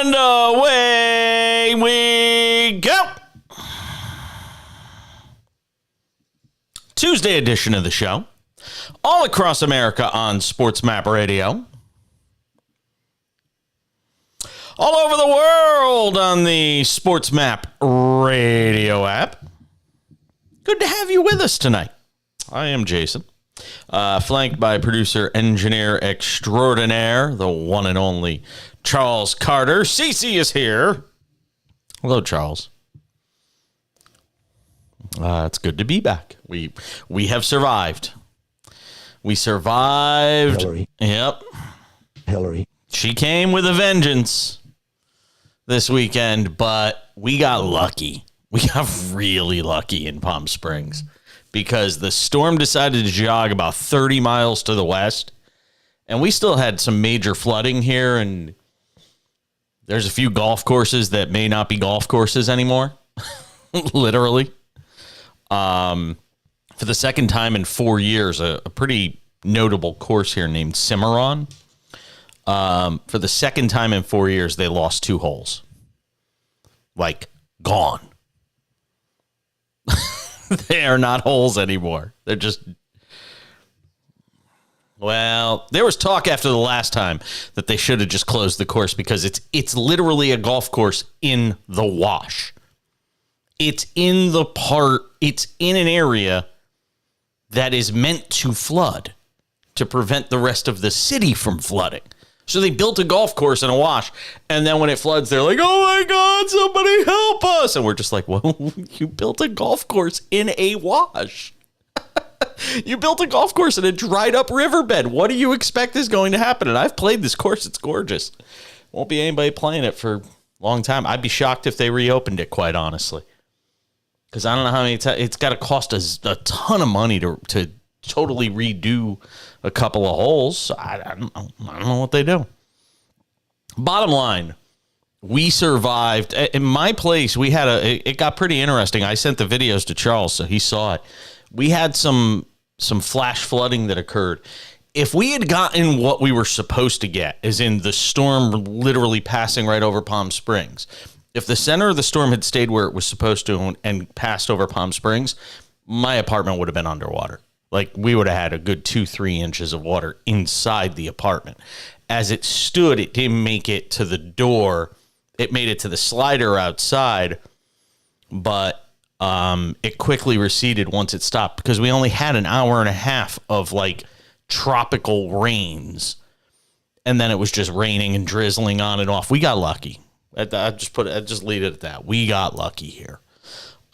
And away we go. Tuesday edition of the show. All across America on SportsMap Radio. All over the world on the SportsMap Radio app. Good to have you with us tonight. I am Jason, flanked by producer, engineer extraordinaire, the one and only Charles Carter. Cece is here. Hello, Charles. It's good to be back. We have survived. We survived. Hillary. Yep. Hillary. She came with a vengeance this weekend, but we got lucky. We got really lucky in Palm Springs because the storm decided to jog about 30 miles to the west, and we still had some major flooding here, and there's a few golf courses that may not be golf courses anymore, literally. For the second time in 4 years, a pretty notable course here named Cimarron. For the second time in 4 years, they lost 2 holes. Like, gone. They are not holes anymore. They're just... Well, there was talk after the last time that they should have just closed the course because it's literally a golf course in the wash. It's in an area that is meant to flood to prevent the rest of the city from flooding. So they built a golf course in a wash, and then when it floods, they're like, oh my God, somebody help us. And we're just like, well, you built a golf course in a wash. You built a golf course in a dried up riverbed. What do you expect is going to happen? And I've played this course. It's gorgeous. Won't be anybody playing it for a long time. I'd be shocked if they reopened it, quite honestly. Because I don't know how many times it's got to cost us a ton of money to totally redo a couple of holes. I don't know what they do. Bottom line, we survived. In my place, we had it got pretty interesting. I sent the videos to Charles, so he saw it. We had some flash flooding that occurred. If we had gotten what we were supposed to get, as in the storm literally passing right over Palm Springs, if the center of the storm had stayed where it was supposed to and passed over Palm Springs, my apartment would have been underwater. Like, we would have had a good 2-3 inches of water inside the apartment. As it stood, it didn't make it to the door. It made it to the slider outside, but it quickly receded once it stopped because we only had an hour and a half of, like, tropical rains. And then it was just raining and drizzling on and off. We got lucky. I just leave it at that. We got lucky here.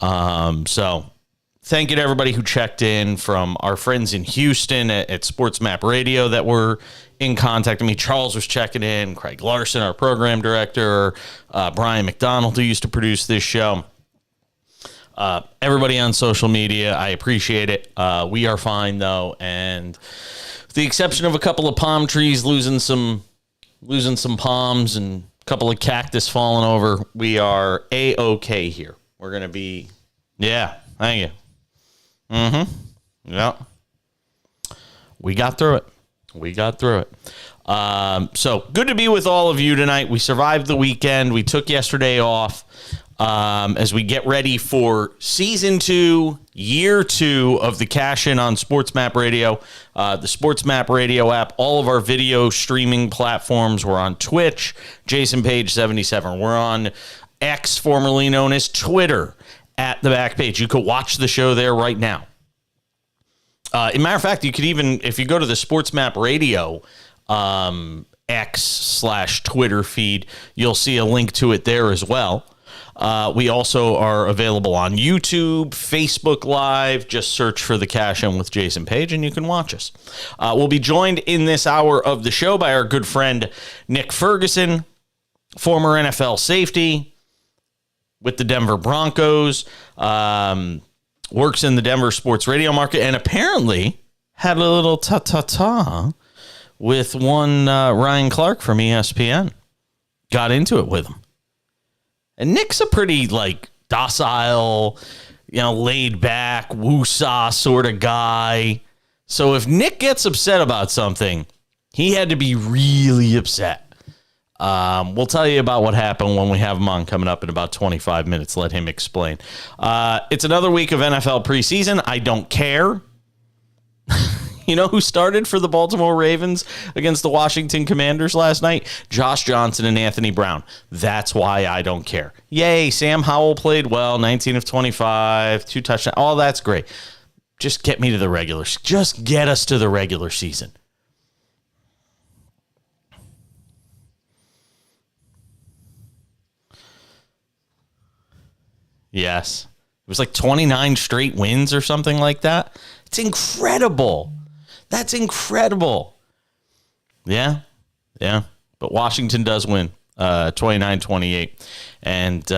So thank you to everybody who checked in, from our friends in Houston at SportsMap Radio that were in contact with me. Charles was checking in, Craig Larson, our program director, Brian McDonald, who used to produce this show. Everybody on social media, I appreciate it. We are fine, though, and with the exception of a couple of palm trees losing some palms and a couple of cactus falling over, we are A-okay here. We're going to be, yeah, thank you. Yeah. We got through it. So good to be with all of you tonight. We survived the weekend. We took yesterday off as we get ready for season 2, year 2 of the Cash In on SportsMap Radio, the SportsMap Radio app, all of our video streaming platforms. We're on Twitch, Jason Page 77. We're on X, formerly known as Twitter, at the back page. You could watch the show there right now. As a matter of fact, you could even, if you go to the SportsMap Radio X/Twitter feed, you'll see a link to it there as well. We also are available on YouTube, Facebook Live. Just search for The Cash In with Jason Page, and you can watch us. We'll be joined in this hour of the show by our good friend Nick Ferguson, former NFL safety with the Denver Broncos, works in the Denver sports radio market, and apparently had a little ta-ta-ta with one Ryan Clark from ESPN. Got into it with him. And Nick's a pretty, like, docile, laid back, woo-saw sort of guy. So if Nick gets upset about something, he had to be really upset. We'll tell you about what happened when we have him on coming up in about 25 minutes. Let him explain. It's another week of NFL preseason. I don't care. You know who started for the Baltimore Ravens against the Washington Commanders last night? Josh Johnson and Anthony Brown. That's why I don't care. Yay, Sam Howell played well, 19 of 25, 2 touchdowns. All that's great. Just get me to the regular. Just get us to the regular season. Yes. It was like 29 straight wins or something like that. It's incredible. That's incredible. Yeah. But Washington does win 29-28. And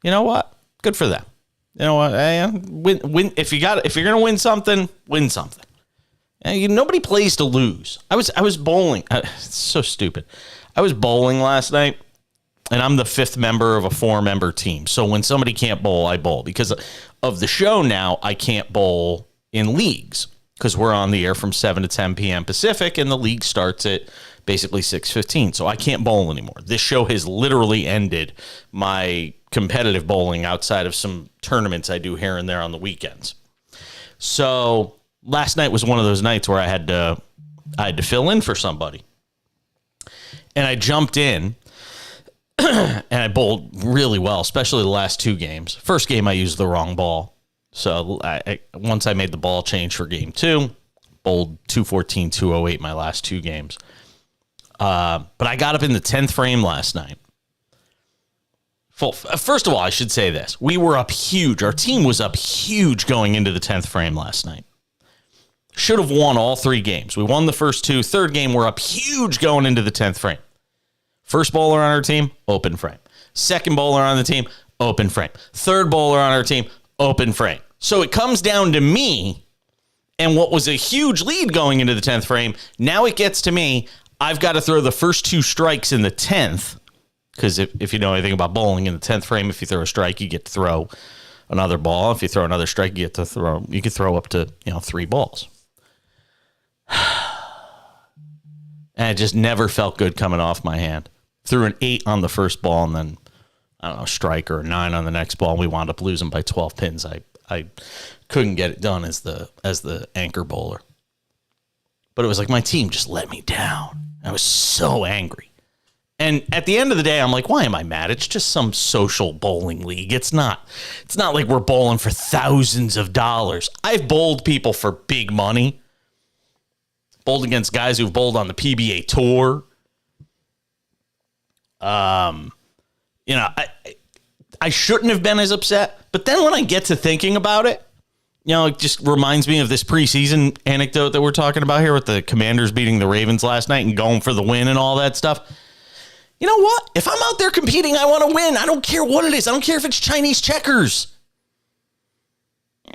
you know what? Good for them. You know what? Win. If you're going to win something, win something. Nobody plays to lose. I was bowling. It's so stupid. I was bowling last night. And I'm the 5th member of a 4-member team. So when somebody can't bowl, I bowl. Because of the show now, I can't bowl in leagues. Because we're on the air from 7 to 10 p.m. Pacific, and the league starts at basically 6:15. So I can't bowl anymore. This show has literally ended my competitive bowling outside of some tournaments I do here and there on the weekends. So last night was one of those nights where I had to fill in for somebody. And I jumped in. And I bowled really well, especially the last 2 games. First game, I used the wrong ball. So once I made the ball change for game 2, bowled 214, 208 my last 2 games. But I got up in the 10th frame last night. First of all, I should say this. We were up huge. Our team was up huge going into the 10th frame last night. Should have won all 3 games. We won the first 2. Third game, we're up huge going into the 10th frame. First bowler on our team, open frame. Second bowler on the team, open frame. Third bowler on our team, open frame. So it comes down to me, and what was a huge lead going into the 10th frame, now it gets to me. I've got to throw the first 2 strikes in the 10th, because if you know anything about bowling, in the 10th frame, if you throw a strike, you get to throw another ball. If you throw another strike, you can throw up to 3 balls. And it just never felt good coming off my hand. Threw an 8 on the first ball, and then, I don't know, strike or a 9 on the next ball. We wound up losing by 12 pins. I couldn't get it done as the anchor bowler. But it was like my team just let me down. I was so angry. And at the end of the day, I'm like, why am I mad? It's just some social bowling league. It's not like we're bowling for thousands of dollars. I've bowled people for big money. Bowled against guys who've bowled on the PBA Tour. I shouldn't have been as upset, but then when I get to thinking about it, it just reminds me of this preseason anecdote that we're talking about here with the Commanders beating the Ravens last night and going for the win and all that stuff. You know what? If I'm out there competing, I want to win. I don't care what it is. I don't care if it's Chinese checkers.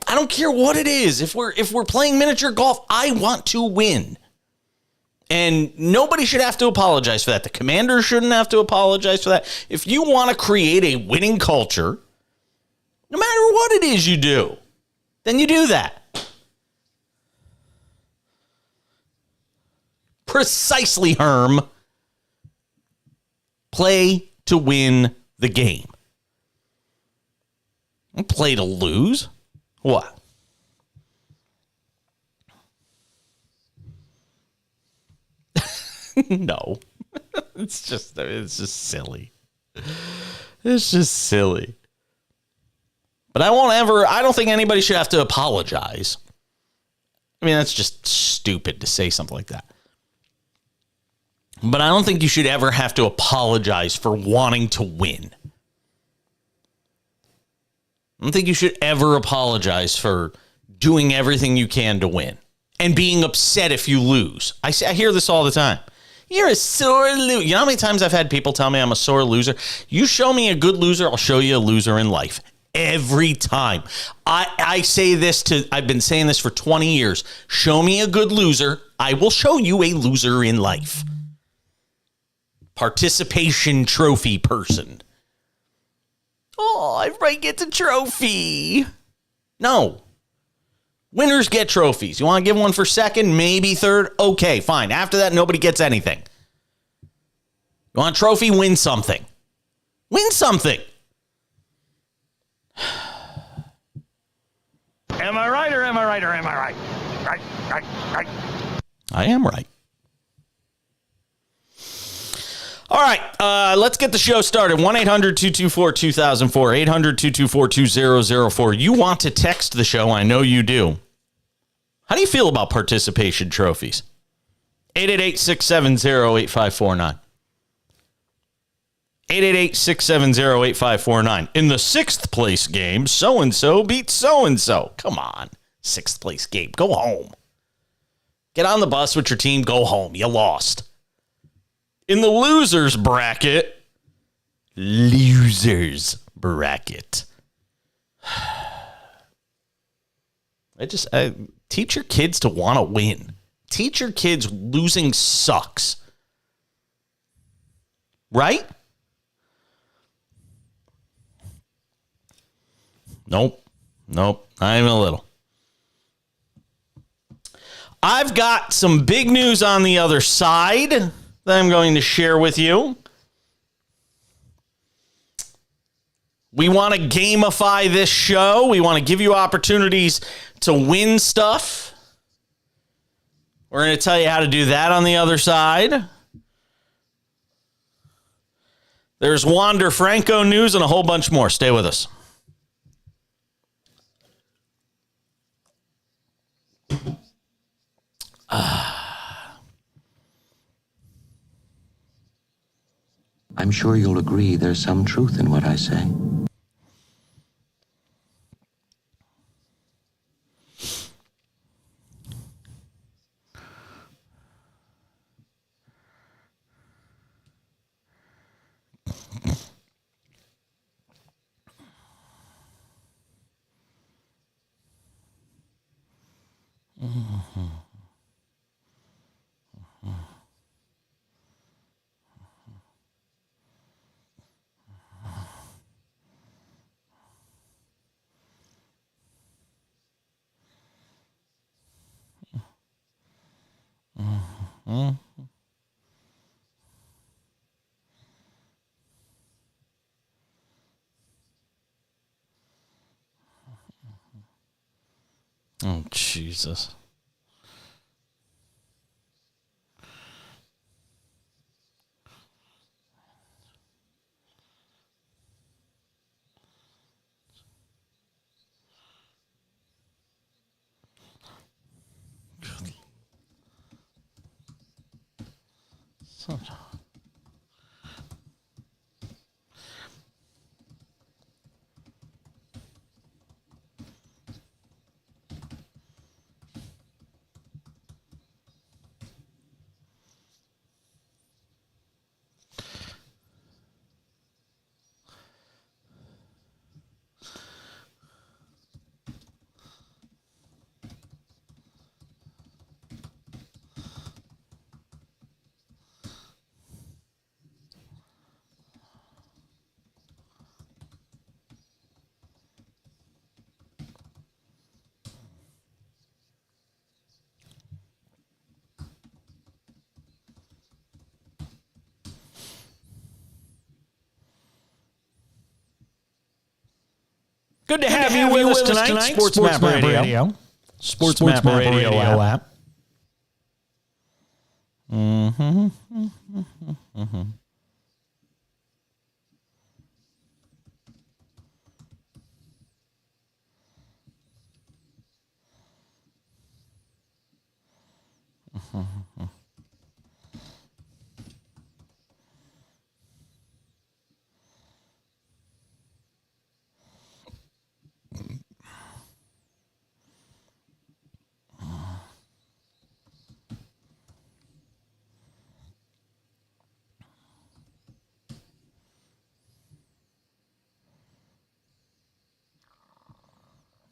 I don't care what it is. If we're playing miniature golf, I want to win. And nobody should have to apologize for that. The Commanders shouldn't have to apologize for that. If you want to create a winning culture, no matter what it is you do, then you do that. Precisely, Herm. Play to win the game. Don't play to lose. What? No. It's just silly. It's just silly. But I don't think anybody should have to apologize. I mean, that's just stupid to say something like that. But I don't think you should ever have to apologize for wanting to win. I don't think you should ever apologize for doing everything you can to win and being upset if you lose. I hear this all the time. You're a sore loser. You know how many times I've had people tell me I'm a sore loser? You show me a good loser, I'll show you a loser in life. Every time. I say this I've been saying this for 20 years. Show me a good loser, I will show you a loser in life. Participation trophy person. Oh, everybody gets a trophy. No. Winners get trophies. You want to give one for second, maybe third? Okay, fine. After that, nobody gets anything. You want a trophy? Win something. Win something. Am I right or am I right or am I right? Right. I am right. All right, let's get the show started. 1-800-224-2004, 800-224-2004. You want to text the show. I know you do. How do you feel about participation trophies? 888-670-8549. 888-670-8549. In the sixth place game, so-and-so beat so-and-so. Come on. Sixth place game. Go home. Get on the bus with your team. Go home. You lost. In the losers bracket, I teach your kids to want to win. Teach your kids losing sucks. Right? Nope, not even a little. I've got some big news on the other side that I'm going to share with you. We want to gamify this show. We want to give you opportunities to win stuff. We're going to tell you how to do that on the other side. There's Wander Franco news and a whole bunch more. Stay with us. I'm sure you'll agree there's some truth in what I say. Oh, Jesus. Good to have you with us tonight. SportsMap Radio. SportsMap Radio app.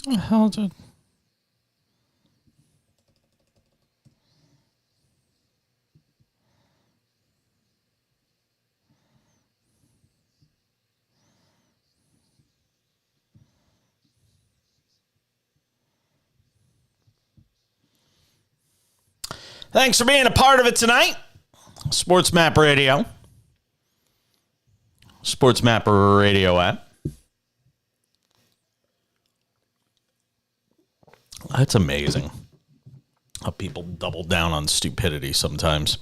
What the hell did... Thanks for being a part of it tonight. SportsMap Radio. SportsMap Radio app. That's amazing how people double down on stupidity sometimes.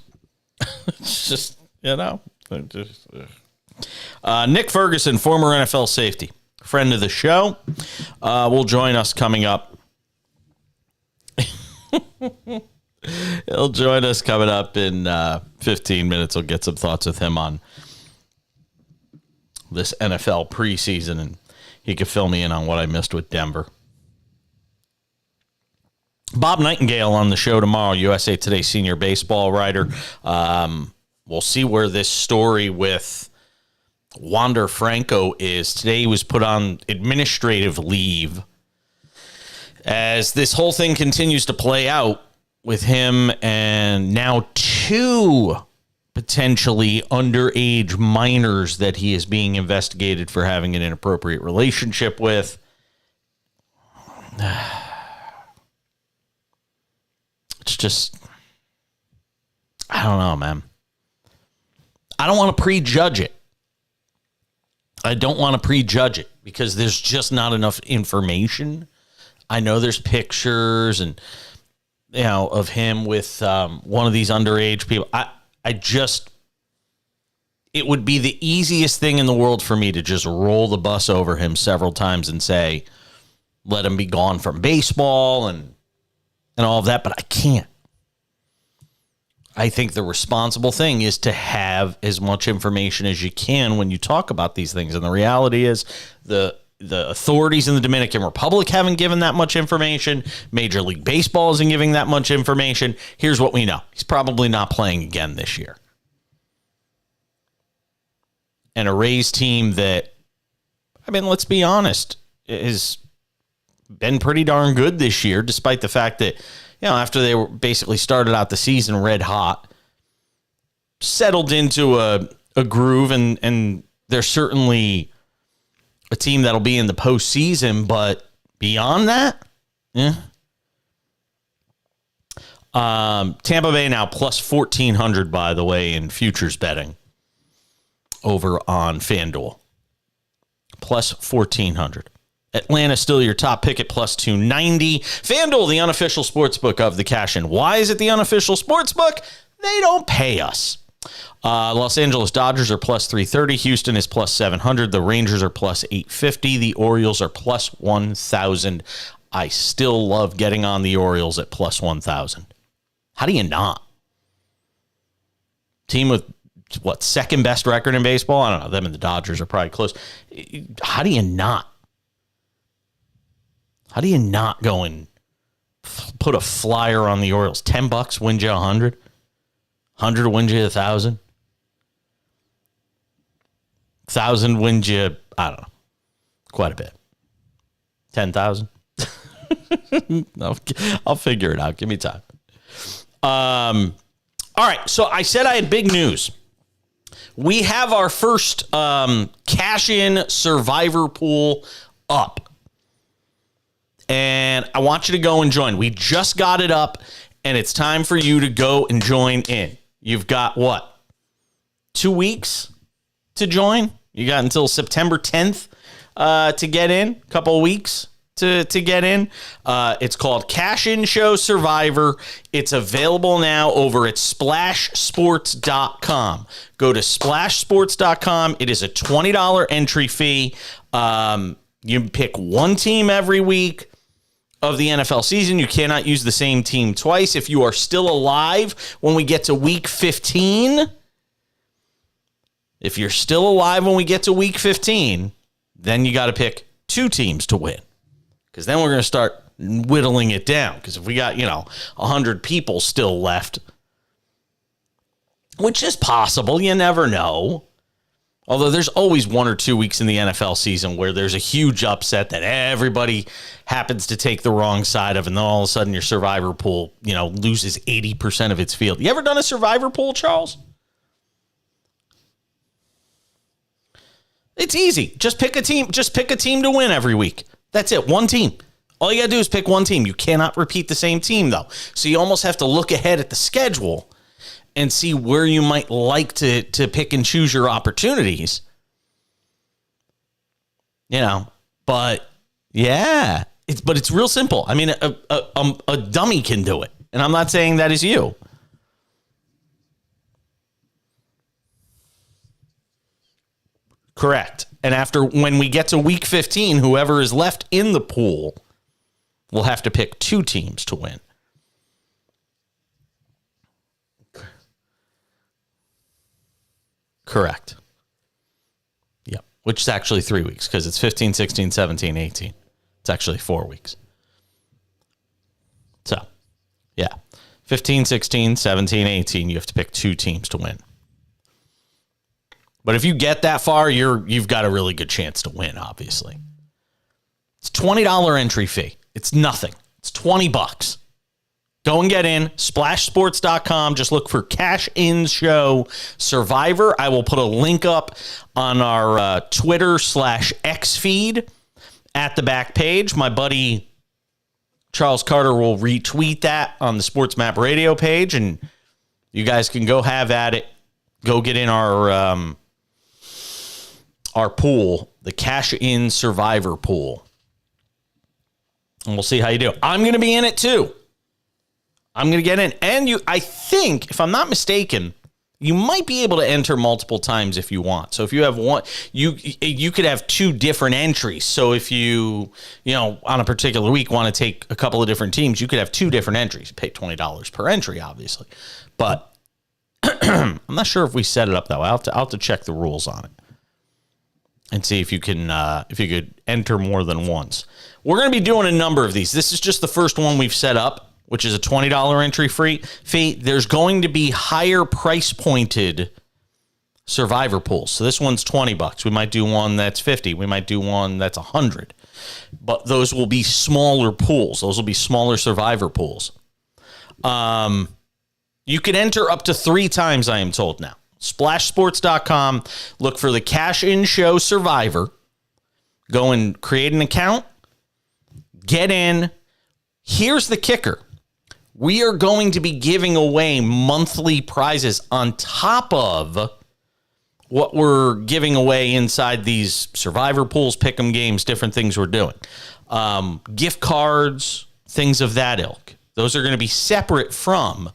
It's just, Nick Ferguson, former NFL safety, friend of the show, will join us coming up. He'll join us coming up in 15 minutes. We'll get some thoughts with him on this NFL preseason, and he could fill me in on what I missed with Denver. Bob Nightingale on the show tomorrow, USA Today senior baseball writer. We'll see where this story with Wander Franco is. Today he was put on administrative leave as this whole thing continues to play out with him and now 2 potentially underage minors that he is being investigated for having an inappropriate relationship with. It's just, I don't know, man. I don't want to prejudge it. I don't want to prejudge it because there's just not enough information. I know there's pictures and, of him with one of these underage people. It would be the easiest thing in the world for me to just roll the bus over him several times and say, let him be gone from baseball and all of that, but I can't. I think the responsible thing is to have as much information as you can when you talk about these things. And the reality is the authorities in the Dominican Republic haven't given that much information. Major League Baseball isn't giving that much information. Here's what we know. He's probably not playing again this year. And a Rays team that, let's be honest, has been pretty darn good this year, despite the fact that, after they were basically started out the season red hot, settled into a groove, and they're certainly a team that'll be in the postseason, but beyond that, Tampa Bay now plus 1,400, by the way, in futures betting over on FanDuel. Plus 1,400. Atlanta still your top pick at plus 290. FanDuel, the unofficial sportsbook of the cash-in. Why is it the unofficial sportsbook? They don't pay us. Los Angeles Dodgers are plus 330. Houston is plus 700. The Rangers are plus 850. The Orioles are plus 1,000. I still love getting on the Orioles at plus 1,000. How do you not? Team with, second best record in baseball? I don't know. Them and the Dodgers are probably close. How do you not? How do you not go and put a flyer on the Orioles? $10 wins you 100. 100 wins you 1,000. 1,000 wins you, I don't know, quite a bit. 10,000. I'll figure it out. Give me time. All right. So I said I had big news. We have our first cash-in survivor pool up. And I want you to go and join. We just got it up, and it's time for you to go and join in. You've got, 2 weeks to join? You got until September 10th to get in, a couple of weeks to get in. It's called Cash In Show Survivor. It's available now over at splashsports.com. Go to splashsports.com. It is a $20 entry fee. You pick one team every week of the NFL season. You cannot use the same team twice. If you are still alive when we get to week 15, then you got to pick 2 teams to win. Because then we're going to start whittling it down. Because if we got, 100 people still left, which is possible, you never know. Although there's always 1 or 2 weeks in the NFL season where there's a huge upset that everybody happens to take the wrong side of, and then all of a sudden your survivor pool, loses 80% of its field. You ever done a survivor pool, Charles? It's easy. Just pick a team. Just pick a team to win every week. That's it. One team. All you got to do is pick one team. You cannot repeat the same team, though. So you almost have to look ahead at the schedule and see where you might like to pick and choose your opportunities. But yeah, it's real simple. I mean, a dummy can do it. And I'm not saying that is you. Correct. And when we get to week 15, whoever is left in the pool will have to pick 2 teams to win. Correct. Yep. Which is actually 3 weeks because it's 15, 16, 17, 18. It's actually 4 weeks. So, yeah. 15, 16, 17, 18, you have to pick 2 teams to win. But if you get that far, you've got a really good chance to win, obviously. It's $20 entry fee. It's nothing. It's $20. Go and get in. SplashSports.com. Just look for Cash In Show Survivor. I will put a link up on our Twitter/X feed at the back page. My buddy Charles Carter will retweet that on the SportsMap radio page, and you guys can go have at it. Go get in our pool, the Cash In Survivor pool. And we'll see how you do. I'm going to be in it too. I'm going to get in. And I think, if I'm not mistaken, you might be able to enter multiple times if you want. So if you have one, you could have 2 different entries. So if you on a particular week want to take a couple of different teams, you could have 2 different entries. Pay $20 per entry, obviously. But I'm not sure if we set it up that way. I'll have to check the rules on it and see if you can if you could enter more than once. We're going to be doing a number of these. This is just the first one we've set up, which is a $20 entry fee. There's going to be higher price pointed survivor pools. So this one's $20. We might do one that's $50. We might do one that's $100. But those will be smaller pools. Those will be smaller survivor pools. You can enter up to 3 times, I am told now. SplashSports.com. Look for the Cash In Show Survivor. Go and create an account. Get in. Here's the kicker. We are going to be giving away monthly prizes on top of what we're giving away inside these survivor pools, pick'em games, different things we're doing. Gift cards, things of that ilk. Those are going to be separate from,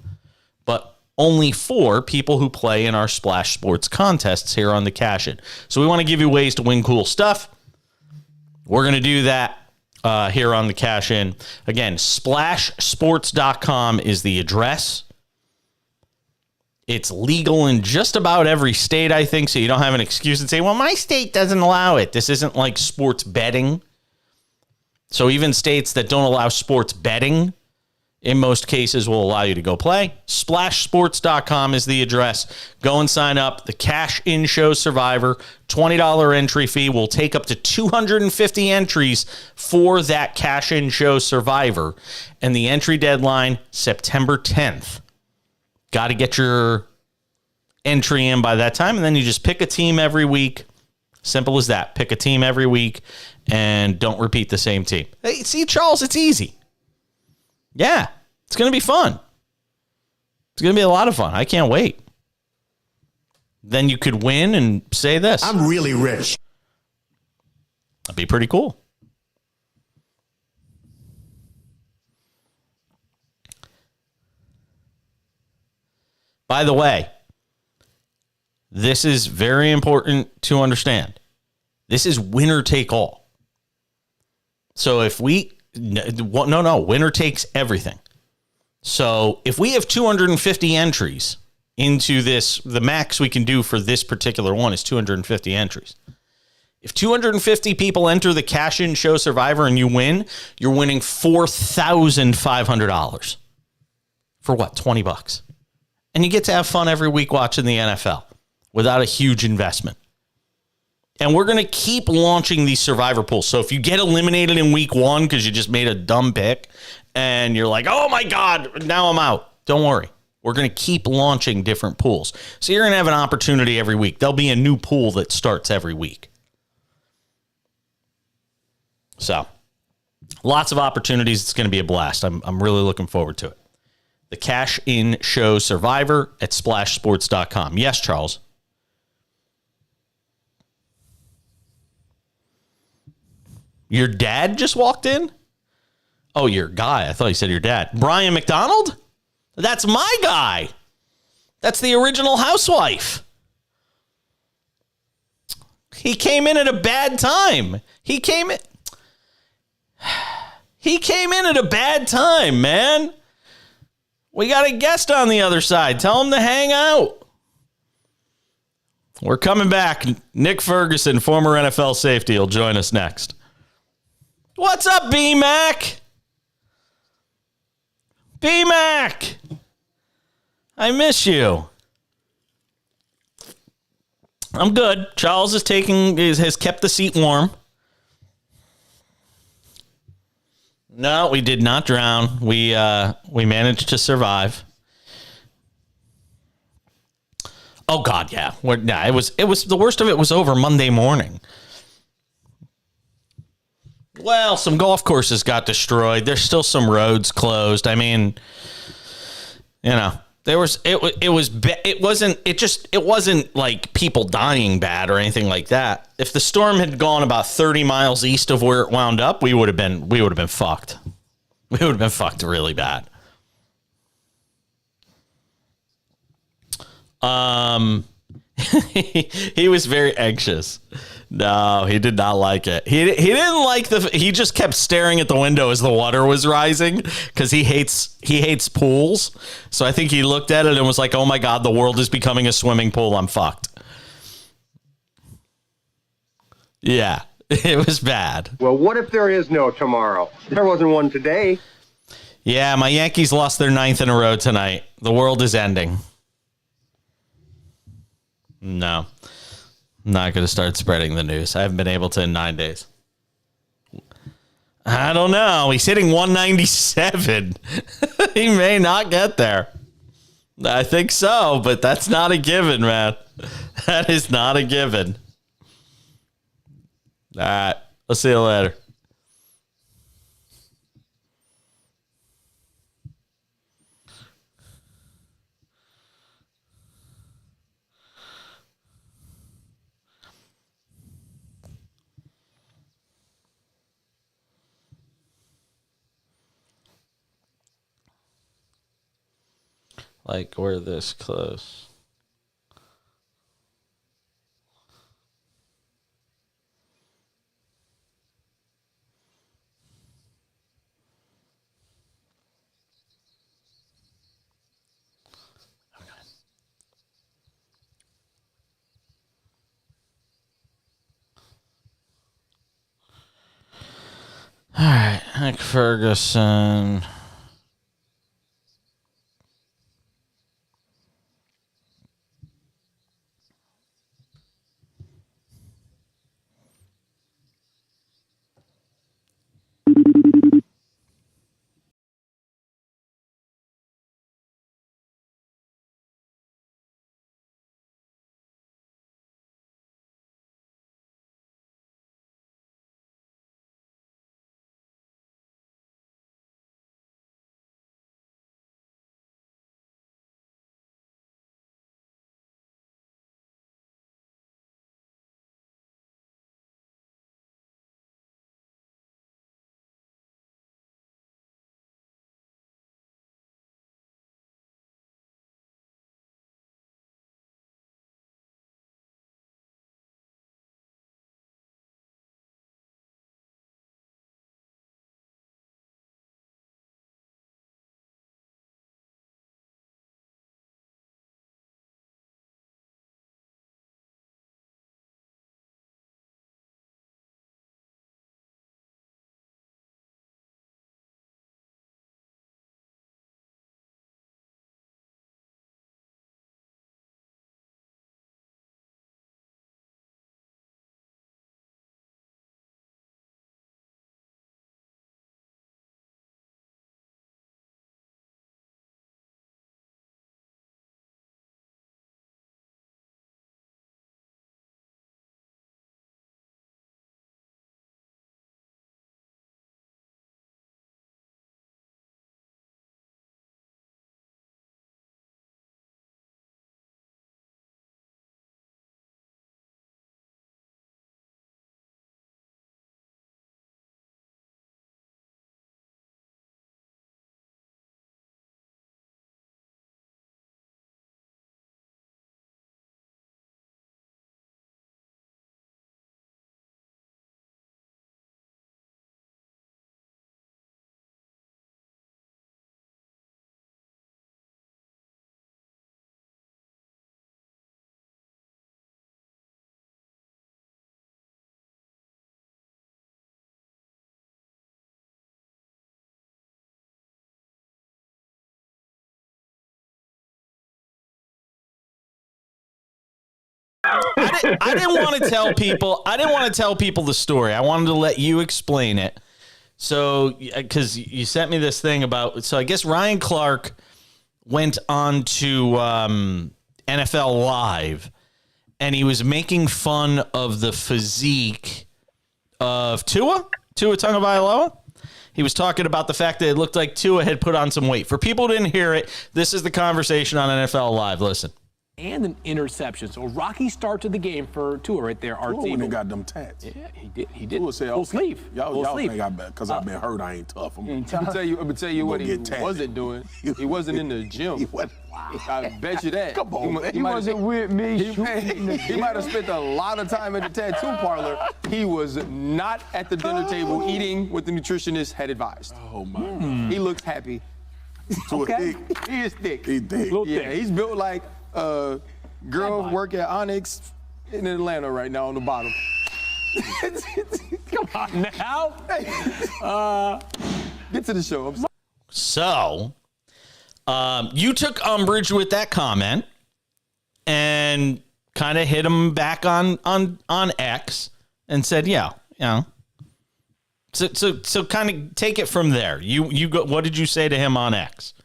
but only for people who play in our Splash Sports contests here on the Cash In. So we want to give you ways to win cool stuff. We're going to do that here on the Cash In. Again, splashsports.com is the address. It's legal in just about every state, I think, so you don't have an excuse and say, well, my state doesn't allow it. This isn't like sports betting. So even states that don't allow sports betting, in most cases, will allow you to go play. Splashsports.com is the address. Go and sign up. The Cash In Show Survivor, $20 entry fee. Will take up to 250 entries for that Cash In Show Survivor. And the entry deadline, September 10th. Got to get your entry in by that time. And then you just pick a team every week. Simple as that. Pick a team every week and don't repeat the same team. Hey, see, Charles, it's easy. Yeah, it's going to be fun. It's going to be a lot of fun. I can't wait. Then you could win and say this. I'm really rich. That'd be pretty cool. By the way, this is very important to understand. This is winner take all. So if winner takes everything. So if we have 250 entries into this, the max we can do for this particular one is 250 entries. If 250 people enter the Cash In Show Survivor and you win, you're winning $4,500. For what? $20. And you get to have fun every week watching the NFL without a huge investment. And we're going to keep launching these survivor pools. So if you get eliminated in week 1 because you just made a dumb pick and you're like, oh my God, now I'm out. Don't worry. We're going to keep launching different pools. So you're going to have an opportunity every week. There'll be a new pool that starts every week. So lots of opportunities. It's going to be a blast. I'm really looking forward to it. The Cash In Show Survivor at splashsports.com. Yes, Charles. Your dad just walked in? Oh, your guy. I thought you said your dad. Brian McDonald? That's my guy. That's the original housewife. He came in at a bad time. He came in at a bad time, man. We got a guest on the other side. Tell him to hang out. We're coming back. Nick Ferguson, former NFL safety, will join us next. What's up, B-Mac? B-Mac! I miss you. I'm good. Charles has kept the seat warm. No, we did not drown. We managed to survive. Oh God, yeah. It was the worst of it was over Monday morning. Well, some golf courses got destroyed. There's still some roads closed. I mean, it wasn't like people dying bad or anything like that. If the storm had gone about 30 miles east of where it wound up, we would have been fucked. We would have been fucked really bad. He was very anxious. No, he did not like it. He didn't like he just kept staring at the window as the water was rising because he hates pools. So I think he looked at it and was like, "Oh my God, the world is becoming a swimming pool. I'm fucked." Yeah, it was bad. Well, what if there is no tomorrow? There wasn't one today. Yeah, my Yankees lost their 9th in a row tonight. The world is ending. No. I'm not going to start spreading the news. I haven't been able to in 9 days. I don't know. He's hitting 197. He may not get there. I think so, but that's not a given, man. That is not a given. All right. I'll see you later. Like, we're this close. Okay. All right, Nick Ferguson. I didn't want to tell people. I didn't want to tell people the story. I wanted to let you explain it. So, because you sent me this thing about. So I guess Ryan Clark went on to NFL Live, and he was making fun of the physique of Tua Tagovailoa. He was talking about the fact that it looked like Tua had put on some weight. For people who didn't hear it, this is the conversation on NFL Live. Listen. And an interception. So rocky start to the game for Tua right there. Tua even got them tats. Yeah, he did. Tua said, full sleeve. Y'all think because I've been hurt, I ain't tough. I'm gonna tell you what he wasn't doing. He wasn't in the gym. I bet you that. Come on, man. He wasn't with me. He might have spent a lot of time at the tattoo parlor. He was not at the dinner table eating what the nutritionist had advised. Oh my God. He looks happy. Tua thick. He is thick. He thick. Yeah, he's built like girl work at Onyx in Atlanta right now on the bottom. Come on now. Get to the show. I'm sorry. So, you took umbrage with that comment and kind of hit him back on X and said, yeah, you know. So kind of take it from there. You go. What did you say to him on X?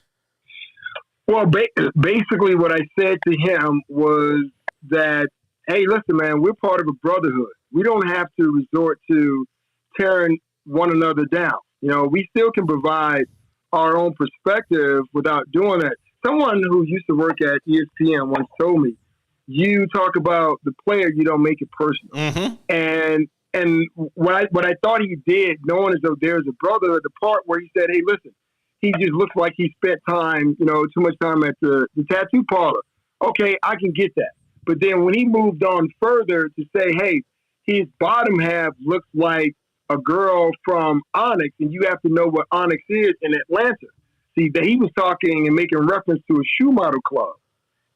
Well, basically what I said to him was that, hey, listen, man, we're part of a brotherhood. We don't have to resort to tearing one another down. You know, we still can provide our own perspective without doing that. Someone who used to work at ESPN once told me, you talk about the player, you don't make it personal. Mm-hmm. And what I thought he did, knowing as though there's a brotherhood, the part where he said, hey, listen, he just looks like he spent time, too much time at the tattoo parlor. Okay, I can get that. But then when he moved on further to say, hey, his bottom half looks like a girl from Onyx, and you have to know what Onyx is in Atlanta. See, that he was talking and making reference to a shoe model club.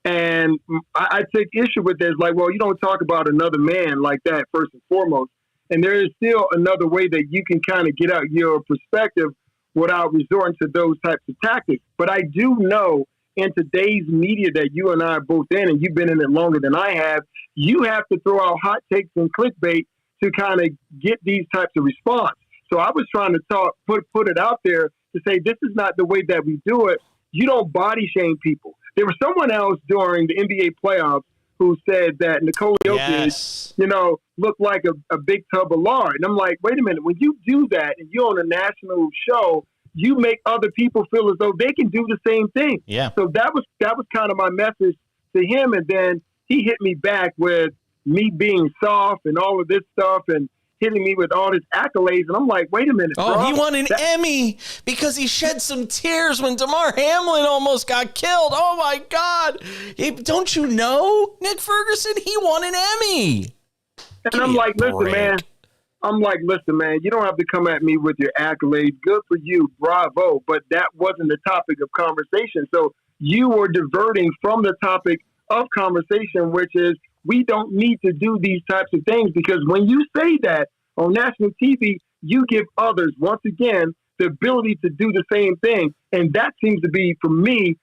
And I take issue with this, like, well, you don't talk about another man like that first and foremost. And there is still another way that you can kind of get out your perspective without resorting to those types of tactics. But I do know in today's media that you and I are both in, and you've been in it longer than I have, you have to throw out hot takes and clickbait to kind of get these types of response. So I was trying to put it out there to say, this is not the way that we do it. You don't body shame people. There was someone else during the NBA playoffs who said that Nikola Jokic, looked like a big tub of lard. And I'm like, wait a minute, when you do that and you're on a national show, you make other people feel as though they can do the same thing. Yeah. So that was kind of my message to him. And then he hit me back with me being soft and all of this stuff and hitting me with all his accolades. And I'm like, wait a minute, bro. He won an Emmy because he shed some tears when Damar Hamlin almost got killed. Oh, my God. Don't you know, Nick Ferguson? He won an Emmy. And I'm like, listen, man, you don't have to come at me with your accolades. Good for you. Bravo. But that wasn't the topic of conversation. So you were diverting from the topic of conversation, which is we don't need to do these types of things, because when you say that on national TV, you give others, once again, the ability to do the same thing. And that seems to be, for me,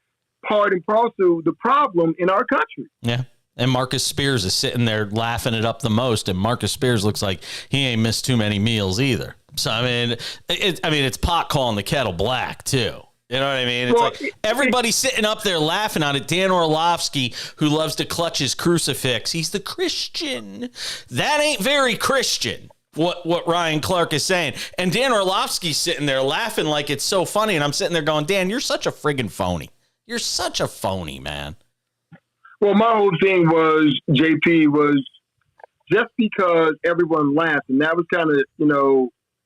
part and parcel the problem in our country. Yeah. And Marcus Spears is sitting there laughing it up the most, and Marcus Spears looks like he ain't missed too many meals either. So I mean, it's pot calling the kettle black too. You know what I mean? It's like everybody's sitting up there laughing on it. Dan Orlovsky, who loves to clutch his crucifix, he's the Christian. That ain't very Christian. What Ryan Clark is saying, and Dan Orlovsky's sitting there laughing like it's so funny, and I'm sitting there going, Dan, you're such a friggin' phony. You're such a phony, man. Well, my whole thing was, JP, was just because everyone laughed, and that was kind of,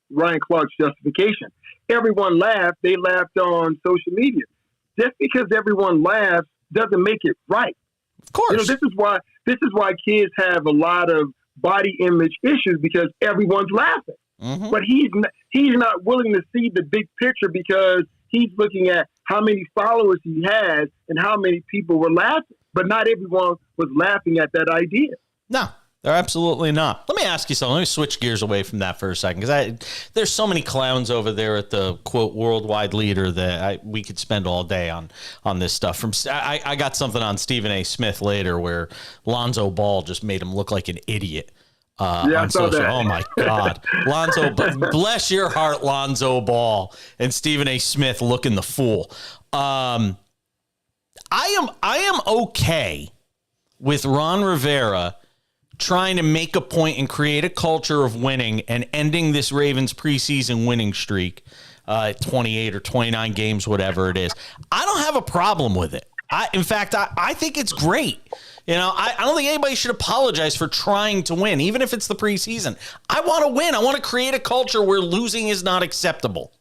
Ryan Clark's justification. Everyone laughed, they laughed on social media. Just because everyone laughs doesn't make it right. Of course. This is why kids have a lot of body image issues, because everyone's laughing. Mm-hmm. But he's not willing to see the big picture, because he's looking at how many followers he has and how many people were laughing. But not everyone was laughing at that idea. No. They're absolutely not. Let me ask you something. Let me switch gears away from that for a second, because there's so many clowns over there at the quote worldwide leader that we could spend all day on this stuff. I got something on Stephen A. Smith later where Lonzo Ball just made him look like an idiot. I saw that. Oh my God, Lonzo! Bless your heart, Lonzo Ball, and Stephen A. Smith looking the fool. I am okay with Ron Rivera trying to make a point and create a culture of winning and ending this Ravens preseason winning streak at 28 or 29 games, whatever it is. I don't have a problem with it. In fact, I think it's great. You know, I don't think anybody should apologize for trying to win, even if it's the preseason. I want to win. I want to create a culture where losing is not acceptable.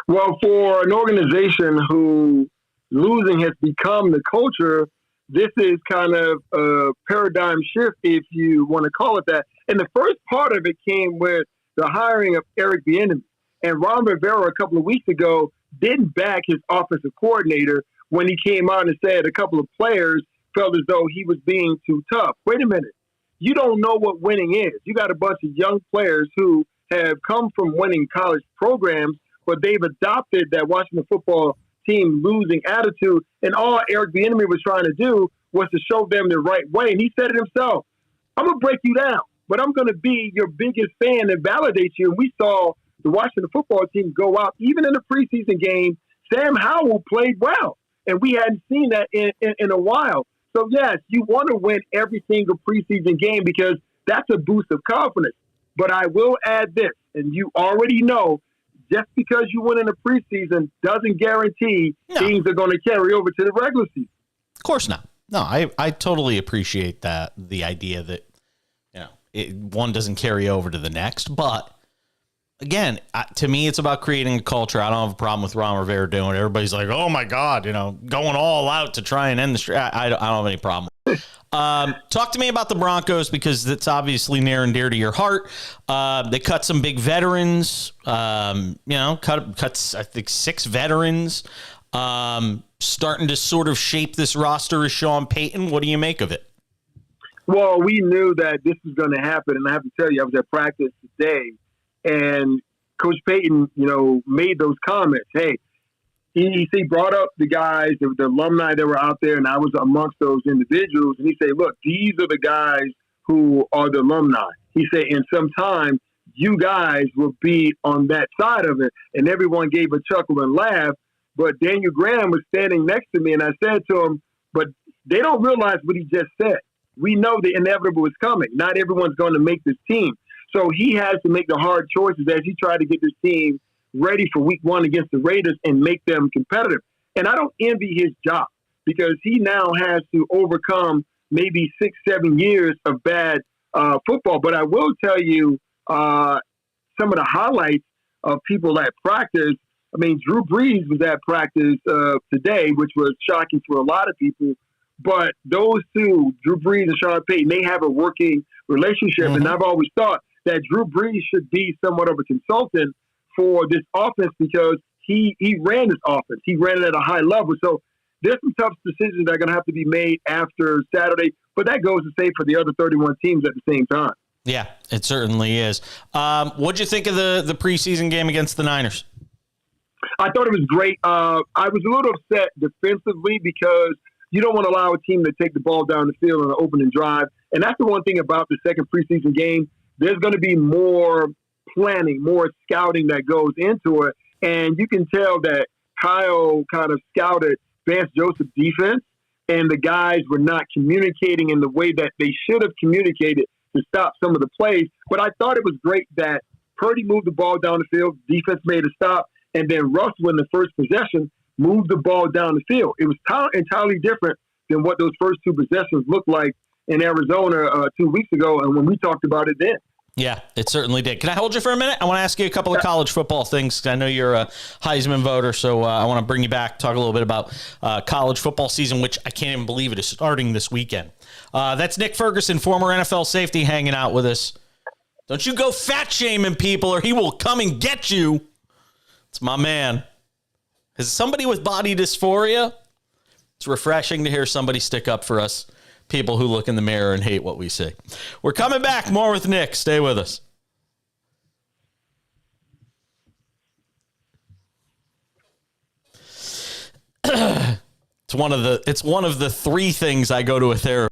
Well, for an organization who losing has become the culture, this is kind of a paradigm shift, if you want to call it that. And the first part of it came with the hiring of Eric Bieniemy. And Ron Rivera a couple of weeks ago didn't back his offensive coordinator when he came out and said a couple of players felt as though he was being too tough. Wait a minute. You don't know what winning is. You got a bunch of young players who have come from winning college programs, but they've adopted that Washington football team losing attitude. And all Eric Bieniemy was trying to do was to show them the right way. And he said it himself, I'm going to break you down, but I'm going to be your biggest fan and validate you. And we saw the Washington football team go out, even in the preseason game. Sam Howell played well, and we hadn't seen that in a while. So, yes, you want to win every single preseason game because that's a boost of confidence. But I will add this, and you already know, just because you win in the preseason doesn't guarantee things are going to carry over to the regular season. Of course not. No, I totally appreciate that, the idea that, you know, one doesn't carry over to the next. But, again, to me, it's about creating a culture. I don't have a problem with Ron Rivera doing it. Everybody's like, oh, my God, you know, going all out to try and end the streak. I don't have any problem. Talk to me about the Broncos, because it's obviously near and dear to your heart. They cut some big veterans, cuts, I think, 6 veterans. Starting to sort of shape this roster is Sean Payton. What do you make of it? Well, we knew that this was going to happen, and I have to tell you, I was at practice today, and Coach Payton, you know, made those comments. Hey, he brought up the guys, the alumni that were out there, and I was amongst those individuals, and he said, look, these are the guys who are the alumni. He said, in some time, you guys will be on that side of it, and everyone gave a chuckle and laugh. But Daniel Graham was standing next to me, and I said to him, but they don't realize what he just said. We know the inevitable is coming. Not everyone's going to make this team. So he has to make the hard choices as he tried to get this team ready for week 1 against the Raiders and make them competitive. And I don't envy his job, because he now has to overcome maybe 6-7 years of bad football. But I will tell you some of the highlights of people at practice. I mean, Drew Brees was at practice today, which was shocking for a lot of people. But those two, Drew Brees and Sean Payton, they have a working relationship. Mm-hmm. And I've always thought that Drew Brees should be somewhat of a consultant for this offense, because he ran this offense. He ran it at a high level. So there's some tough decisions that are going to have to be made after Saturday. But that goes to say for the other 31 teams at the same time. Yeah, it certainly is. What'd you think of the preseason game against the Niners? I thought it was great. I was a little upset defensively because you don't want to allow a team to take the ball down the field on an opening drive. And that's the one thing about the second preseason game. There's going to be more planning, more scouting that goes into it. And you can tell that Kyle kind of scouted Vance Joseph defense, and the guys were not communicating in the way that they should have communicated to stop some of the plays. But I thought it was great that Purdy moved the ball down the field, defense made a stop, and then Russell in the first possession moved the ball down the field. It was entirely different than what those first 2 possessions looked like in Arizona 2 weeks ago, and when we talked about it then. Yeah, it certainly did. Can I hold you for a minute? I want to ask you a couple of college football things. I know you're a Heisman voter, so I want to bring you back, talk a little bit about college football season, which I can't even believe it is starting this weekend. That's Nick Ferguson, former NFL safety, hanging out with us. Don't you go fat shaming people, or he will come and get you. It's my man. Is somebody with body dysphoria? It's refreshing to hear somebody stick up for us. people who look in the mirror and hate what we see. We're coming back. More with Nick. Stay with us. It's one of the three things I go to a therapist.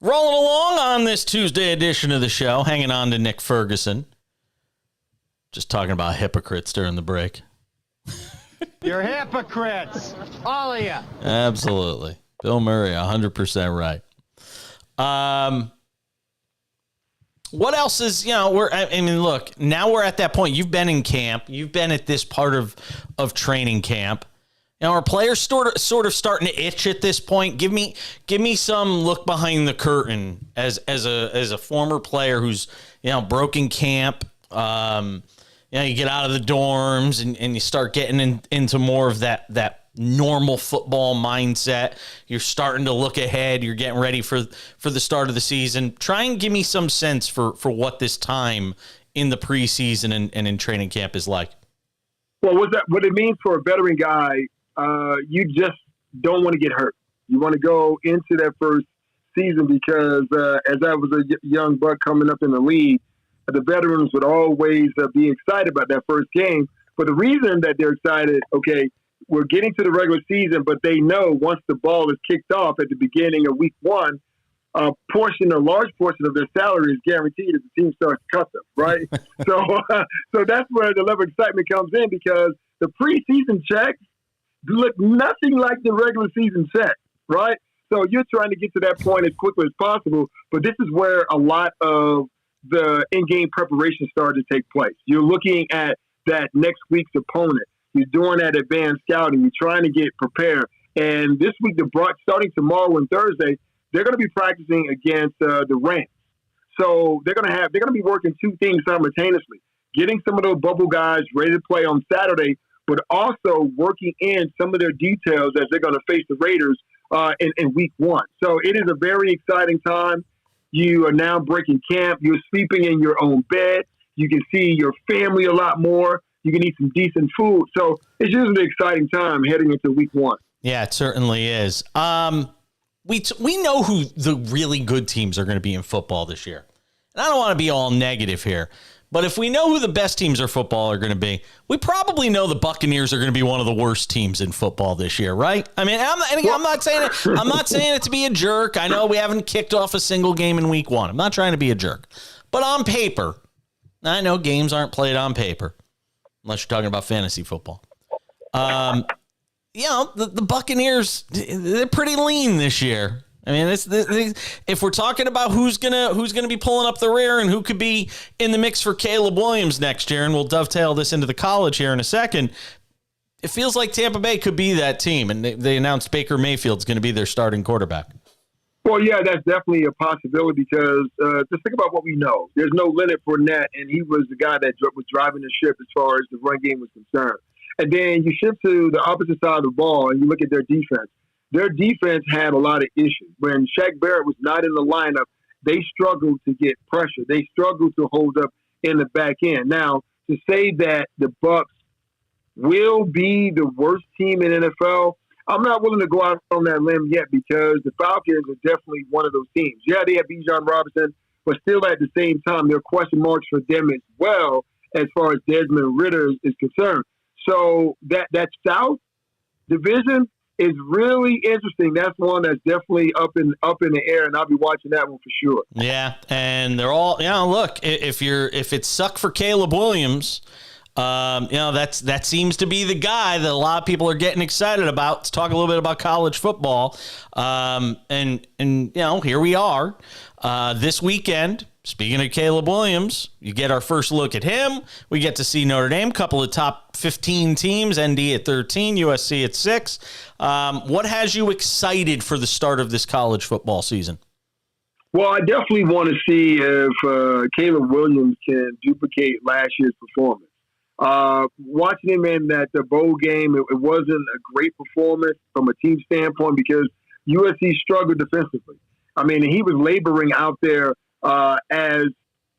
Rolling along on this Tuesday edition of the show, hanging on to Nick Ferguson. Just talking about hypocrites during the break. You're hypocrites, all of you. Absolutely. Bill Murray, 100% right. What else is, look, now we're at that point. You've been in camp. You've been at this part of training camp. Now, are players sort of starting to itch at this point? Give me some look behind the curtain as a former player who's broken camp. You get out of the dorms and you start getting into more of that normal football mindset. You're starting to look ahead. You're getting ready for the start of the season. Try and give me some sense for what this time in the preseason and in training camp is like. Well, what it means for a veteran guy, you just don't want to get hurt. You want to go into that first season because as I was a young buck coming up in the league, the veterans would always be excited about that first game. For the reason that they're excited, okay, we're getting to the regular season, but they know once the ball is kicked off at the beginning of week one, a large portion of their salary is guaranteed as the team starts to cut them, right? So that's where the level of excitement comes in because the preseason checks look nothing like the regular season check, right? So you're trying to get to that point as quickly as possible, but this is where a lot of the in-game preparation started to take place. You're looking at that next week's opponent. You're doing that advanced scouting. You're trying to get prepared. And this week, starting tomorrow and Thursday, they're going to be practicing against the Rams. So they're going to be working two things simultaneously: getting some of those bubble guys ready to play on Saturday, but also working in some of their details as they're going to face the Raiders in week one. So it is a very exciting time. You are now breaking camp. You're sleeping in your own bed. You can see your family a lot more. You can eat some decent food. So it's just an exciting time heading into week one. Yeah, it certainly is. We know who the really good teams are going to be in football this year. And I don't want to be all negative here, but if we know who the best teams of football are going to be, we probably know the Buccaneers are going to be one of the worst teams in football this year, right? I mean, I'm not saying it to be a jerk. I know we haven't kicked off a single game in week one. I'm not trying to be a jerk. But on paper, I know games aren't played on paper, unless you're talking about fantasy football. The Buccaneers, they're pretty lean this year. I mean, if we're talking about who's gonna be pulling up the rear and who could be in the mix for Caleb Williams next year, and we'll dovetail this into the college here in a second, it feels like Tampa Bay could be that team, and they announced Baker Mayfield's going to be their starting quarterback. Well, yeah, that's definitely a possibility because just think about what we know. There's no Leonard Fournette, and he was the guy that was driving the ship as far as the run game was concerned. And then you shift to the opposite side of the ball, and you look at their defense. Their defense had a lot of issues. When Shaq Barrett was not in the lineup, they struggled to get pressure. They struggled to hold up in the back end. Now, to say that the Bucs will be the worst team in NFL, I'm not willing to go out on that limb yet because the Falcons are definitely one of those teams. Yeah, they have Bijan Robinson, but still at the same time, there are question marks for them as well as far as Desmond Ridder is concerned. So that South division is really interesting. That's one that's definitely up in the air, and I'll be watching that one for sure. Yeah, and they're all look, if it's suck for Caleb Williams, that seems to be the guy that a lot of people are getting excited about. Let's talk a little bit about college football. And here we are this weekend. Speaking of Caleb Williams, you get our first look at him. We get to see Notre Dame, couple of top 15 teams, ND at 13, USC at 6. What has you excited for the start of this college football season? Well, I definitely want to see if Caleb Williams can duplicate last year's performance. Watching him in the bowl game, it wasn't a great performance from a team standpoint because USC struggled defensively. I mean, he was laboring out there as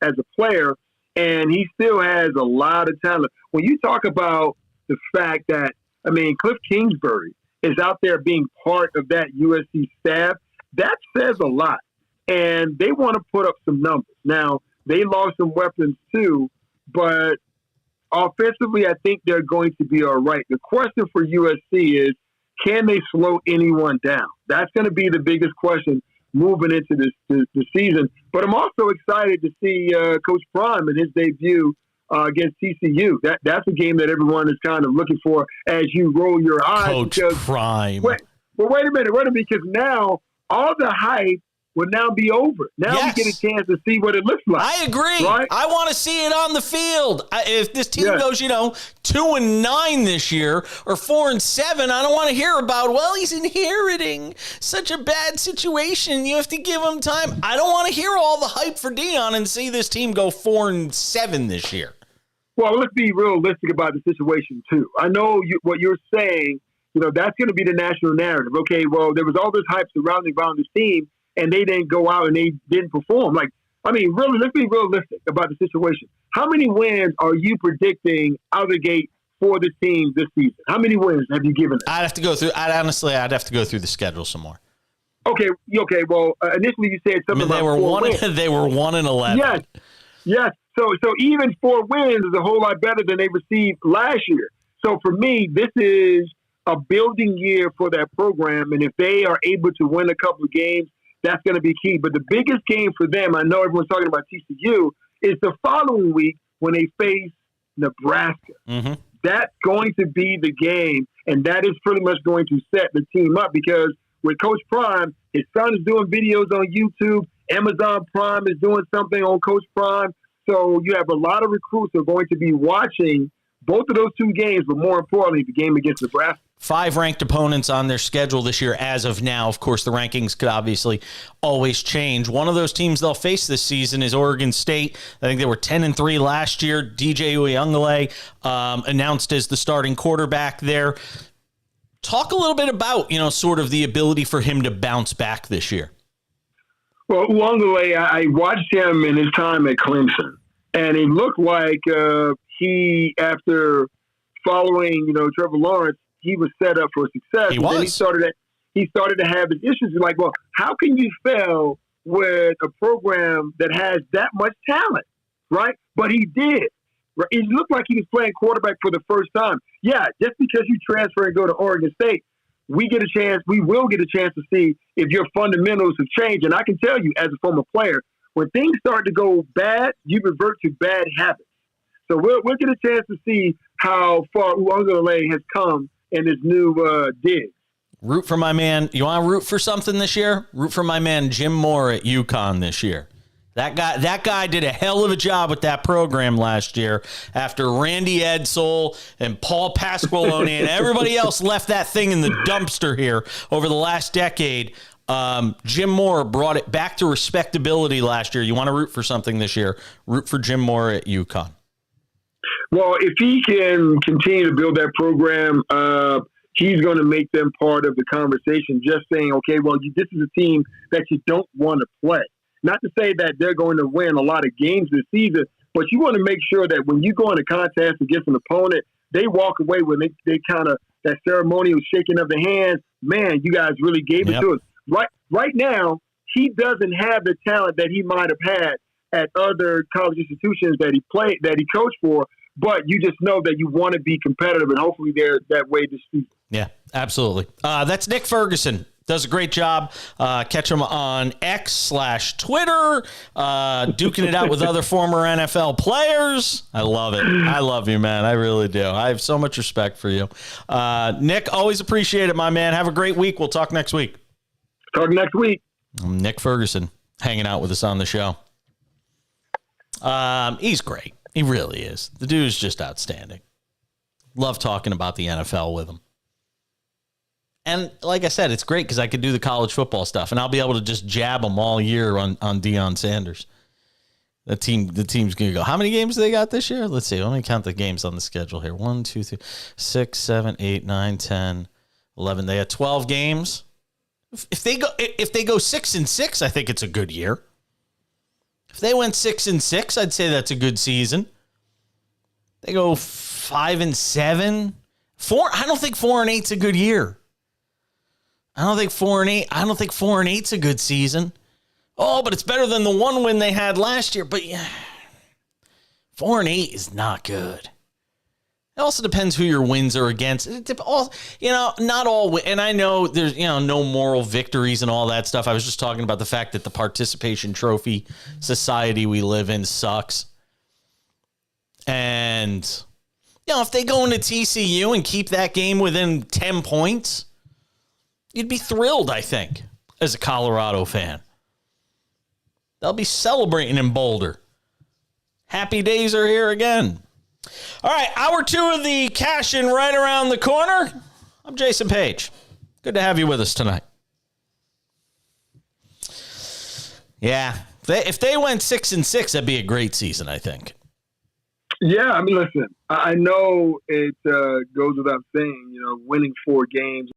a player, and he still has a lot of talent. When you talk about the fact that, Cliff Kingsbury is out there being part of that USC staff, that says a lot. And they want to put up some numbers. Now, they lost some weapons too, but offensively, I think they're going to be all right. The question for USC is, can they slow anyone down? That's going to be the biggest question moving into the season. But I'm also excited to see Coach Prime in his debut against TCU. That's a game that everyone is kind of looking for as you roll your eyes. Coach Prime. Wait a minute, because now all the hype would now be over. Now Yes. we get a chance to see what it looks like. I agree. Right? I want to see it on the field. If this team Yes. goes, 2-9 this year or 4-7, I don't want to hear about, well, he's inheriting such a bad situation. You have to give him time. I don't want to hear all the hype for Dion and see this team go 4-7 this year. Well, let's be realistic about the situation, too. I know what you're saying, that's going to be the national narrative. Okay, well, there was all this hype surrounding around this team, and they didn't go out and they didn't perform. Really, let's be realistic about the situation. How many wins are you predicting out of the gate for this team this season? How many wins have you given us? I'd have to go through the schedule some more. Okay. Well, initially you said something about 4 wins. They were 1-11. Yes. So even 4 wins is a whole lot better than they received last year. So for me, this is a building year for that program, and if they are able to win a couple of games, that's going to be key. But the biggest game for them, I know everyone's talking about TCU, is the following week when they face Nebraska. Mm-hmm. That's going to be the game, and that is pretty much going to set the team up because with Coach Prime, his son is doing videos on YouTube. Amazon Prime is doing something on Coach Prime. So you have a lot of recruits who are going to be watching both of those 2 games, but more importantly, the game against Nebraska. 5 ranked opponents on their schedule this year as of now. Of course, the rankings could obviously always change. One of those teams they'll face this season is Oregon State. I think they were 10-3 last year. DJ Uyunglele announced as the starting quarterback there. Talk a little bit about, sort of the ability for him to bounce back this year. Well, Uyunglele, I watched him in his time at Clemson, and it looked like he, after following, Trevor Lawrence, he was set up for success. He was. Then he started to have his issues. Like, well, how can you fail with a program that has that much talent, right? But he did. Right? It looked like he was playing quarterback for the first time. Yeah, just because you transfer and go to Oregon State, we will get a chance to see if your fundamentals have changed. And I can tell you, as a former player, when things start to go bad, you revert to bad habits. So we'll get a chance to see how far Uyunglele has come in his new dig. Root for my man. You want to root for something this year? Root for my man Jim Moore at UConn this year. That guy did a hell of a job with that program last year after Randy Edsall and Paul Pasqualone and everybody else left that thing in the dumpster here over the last decade. Jim Moore brought it back to respectability last year. You want to root for something this year? Root for Jim Moore at UConn. Well, if he can continue to build that program, he's going to make them part of the conversation. Just saying, okay, well, this is a team that you don't want to play. Not to say that they're going to win a lot of games this season, but you want to make sure that when you go in a contest against an opponent, they walk away when they kind of that ceremonial shaking of the hands. Man, you guys really gave it to us. Right now, he doesn't have the talent that he might have had at other college institutions that he coached for. But you just know that you want to be competitive, and hopefully they're that way this season. Yeah, absolutely. That's Nick Ferguson. Does a great job. Catch him on X/Twitter, duking it out with other former NFL players. I love it. I love you, man. I really do. I have so much respect for you. Nick, always appreciate it, my man. Have a great week. We'll talk next week. Talk next week. Nick Ferguson hanging out with us on the show. He's great. He really is. The dude is just outstanding. Love talking about the NFL with him. And like I said, it's great because I could do the college football stuff, and I'll be able to just jab them all year on Deion Sanders. The team's going to go. How many games do they got this year? Let's see. Let me count the games on the schedule here. 1, 2, 3, 6, 7, 8, 9, 10, 11. They had 12 games. If they go 6-6, I think it's a good year. If they went 6-6, I'd say that's a good season. They go 5-7. I don't think 4-8's a good year. I don't think 4-8. I don't think 4-8's a good season. Oh, but it's better than the one win they had last year. But yeah, 4-8 is not good. It also depends who your wins are against. Not all. And I know there's no moral victories and all that stuff. I was just talking about the fact that the participation trophy society we live in sucks. And if they go into TCU and keep that game within 10 points, you'd be thrilled, I think, as a Colorado fan. They'll be celebrating in Boulder. Happy days are here again. All right, hour 2 of the Cash In right around the corner. I'm Jason Page. Good to have you with us tonight. Yeah, if they went 6-6, that'd be a great season, I think. Yeah, I mean, listen, I know it goes without saying, winning 4 games.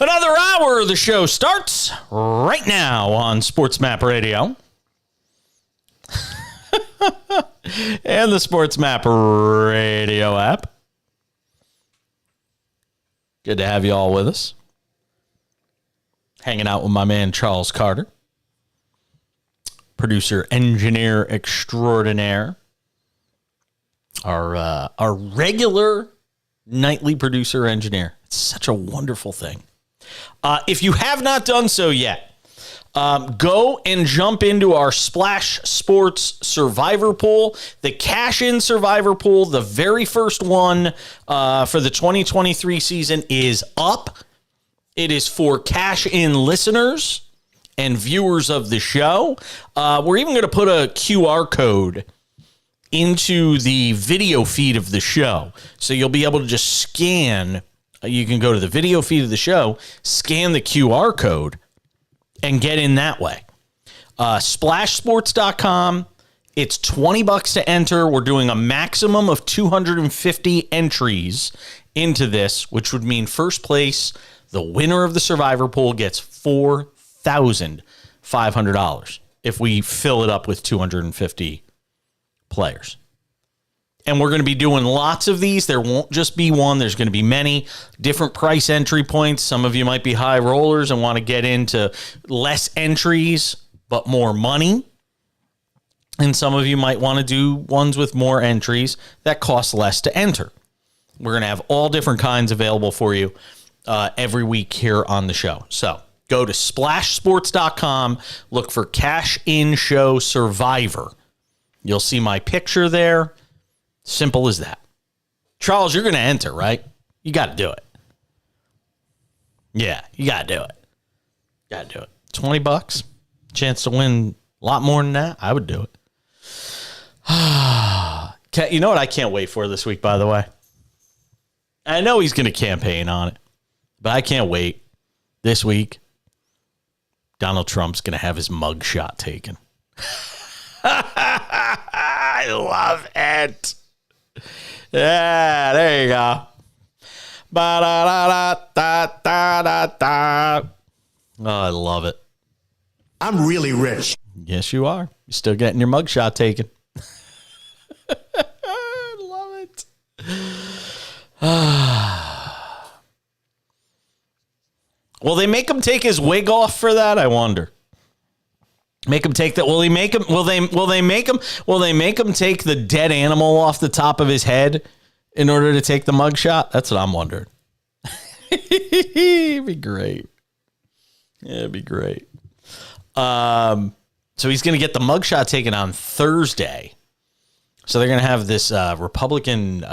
Another hour of the show starts right now on SportsMap Radio and the SportsMap Radio app. Good to have you all with us. Hanging out with my man, Charles Carter. Producer, engineer extraordinaire. Our regular nightly producer engineer. It's such a wonderful thing. If you have not done so yet, go and jump into our Splash Sports Survivor Pool, the cash-in Survivor Pool. The very first one for the 2023 season is up. It is for cash-in listeners and viewers of the show. We're even going to put a QR code into the video feed of the show. So you'll be able to just scan. You can go to the video feed of the show, scan the QR code, and get in that way. Splashsports.com. It's $20 to enter. We're doing a maximum of 250 entries into this, which would mean first place, the winner of the Survivor Pool, gets $4,500 if we fill it up with 250 players. And we're going to be doing lots of these. There won't just be one. There's going to be many different price entry points. Some of you might be high rollers and want to get into less entries, but more money. And some of you might want to do ones with more entries that cost less to enter. We're going to have all different kinds available for you every week here on the show. So go to splashsports.com, look for Cash In Show Survivor. You'll see my picture there. Simple as that. Charles, you're going to enter, right? You got to do it. Yeah, you got to do it. Got to do it. $20. Chance to win a lot more than that. I would do it. You know what I can't wait for this week, by the way? I know he's going to campaign on it, but I can't wait. This week, Donald Trump's going to have his mugshot taken. I love it. Yeah, there you go. Ba-da-da-da-da-da-da. Oh, I love it. I'm really rich. Yes, you are. You're still getting your mugshot taken. I love it. Will they make him take his wig off for that? I wonder. Make him take that. Will they make him? Will they make him? Will they make him take the dead animal off the top of his head in order to take the mugshot? That's what I'm wondering. It'd be great. Yeah, it'd be great. So he's going to get the mugshot taken on Thursday. So they're going to have this Republican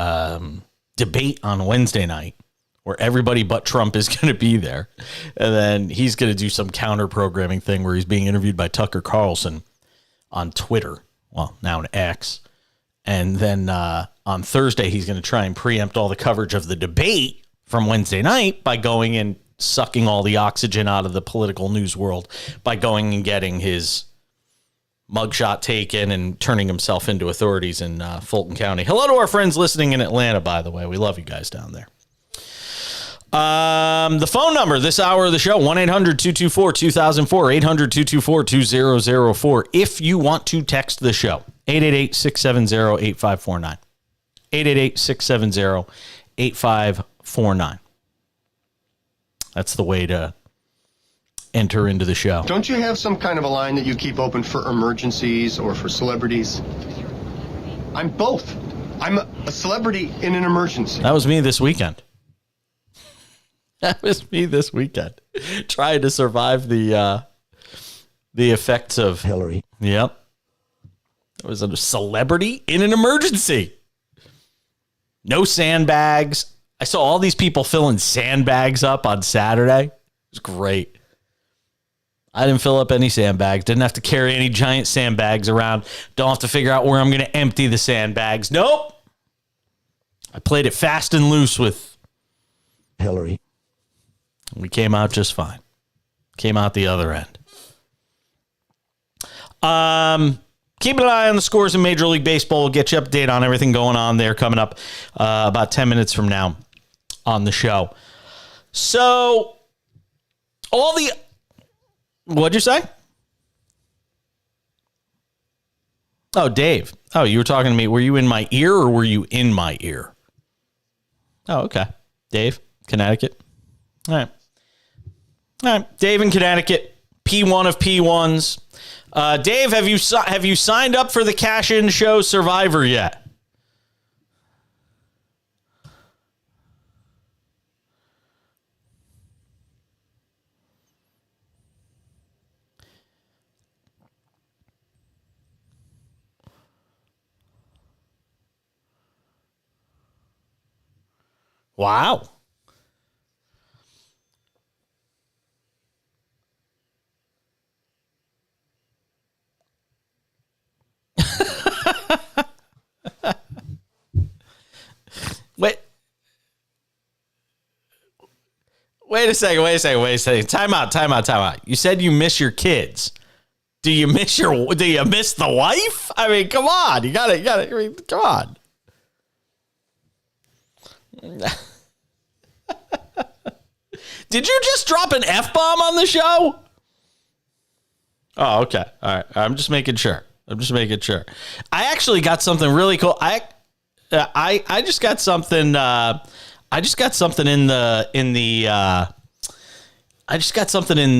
debate on Wednesday night, where everybody but Trump is going to be there. And then he's going to do some counter programming thing where he's being interviewed by Tucker Carlson on Twitter. Well, now an X. And then on Thursday, he's going to try and preempt all the coverage of the debate from Wednesday night by going and sucking all the oxygen out of the political news world by going and getting his mugshot taken and turning himself into authorities in Fulton County. Hello to our friends listening in Atlanta, by the way. We love you guys down there. The phone number this hour of the show, 1-800-224-2004, 800-224-2004. If you want to text the show, 888-670-8549, 888-670-8549. That's the way to enter into the show. Don't you have some kind of a line that you keep open for emergencies or for celebrities? I'm both. I'm a celebrity in an emergency. That was me this weekend. That was me this weekend, trying to survive the effects of Hillary. Yep. I was a celebrity in an emergency. No sandbags. I saw all these people filling sandbags up on Saturday. It was great. I didn't fill up any sandbags. Didn't have to carry any giant sandbags around. Don't have to figure out where I'm going to empty the sandbags. Nope. I played it fast and loose with Hillary. We came out just fine. Came out the other end. Keep an eye on the scores in Major League Baseball. We'll get you up to date on everything going on there coming up about 10 minutes from now on the show. So, what'd you say? Oh, Dave. Oh, you were talking to me. Were you in my ear or were you in my ear? Oh, okay. Dave, Connecticut. All right. All right. Dave in Connecticut, P1 of P1s. Dave, have you signed up for the cash-in show Survivor yet? Wow. Wait a second. Time out. You said you miss your kids. Do you miss the wife? I mean, come on. You got it. I mean, come on. Did you just drop an F-bomb on the show? Oh, okay. All right. I'm just making sure. I actually got something really cool. I just got something. I just got something in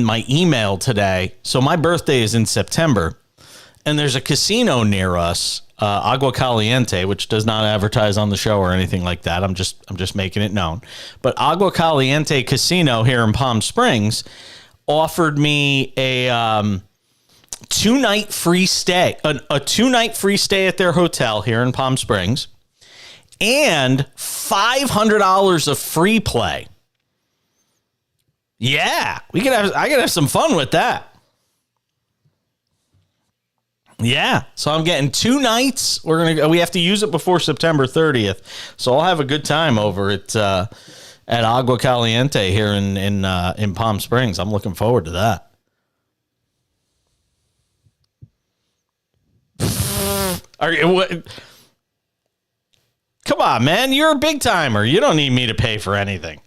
my email today. So my birthday is in September, and there's a casino near us, Agua Caliente, which does not advertise on the show or anything like that. I'm just making it known. But Agua Caliente Casino here in Palm Springs offered me a 2-night free stay, a 2-night free stay at their hotel here in Palm Springs, and $500 of free play. Yeah, I could have some fun with that. Yeah, so I'm getting 2 nights. We have to use it before September 30th, so I'll have a good time over at Agua Caliente here in Palm Springs. I'm looking forward to that. Come on, man, you're a big timer. You don't need me to pay for anything.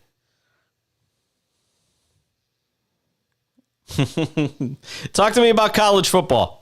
Talk to me about college football.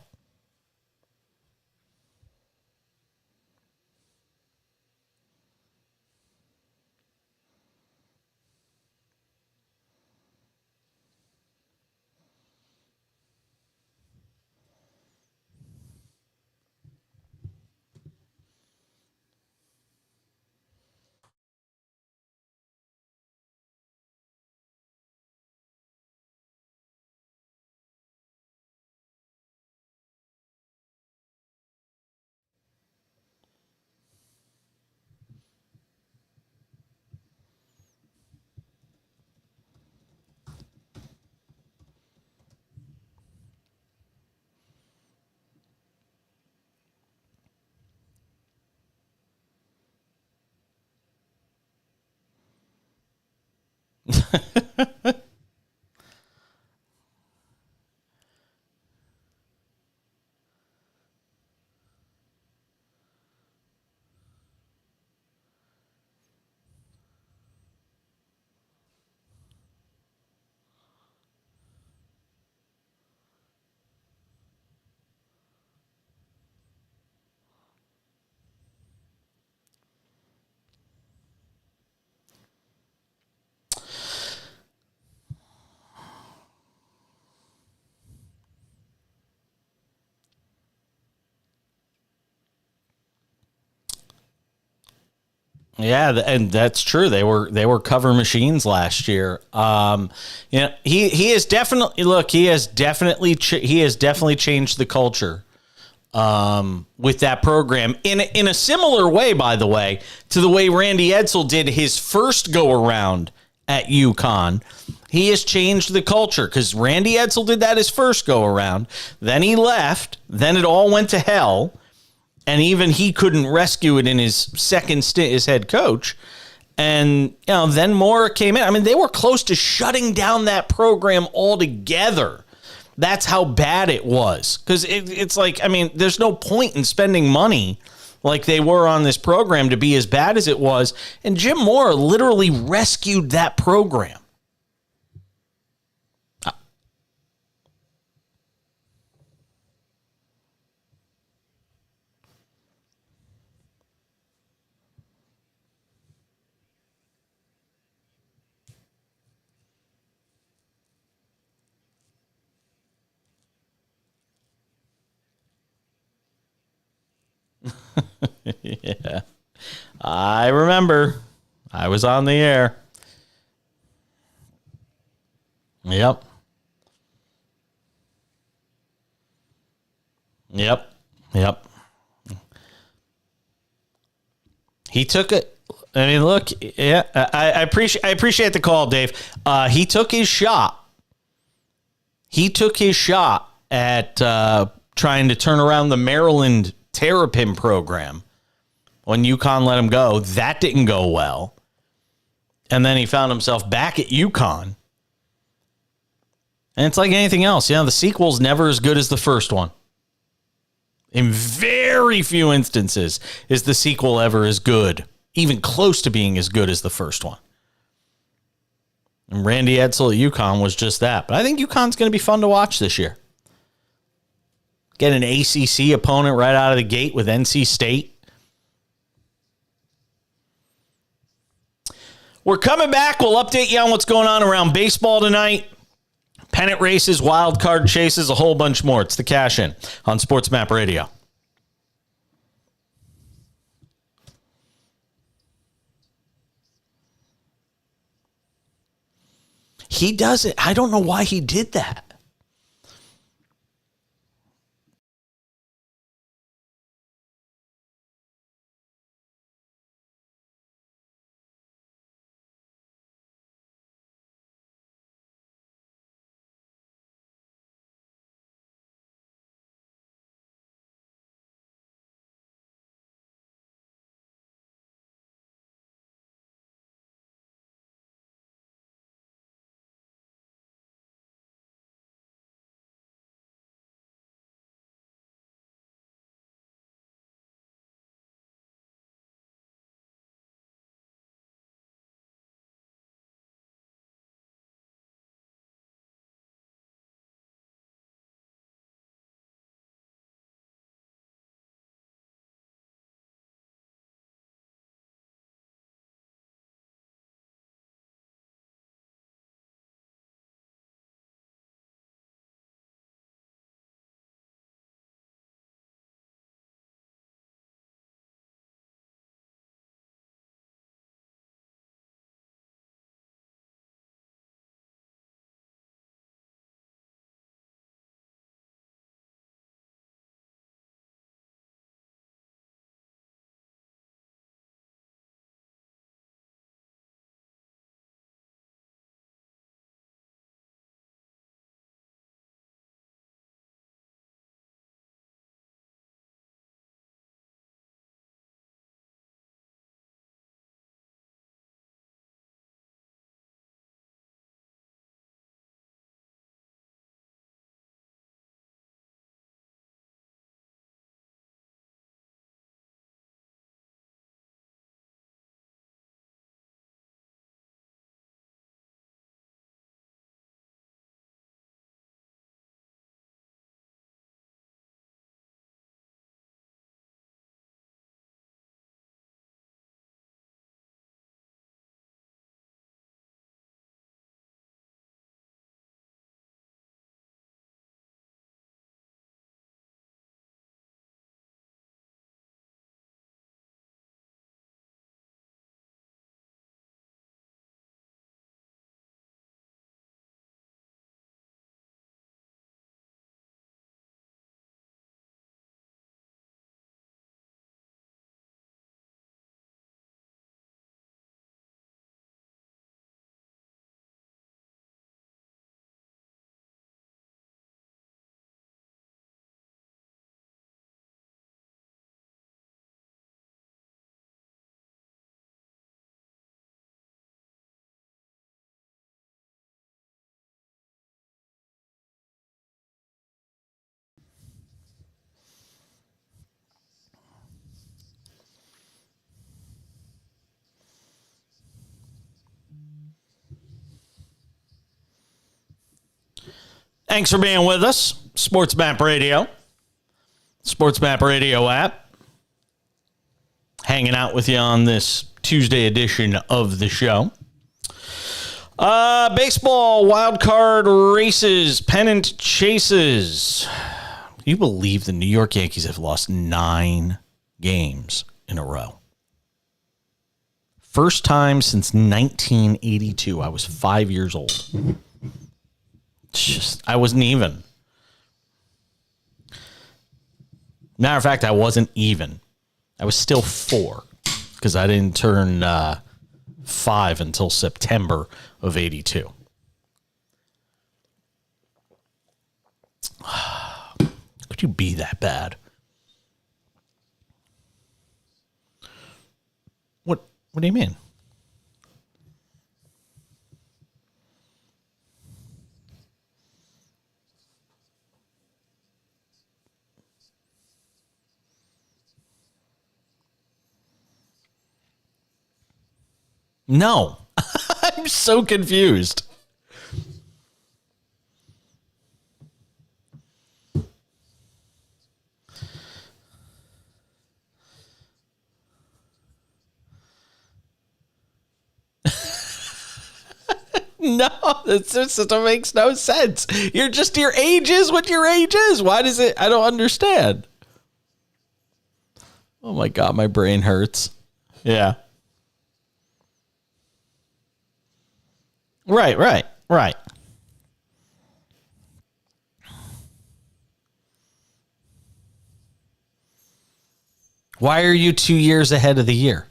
Yeah, and that's true. They were cover machines last year. He has definitely changed the culture with that program in a similar way, by the way, to the way Randy Edsall did his first go around at UConn. He has changed the culture because Randy Edsall did that his first go around. Then he left. Then it all went to hell. And even he couldn't rescue it in his second stint as head coach. And, then Mora came in. I mean, they were close to shutting down that program altogether. That's how bad it was. Because it's like, I mean, there's no point in spending money like they were on this program to be as bad as it was. And Jim Mora literally rescued that program. Yeah. I remember. I was on the air. Yep. He took it. I mean, look, yeah, I appreciate the call, Dave. He took his shot. He took his shot at trying to turn around the Maryland Terrapin program when UConn let him go. That didn't go well. And then he found himself back at UConn. And it's like anything else. The sequel's never as good as the first one. In very few instances is the sequel ever as good, even close to being as good as the first one. And Randy Edsall at UConn was just that. But I think UConn's going to be fun to watch this year. Get an ACC opponent right out of the gate with NC State. We're coming back. We'll update you on what's going on around baseball tonight. Pennant races, wild card chases, a whole bunch more. It's the Cash In on SportsMap Radio. He does it. I don't know why he did that. Thanks for being with us. SportsMap Radio. SportsMap Radio app. Hanging out with you on this Tuesday edition of the show. Baseball, wild card races, pennant chases. Can you believe the New York Yankees have lost 9 games in a row. First time since 1982. I was 5 years old. I wasn't even. Matter of fact, I wasn't even. I was still 4 because I didn't turn 5 until September of 82. Could you be that bad? What do you mean? No. I'm so confused. No, it just makes no sense. Your age is what your age is. Why does it? I don't understand. Oh my God, my brain hurts. Yeah. Right. Why are you 2 years ahead of the year?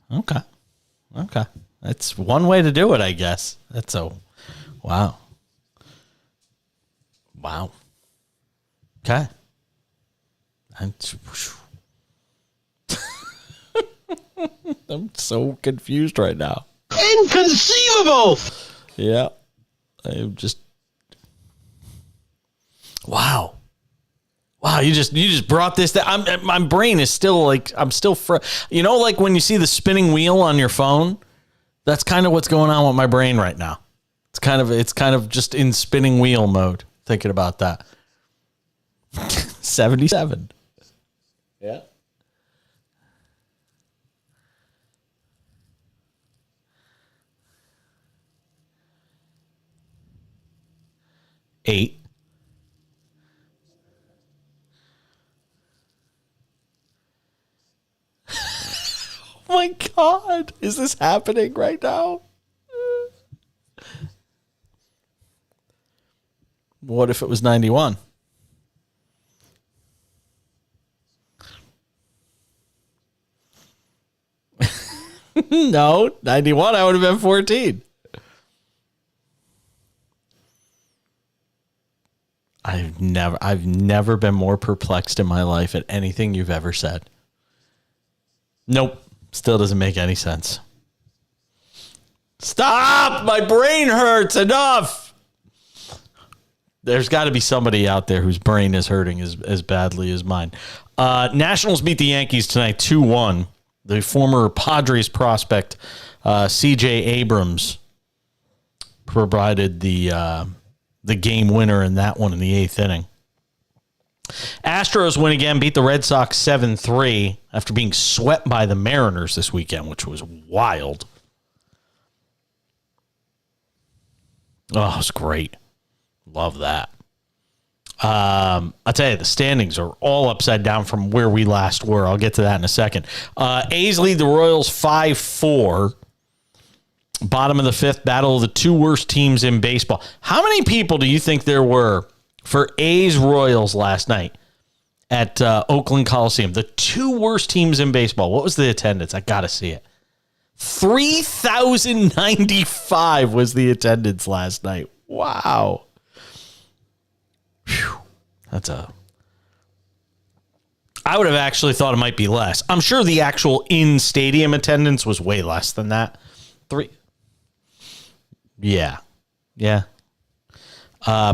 Okay. That's one way to do it, I guess. Wow. Okay. I'm so confused right now. Inconceivable! Yeah. I'm just. Wow, you just brought this down. My brain is still like, I'm still like when you see the spinning wheel on your phone, that's kind of what's going on with my brain right now. It's kind of just in spinning wheel mode thinking about that. 77. Yeah. Eight. Oh my God. Is this happening right now? What if it was 91? No, 91, I would have been 14. I've never been more perplexed in my life at anything you've ever said. Nope. Still doesn't make any sense. Stop! My brain hurts. Enough. There's got to be somebody out there whose brain is hurting as badly as mine. Nationals beat the Yankees tonight 2-1. The former Padres prospect, C.J. Abrams, provided the game winner in that one in the 8th inning. Astros win again, beat the Red Sox 7-3 after being swept by the Mariners this weekend, which was wild. Oh, it was great. Love that. I'll tell you, the standings are all upside down from where we last were. I'll get to that in a second. A's lead the Royals 5-4. Bottom of the 5th, battle of the 2 worst teams in baseball. How many people do you think there were for A's Royals last night at Oakland Coliseum? The 2 worst teams in baseball. What was the attendance? I got to see it. 3,095 was the attendance last night. Wow. Whew. I would have actually thought it might be less. I'm sure the actual in-stadium attendance was way less than that. 3. Yeah.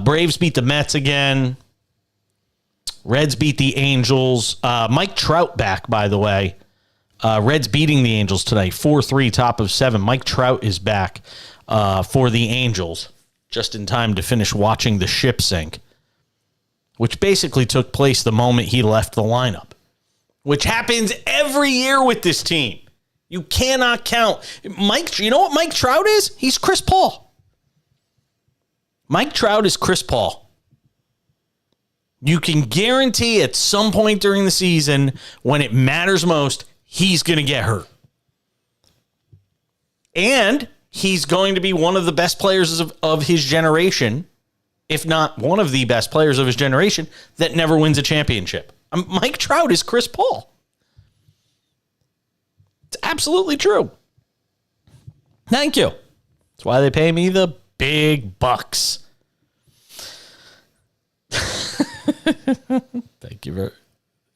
Braves beat the Mets again. Reds beat the Angels. Mike Trout back, by the way. Reds beating the Angels tonight. 4-3, top of 7. Mike Trout is back for the Angels, just in time to finish watching the ship sink, which basically took place the moment he left the lineup, which happens every year with this team. You cannot count. Mike, you know what Mike Trout is? He's Chris Paul. Mike Trout is Chris Paul. You can guarantee at some point during the season, when it matters most, he's going to get hurt. And he's going to be one of the best players of his generation, if not one of the best players of his generation, that never wins a championship. Mike Trout is Chris Paul. It's absolutely true. Thank you. That's why they pay me the big bucks. Thank you very much.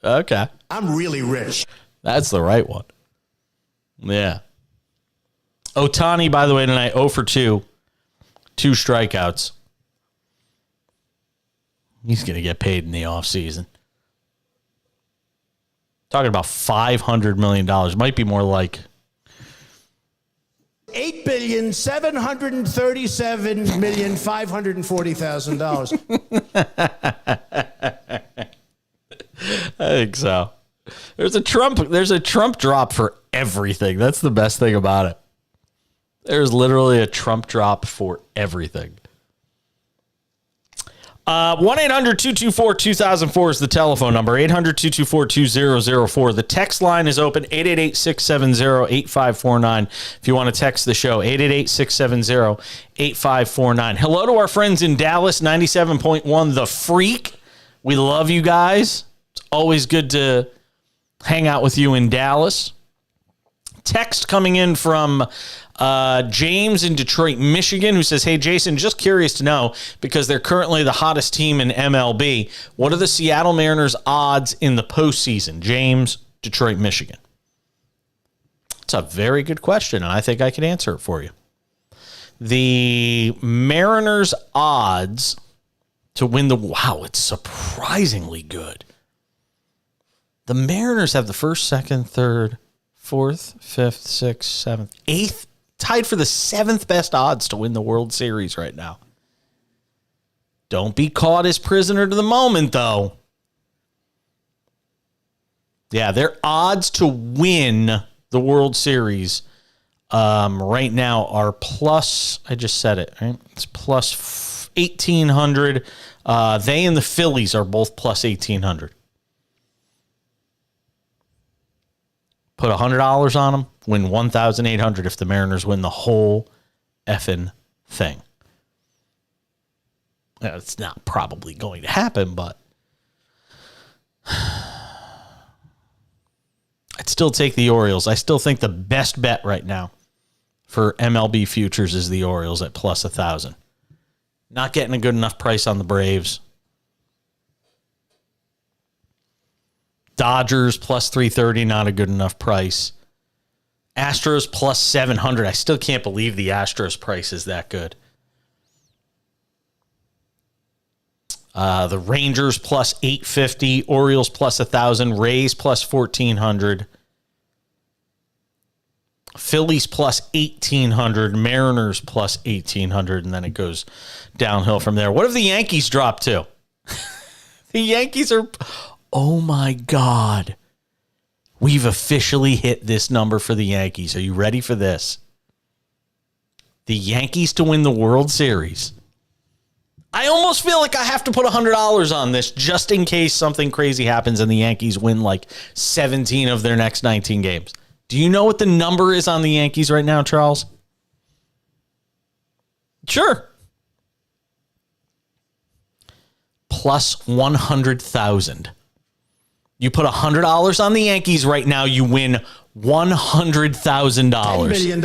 Okay. I'm really rich. That's the right one. Yeah. Ohtani, by the way, tonight, 0 for 2. 2 strikeouts. He's going to get paid in the offseason. Talking about $500 million. Might be more like $8,737,540,000. I think so. There's a Trump drop for everything. That's the best thing about it. There's literally a Trump drop for everything. 1-800-224-2004 is the telephone number. 800-224-2004. The text line is open. 888-670-8549. If you want to text the show, 888-670-8549. Hello to our friends in Dallas, 97.1 The Freak. We love you guys. It's always good to hang out with you in Dallas. Text coming in from James in Detroit, Michigan, who says, hey, Jason, just curious to know, because they're currently the hottest team in MLB, what are the Seattle Mariners' odds in the postseason? James, Detroit, Michigan. It's a very good question, and I think I can answer it for you. The Mariners' odds to win wow, it's surprisingly good. The Mariners have the first, second, third, fourth, fifth, sixth, seventh, eighth, tied for the 7th best odds to win the World Series right now. Don't be caught as prisoner to the moment, though. Yeah, their odds to win the World Series right now are plus, I just said it, right? It's plus 1,800. They and the Phillies are both plus 1,800. Put $100 on them, win 1,800 if the Mariners win the whole effing thing. Now, it's not probably going to happen, but I'd still take the Orioles. I still think the best bet right now for MLB futures is the Orioles at plus 1,000. Not getting a good enough price on the Braves. Dodgers plus 330, not a good enough price. Astros plus 700. I still can't believe the Astros price is that good. The Rangers plus 850, Orioles plus 1,000, Rays plus 1,400, Phillies plus 1,800, Mariners plus 1,800, and then it goes downhill from there. What if the Yankees drop too? The Yankees are... Oh, my God. We've officially hit this number for the Yankees. Are you ready for this? The Yankees to win the World Series. I almost feel like I have to put $100 on this just in case something crazy happens and the Yankees win like 17 of their next 19 games. Do you know what the number is on the Yankees right now, Charles? Sure. Plus 100,000. You put $100 on the Yankees right now, you win $100,000. $10 billion.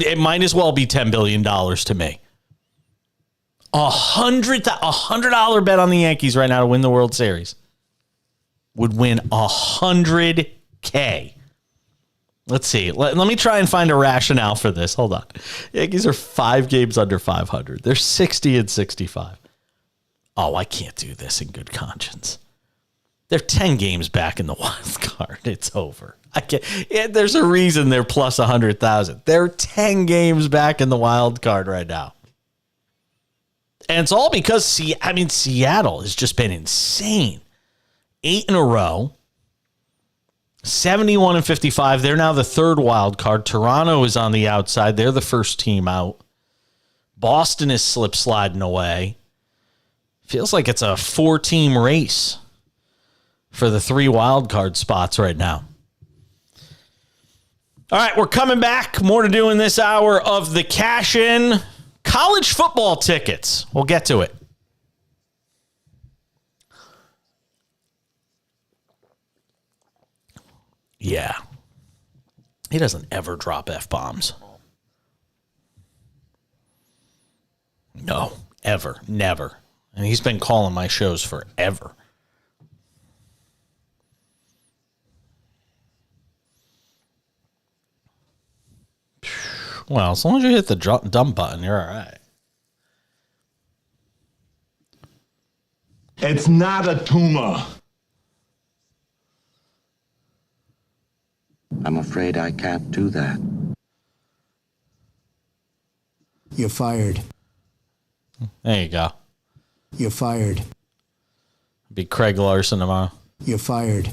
It might as well be $10 billion to me. $100 bet on the Yankees right now to win the World Series would win $100K. Let's see. Let me try and find a rationale for this. Hold on. Yankees are 5 games under 500. They're 60 and 65. Oh, I can't do this in good conscience. They're 10 games back in the wild card. It's over. I can't. There's a reason they're plus 100,000. They're 10 games back in the wild card right now. And it's all because, Seattle has just been insane. 8 in a row. 71 and 55. They're now the 3rd wild card. Toronto is on the outside. They're the first team out. Boston is slip sliding away. Feels like it's a 4-team race for the 3 wild card spots right now. All right, we're coming back. More to do in this hour of the Cash In. College football tickets. We'll get to it. Yeah. He doesn't ever drop F-bombs. No, ever, never. And he's been calling my shows forever. Well, as long as you hit the dump button, you're all right. It's not a tumor. I'm afraid I can't do that. You're fired. There you go. You're fired. Be Craig Larson tomorrow. You're fired.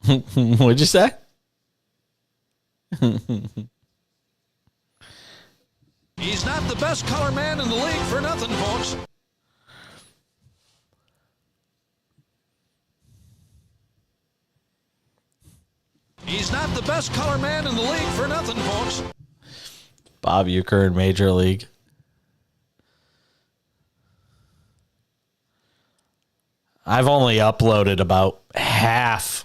What'd you say? He's not the best color man in the league for nothing, folks. He's not the best color man in the league for nothing, folks. Bob Uecker in Major League. I've only uploaded about half.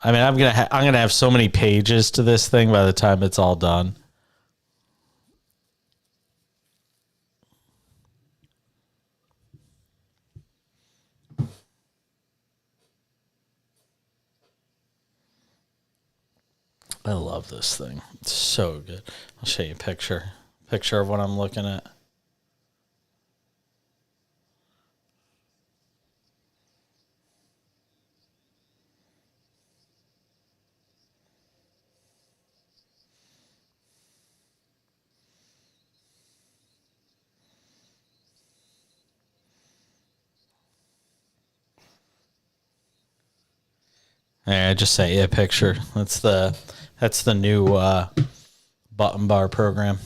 I mean, I'm gonna have so many pages to this thing by the time it's all done. I love this thing. It's so good. I'll show you a picture of what I'm looking at. I just sent you a picture. That's the new button bar program.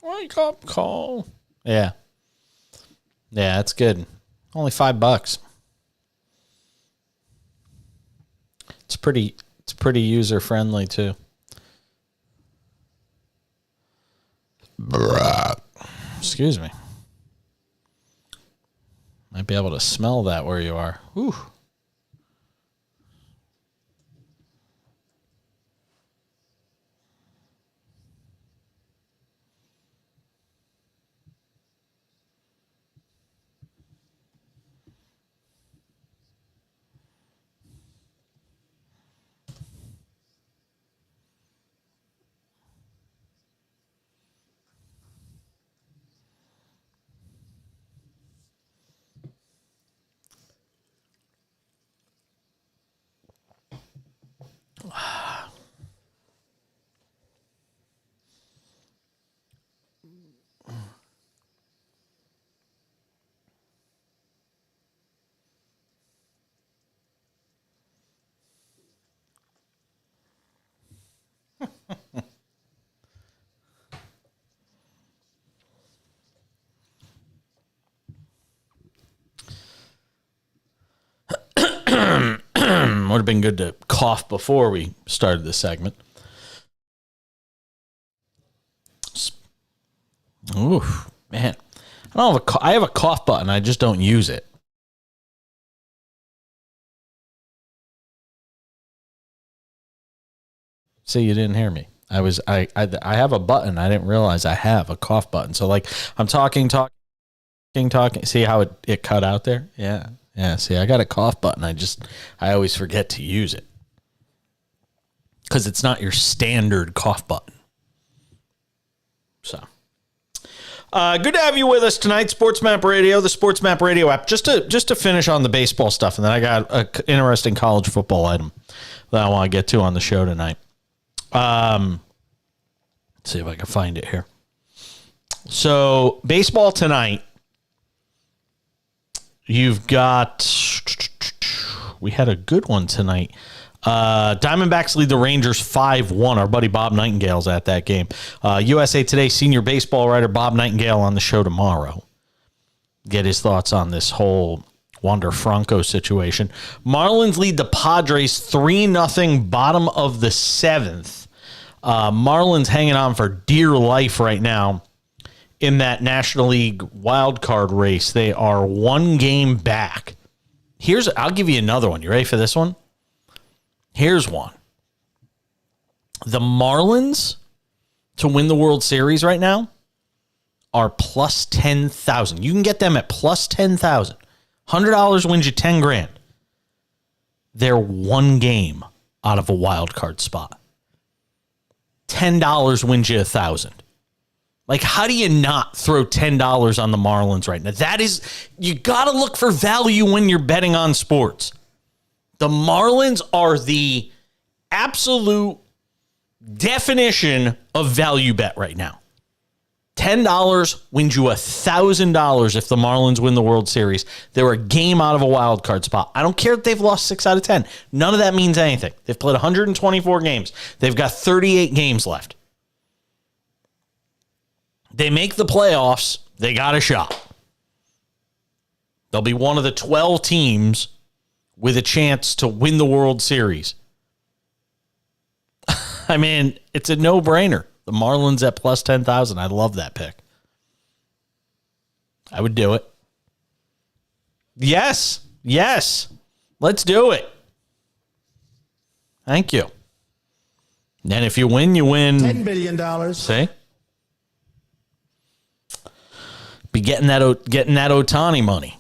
Wake up call. Yeah. Yeah, it's good. Only $5. It's pretty user friendly too. Excuse me. Might be able to smell that where you are. Whew. Would have been good to cough before we started this segment. Ooh, man. I have a cough button. I just don't use it. See, you didn't hear me. I have a button. I didn't realize I have a cough button. So like I'm talking. See how it cut out there? Yeah. Yeah. See, I got a cough button. I always forget to use it because it's not your standard cough button. So. Good to have you with us tonight, SportsMap Radio, the SportsMap Radio app. Just to finish on the baseball stuff, and then I got an interesting college football item that I want to get to on the show tonight. Let's see if I can find it here. So, baseball tonight, you've got, we had a good one tonight. Diamondbacks lead the Rangers 5-1. Our buddy Bob Nightingale's at that game. USA Today senior baseball writer Bob Nightingale on the show tomorrow. Get his thoughts on this whole Wander Franco situation. Marlins lead the Padres 3-0, bottom of the seventh. Marlins hanging on for dear life right now in that National League wild card race. They are one game back. I'll give you another one. You ready for this one? Here's one. The Marlins to win the World Series right now are plus 10,000. You can get them at plus 10,000. $100 wins you 10 grand. They're one game out of a wild card spot. $10 wins you 1,000. Like, how do you not throw $10 on the Marlins right now? You got to look for value when you're betting on sports. The Marlins are the absolute definition of value bet right now. $10 wins you $1,000 if the Marlins win the World Series. They're a game out of a wild card spot. I don't care if they've lost 6 out of 10. None of that means anything. They've played 124 games. They've got 38 games left. They make the playoffs. They got a shot. They'll be one of the 12 teams with a chance to win the World Series. I mean, it's a no-brainer. The Marlins at plus 10,000. I love that pick. I would do it. Yes. Let's do it. Thank you. And if you win, you win $10 billion. See? Be getting that Ohtani money.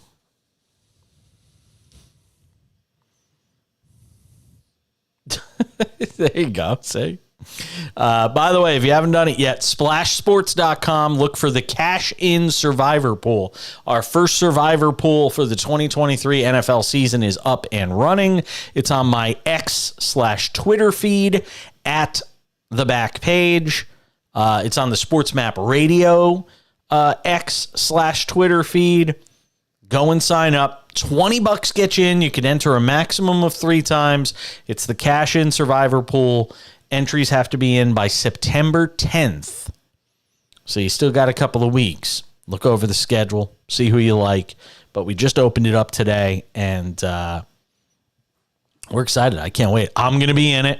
There you go. See? By the way, if you haven't done it yet, splashsports.com. Look for the Cash In Survivor Pool. Our first Survivor Pool for the 2023 NFL season is up and running. It's on my X/Twitter feed at the back page. It's on the SportsMap Radio X/Twitter feed. Go and sign up. $20 gets you in. You can enter a maximum of 3 times. It's the Cash In Survivor Pool. Entries have to be in by September 10th. So you still got a couple of weeks. Look over the schedule. See who you like. But we just opened it up today, and we're excited. I can't wait. I'm going to be in it,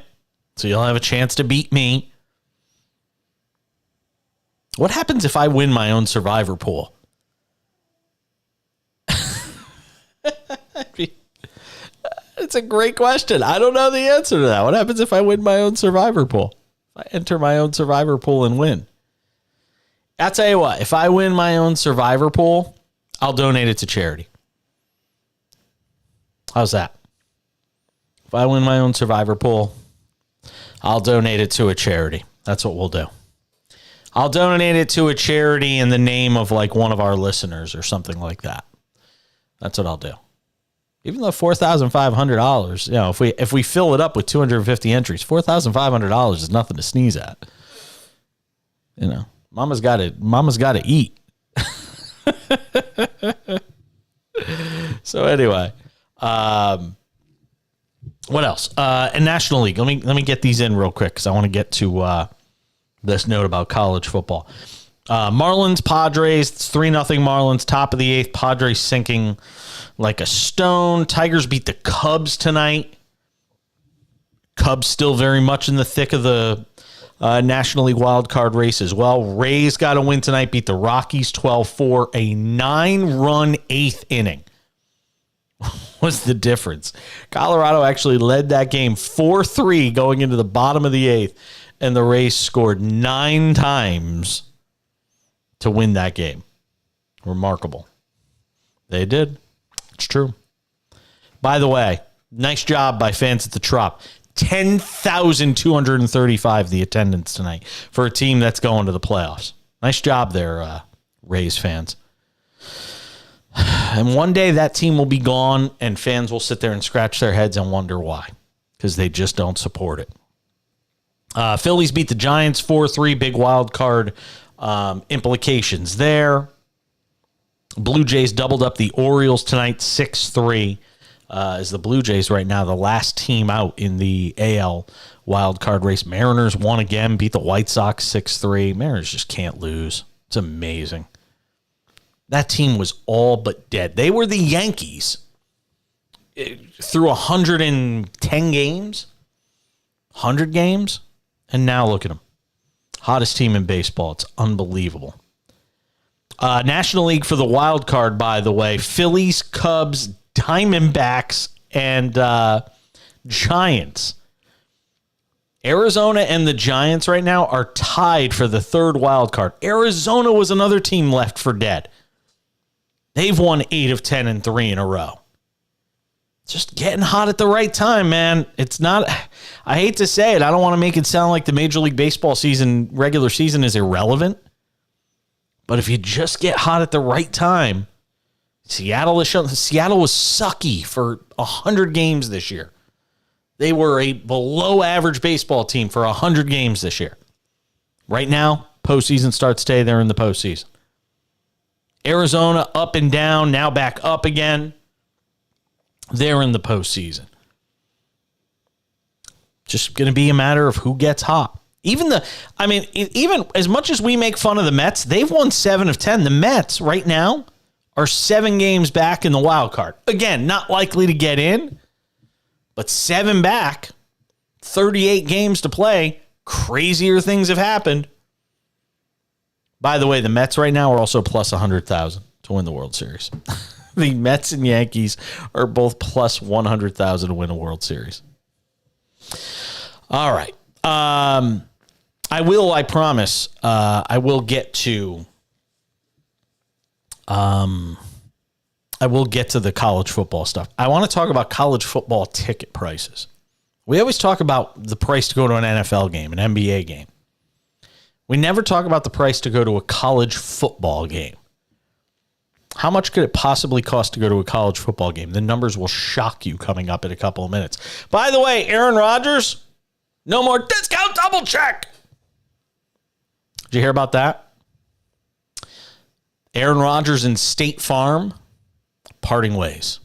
so you'll have a chance to beat me. What happens if I win my own Survivor Pool? It's a great question. I don't know the answer to that. What happens if I win my own Survivor Pool? If I enter my own Survivor Pool and win? I'll tell you what. If I win my own Survivor Pool, I'll donate it to charity. How's that? If I win my own Survivor Pool, I'll donate it to a charity. That's what we'll do. I'll donate it to a charity in the name of like one of our listeners or something like that. That's what I'll do. Even though $4,500, if we fill it up with 250 entries, $4,500 is nothing to sneeze at. Mama's got to eat. So anyway, what else? And National League. Let me get these in real quick because I want to get to this note about college football. Marlins, Padres, it's 3-0 Marlins, top of the 8th. Padres sinking like a stone. Tigers beat the Cubs tonight. Cubs still very much in the thick of the National League wild card race as well. Rays got a win tonight, beat the Rockies 12-4, a 9-run 8th inning. was the difference. Colorado actually led that game 4-3 going into the bottom of the 8th, and the Rays scored 9 times to win that game. Remarkable. They did. It's true. By the way, nice job by fans at the Trop. 10,235 the attendance tonight for a team that's going to the playoffs. Nice job there, Rays fans. And one day that team will be gone and fans will sit there and scratch their heads and wonder why, because they just don't support it. Phillies beat the Giants 4-3, big wild card implications there. Blue Jays doubled up the Orioles tonight 6-3. As the Blue Jays right now, the last team out in the AL wild card race. Mariners won again, beat the White Sox 6-3. Mariners just can't lose. It's amazing. That team was all but dead. They were the Yankees through 110 games, 100 games, and now look at them. Hottest team in baseball. It's unbelievable. National League for the wild card, by the way. Phillies, Cubs, Diamondbacks, and Giants. Arizona and the Giants right now are tied for the third wild card. Arizona was another team left for dead. They've won 8 of 10 and 3 in a row. Just getting hot at the right time, man. It's not, I hate to say it, I don't want to make it sound like the Major League Baseball season, regular season, is irrelevant. But if you just get hot at the right time, Seattle was sucky for 100 games this year. They were a below average baseball team for 100 games this year. Right now, postseason starts today. They're in the postseason. Arizona up and down, now back up again. They're in the postseason. Just going to be a matter of who gets hot. Even as much as we make fun of the Mets, they've won 7 of 10. The Mets right now are 7 games back in the wild card. Again, not likely to get in, but 7 back, 38 games to play. Crazier things have happened. By the way, the Mets right now are also plus 100,000 to win the World Series. The Mets and Yankees are both plus 100,000 to win a World Series. All right. I promise, I will get to the college football stuff. I want to talk about college football ticket prices. We always talk about the price to go to an NFL game, an NBA game. We never talk about the price to go to a college football game. How much could it possibly cost to go to a college football game? The numbers will shock you coming up in a couple of minutes. By the way, Aaron Rodgers, no more discount double check. Did you hear about that? Aaron Rodgers and State Farm parting ways.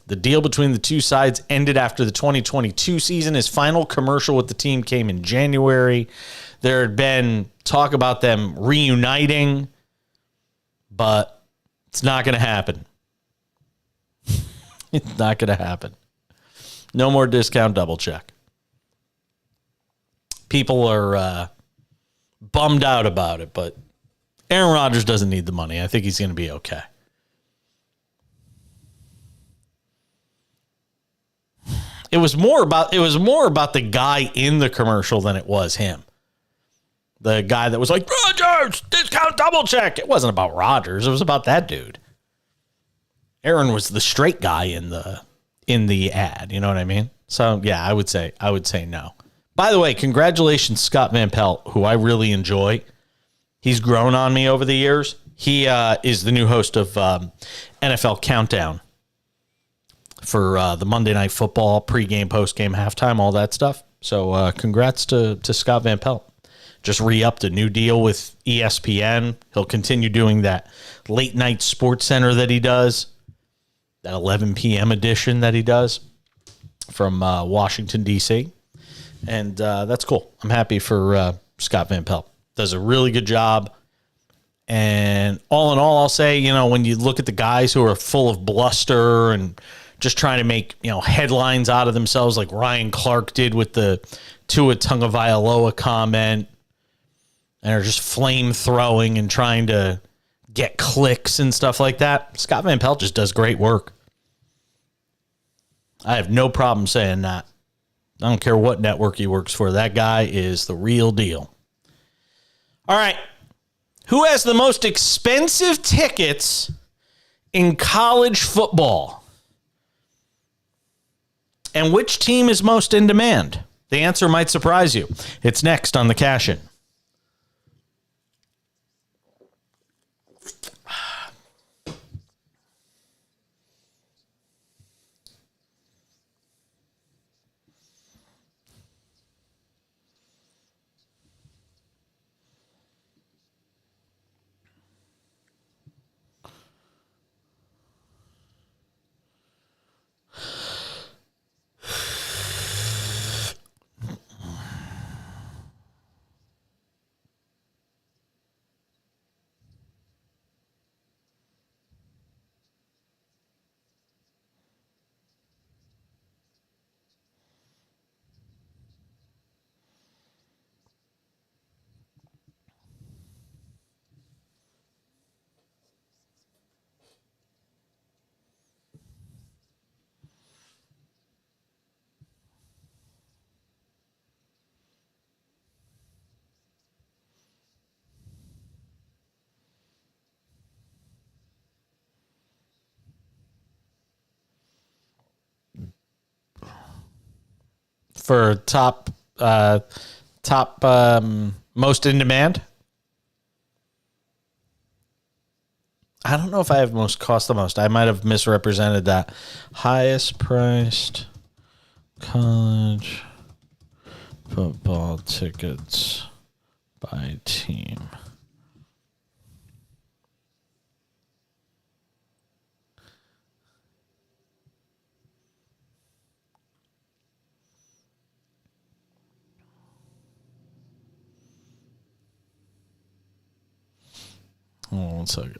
The deal between the two sides ended after the 2022 season. His final commercial with the team came in January. There had been talk about them reuniting, but it's not going to happen. It's not going to happen. No more discount double check. People are bummed out about it, but Aaron Rodgers doesn't need the money. I think he's going to be okay. It was more about the guy in the commercial than it was him. The guy that was like, Rodgers, discount double check. It wasn't about Rodgers. It was about that dude. Aaron was the straight guy in the ad. You know what I mean? So yeah, I would say no. By the way, congratulations, Scott Van Pelt, who I really enjoy. He's grown on me over the years. He is the new host of NFL Countdown for the Monday Night Football, pregame, postgame, halftime, all that stuff. So congrats to Scott Van Pelt. Just re-upped a new deal with ESPN. He'll continue doing that late night Sports Center that he does, that 11 p.m. edition that he does from Washington, D.C. And that's cool. I'm happy for Scott Van Pelt. Does a really good job. And all in all, I'll say, when you look at the guys who are full of bluster and just trying to make, headlines out of themselves like Ryan Clark did with the Tua Tagovailoa comment, and are just flame throwing and trying to get clicks and stuff like that. Scott Van Pelt just does great work. I have no problem saying that. I don't care what network he works for. That guy is the real deal. All right. Who has the most expensive tickets in college football? And which team is most in demand? The answer might surprise you. It's next on the Cash In. For top most in demand. I don't know if I have most cost the most. I might have misrepresented that. Highest priced college football tickets by team. Hold on 1 second.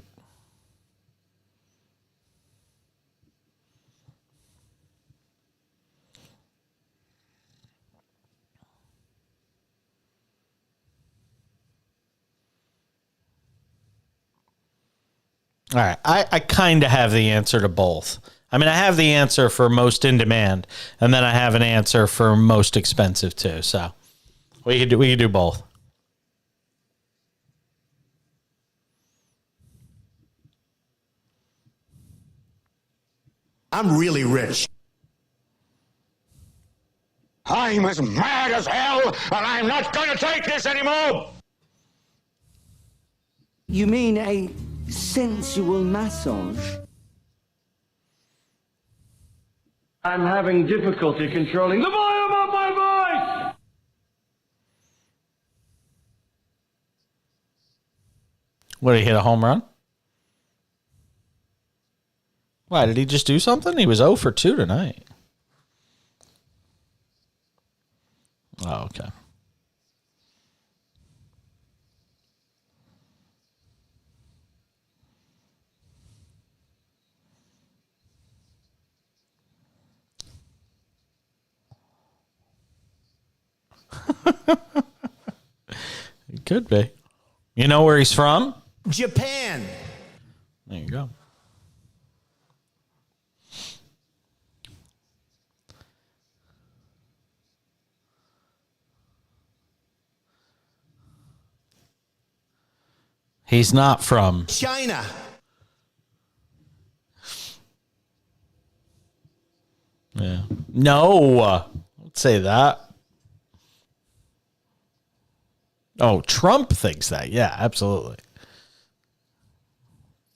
All right. I kind of have the answer to both. I mean, I have the answer for most in demand, and then I have an answer for most expensive too. So we could do both. I'm really rich. I'm as mad as hell, and I'm not going to take this anymore! You mean a sensual massage? I'm having difficulty controlling the volume of my voice! What, did he hit a home run? Why, did he just do something? He was 0 for 2 tonight. Oh, okay. It could be. You know where he's from? Japan. There you go. He's not from China. Yeah. No. Don't say that. Oh, Trump thinks that. Yeah, absolutely.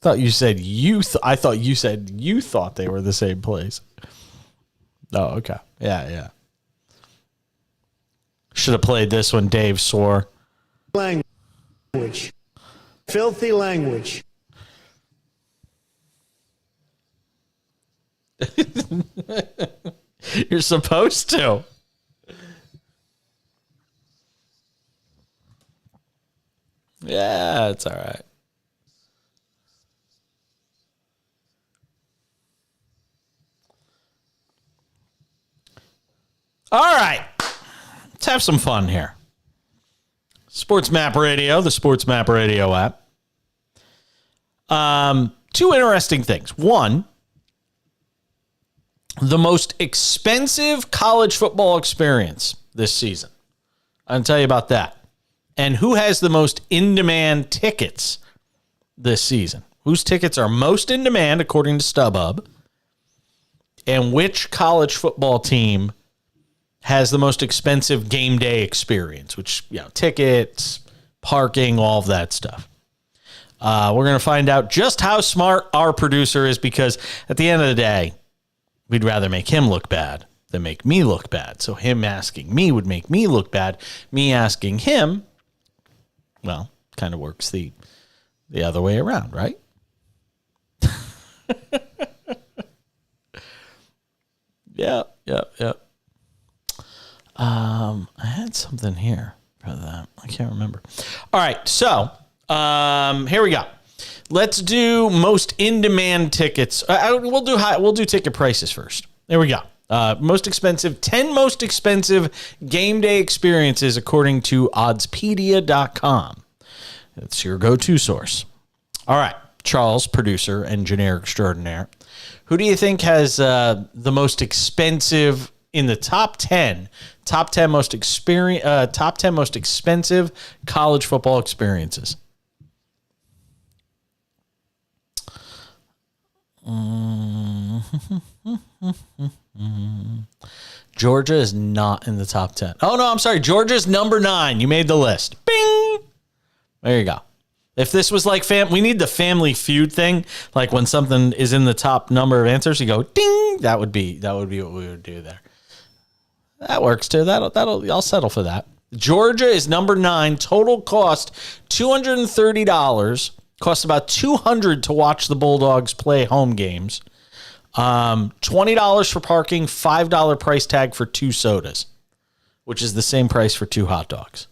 Thought you said I thought you said you thought they were the same place. Oh, okay. Yeah. Should have played this when Dave swore. Language. Filthy language. You're supposed to. Yeah, it's all right. All right. Let's have some fun here. SportsMap Radio, the SportsMap Radio app. Two interesting things. One, the most expensive college football experience this season. I'll tell you about that. And who has the most in-demand tickets this season? Whose tickets are most in demand, according to StubHub? And which college football team has the most expensive game day experience? Which, tickets, parking, all of that stuff. We're going to find out just how smart our producer is, because at the end of the day, we'd rather make him look bad than make me look bad. So him asking me would make me look bad. Me asking him, well, kind of works the other way around, right? Yep. I had something here for that. I can't remember. All right, so here we go. Let's do most in-demand tickets. We'll do ticket prices first. There we go. 10 most expensive game day experiences according to oddspedia.com. That's your go-to source. All right, Charles, producer, engineer extraordinaire. Who do you think has the most expensive in the top 10 most expensive college football experiences? Georgia is not in the top 10. Oh, no, I'm sorry. Georgia's number 9. You made the list. Bing! There you go. If this was like we need the Family Feud thing, like when something is in the top number of answers, you go ding. That would be what we would do there. That works too. I'll settle for that. Georgia is number 9. Total cost $230. Cost about $200 to watch the Bulldogs play home games. $20 for parking, $5 price tag for 2 sodas, which is the same price for 2 hot dogs.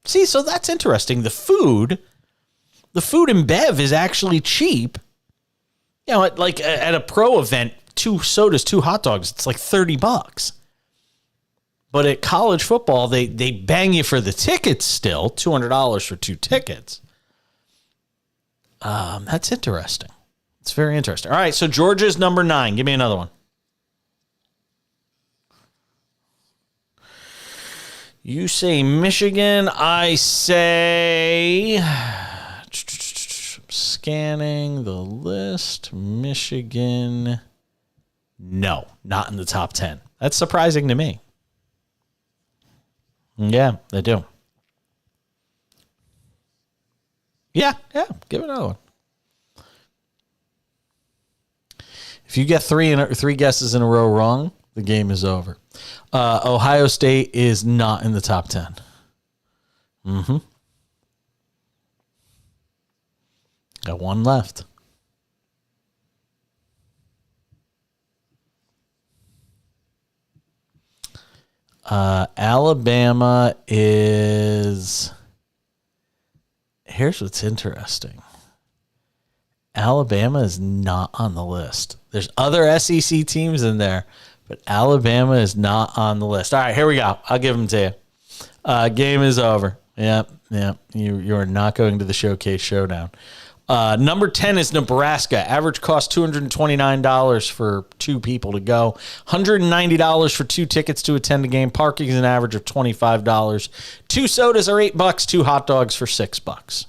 See, so that's interesting. The food and bev is actually cheap. At a pro event, 2 sodas, 2 hot dogs, it's like $30. But at college football, they bang you for the tickets still, $200 for 2 tickets. That's interesting. It's very interesting. All right, so Georgia's number 9. Give me another one. You say Michigan. I say, scanning the list, Michigan. No, not in the top 10. That's surprising to me. Yeah, they do. Yeah, give it another one. If you get 3 guesses in a row wrong, the game is over. Ohio State is not in the top 10. Got 1 left. Alabama is... Here's what's interesting. Alabama is not on the list. There's other SEC teams in there, but Alabama is not on the list. All right, here we go. I'll give them to you. Game is over. Yep. You are not going to the Showcase Showdown. Number 10 is Nebraska. Average cost $229 for 2 people to go. $190 for 2 tickets to attend a game. Parking is an average of $25. 2 sodas are $8. 2 hot dogs for $6.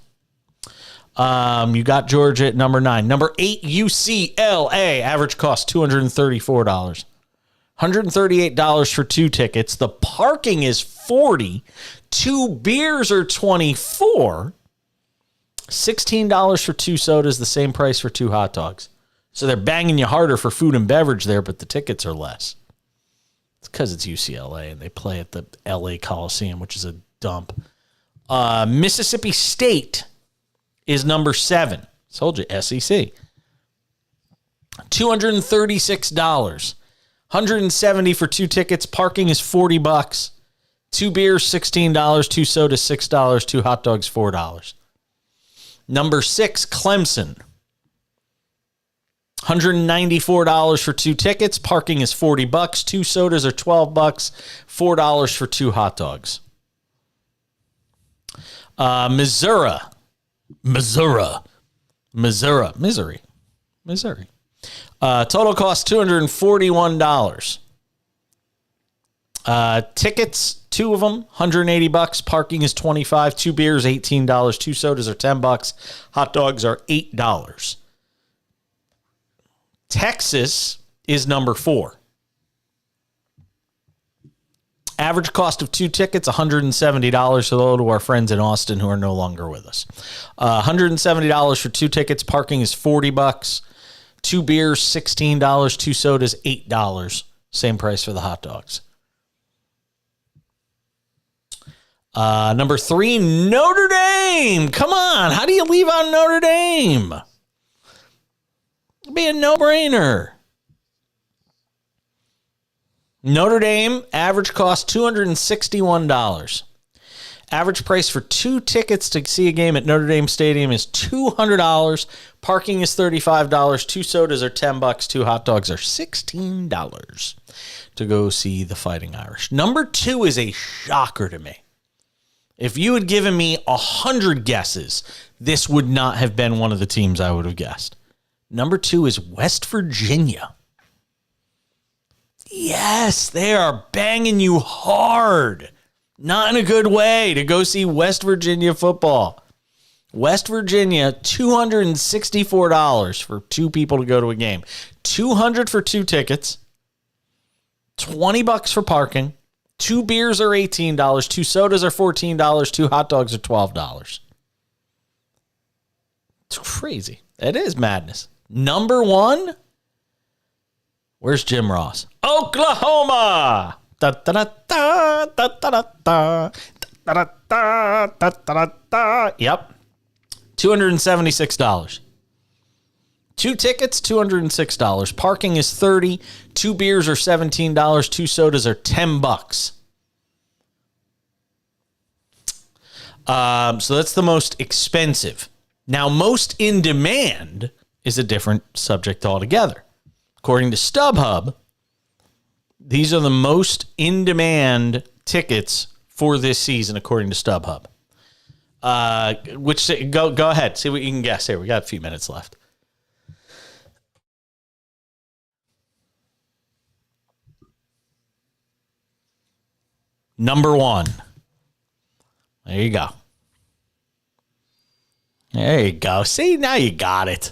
You got Georgia at number 9. Number 8, UCLA. Average cost $234. $138 for 2 tickets. The parking is $40. 2 beers are $24. $16 for 2 sodas, the same price for 2 hot dogs. So they're banging you harder for food and beverage there, but the tickets are less. It's because it's UCLA and they play at the LA Coliseum, which is a dump. Mississippi State is number 7. Told you, SEC. $236. $170 for 2 tickets. Parking is $40. 2 beers, $16. 2 sodas, $6. 2 hot dogs, $4. Number 6, Clemson. $194 for 2 tickets. Parking is $40. 2 sodas are $12. $4 for 2 hot dogs. Missouri. Missouri. Total cost $241. Tickets, 2 of them, $180. Parking is $25. 2 beers, $18. 2 sodas are $10. Hot dogs are $8. Texas is number 4. Average cost of 2 tickets, $170. Hello to our friends in Austin who are no longer with us. $170 for 2 tickets. Parking is $40. 2 beers, $16. 2 sodas, $8. Same price for the hot dogs. Number 3, Notre Dame. Come on. How do you leave out Notre Dame? It'd be a no-brainer. Notre Dame, average cost $261. Average price for 2 tickets to see a game at Notre Dame Stadium is $200. Parking is $35. 2 sodas are $10. 2 hot dogs are $16 to go see the Fighting Irish. Number 2 is a shocker to me. If you had given me 100 guesses, this would not have been one of the teams I would have guessed. Number 2 is West Virginia. Yes, they are banging you hard. Not in a good way to go see West Virginia football. West Virginia, $264 for 2 people to go to a game. $200 for 2 tickets. $20 for parking. 2 beers are $18. 2 sodas are $14. 2 hot dogs are $12. It's crazy. It is madness. Number 1. Where's Jim Ross? Oklahoma. Da, da, da, da, da, da, da, da, da, da, da, da. Yep. $276. 2 tickets, $206. Parking is $30. 2 beers are $17. 2 sodas are $10. So that's the most expensive. Now, most in demand is a different subject altogether. According to StubHub, these are the most in-demand tickets for this season, according to StubHub. Go ahead, see what you can guess here. We got a few minutes left. Number 1. There you go. There you go. See, now you got it.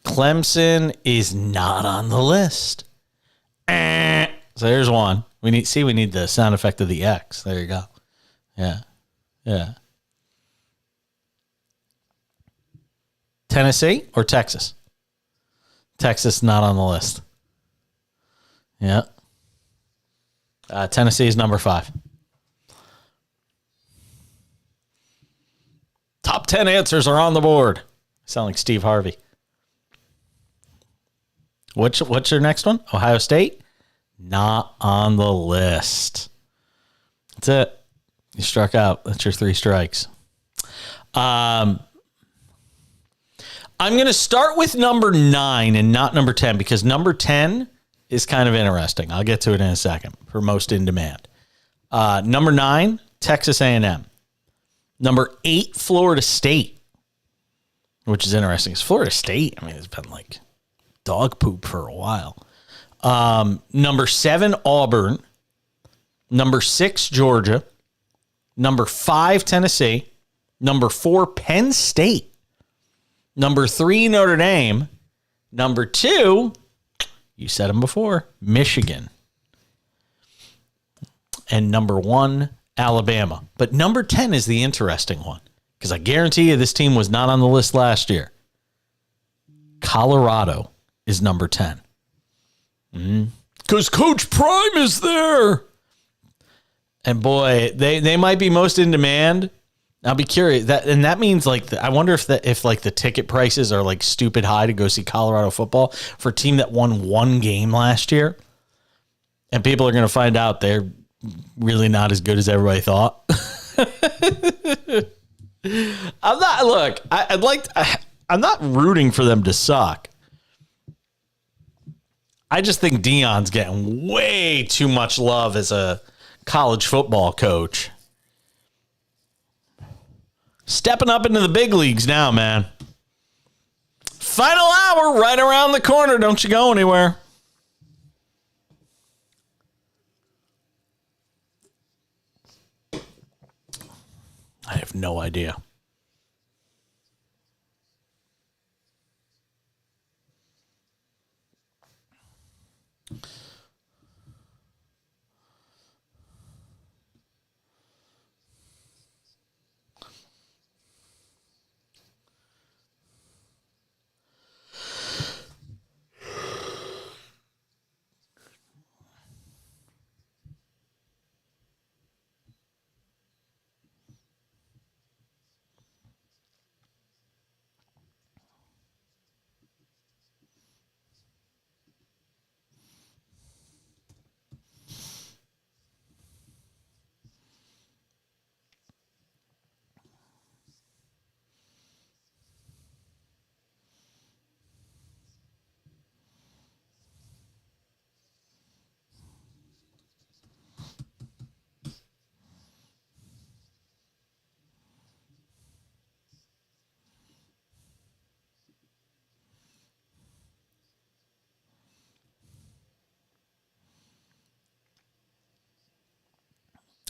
Clemson is not on the list. So there's one. We need the sound effect of the X. There you go. Yeah. Tennessee or Texas? Texas not on the list. Yeah. Tennessee is number 5. Top 10 answers are on the board. Sound like Steve Harvey. What's your next one? Ohio State? Not on the list. That's it. You struck out. That's your 3 strikes. I'm going to start with number 9 and not number 10 because number 10 is kind of interesting. I'll get to it in a second for most in demand. Number 9, Texas A&M. Number 8, Florida State, which is interesting. It's Florida State. I mean, it's been like dog poop for a while. Number 7, Auburn. Number 6, Georgia. Number 5, Tennessee. Number 4, Penn State. Number 3, Notre Dame. Number 2, you said them before, Michigan. And number 1, Alabama. But number 10 is the interesting one because I guarantee you this team was not on the list last year. Colorado is number 10. Because Coach Prime is there. And boy, they might be most in demand. I'll be curious. That means I wonder if the ticket prices are like stupid high to go see Colorado football for a team that won 1 game last year. And people are going to find out they're really not as good as everybody thought. I'm not rooting for them to suck. I just think Deion's getting way too much love as a college football coach. Stepping up into the big leagues now, man. Final hour right around the corner. Don't you go anywhere. I have no idea.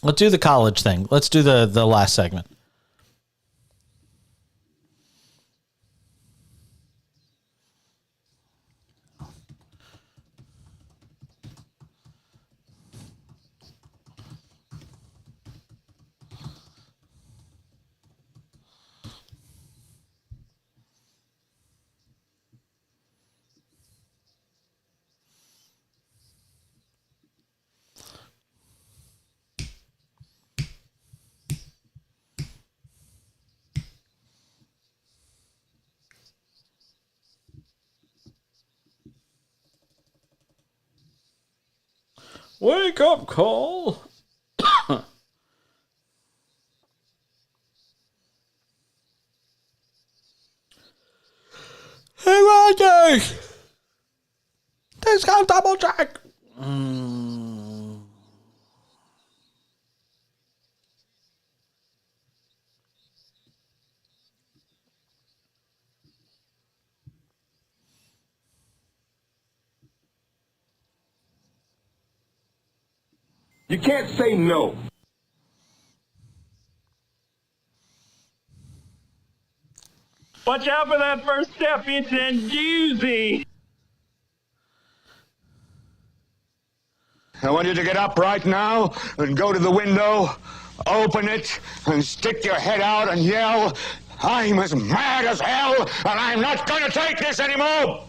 Let's do the college thing. Let's do the last segment. Wake up call. Hey, Roger. Let's go double check. You can't say no. Watch out for that first step. It's a doozy. I want you to get up right now and go to the window, open it, and stick your head out and yell, "I'm as mad as hell, and I'm not going to take this anymore!"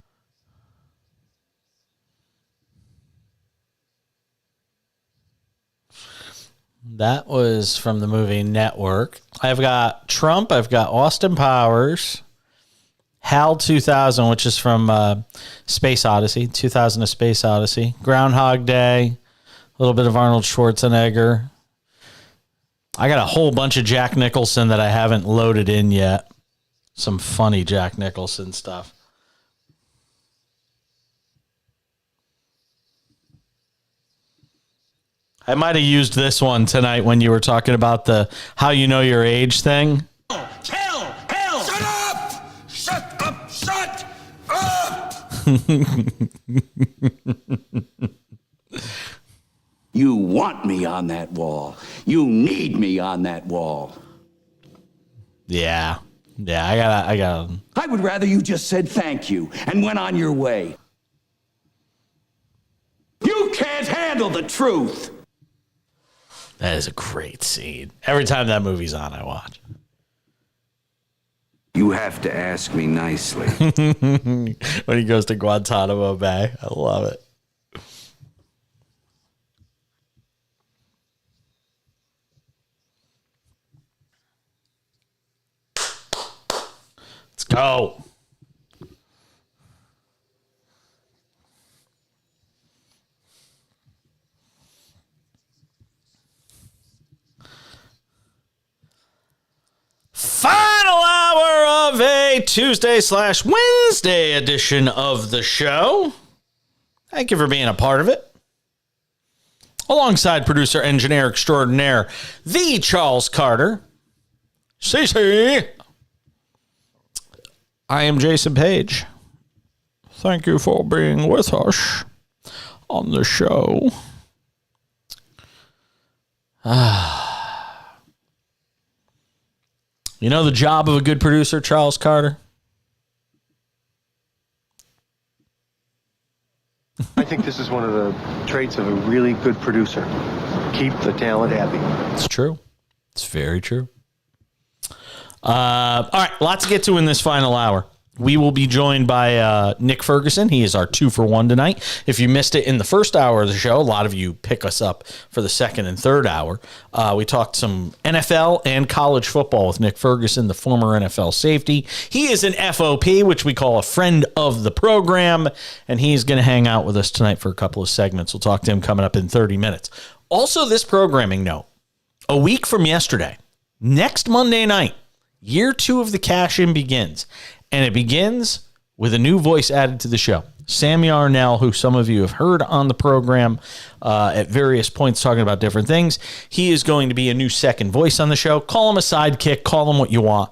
That was from the movie Network. I've got Trump. I've got Austin Powers. HAL 2000, which is from Space Odyssey, 2000: A Space Odyssey. Groundhog Day. A little bit of Arnold Schwarzenegger. I got a whole bunch of Jack Nicholson that I haven't loaded in yet. Some funny Jack Nicholson stuff. I might have used this one tonight when you were talking about the how you know your age thing. Hell! Shut up! Shut up! Shut up! You want me on that wall. You need me on that wall. Yeah, I got. I would rather you just said thank you and went on your way. You can't handle the truth. That is a great scene. Every time that movie's on, I watch. You have to ask me nicely. When he goes to Guantanamo Bay. I love it. Let's go. Final hour of a Tuesday/Wednesday edition of the show. Thank you for being a part of it. Alongside producer, engineer extraordinaire, the Charles Carter. CC. I am Jason Page. Thank you for being with us on the show. You know the job of a good producer, Charles Carter? I think this is one of the traits of a really good producer. Keep the talent happy. It's true. It's very true. All right, lots to get to in this final hour. We will be joined by Nick Ferguson. He is our 2-for-1 tonight. If you missed it in the first hour of the show, a lot of you pick us up for the second and third hour. We talked some NFL and college football with Nick Ferguson, the former NFL safety. He is an FOP, which we call a friend of the program, and he's going to hang out with us tonight for a couple of segments. We'll talk to him coming up in 30 minutes. Also, this programming note, a week from yesterday, next Monday night, year 2 of the cash-in begins. And it begins with a new voice added to the show. Sam Yarnell, who some of you have heard on the program at various points talking about different things. He is going to be a new second voice on the show. Call him a sidekick. Call him what you want.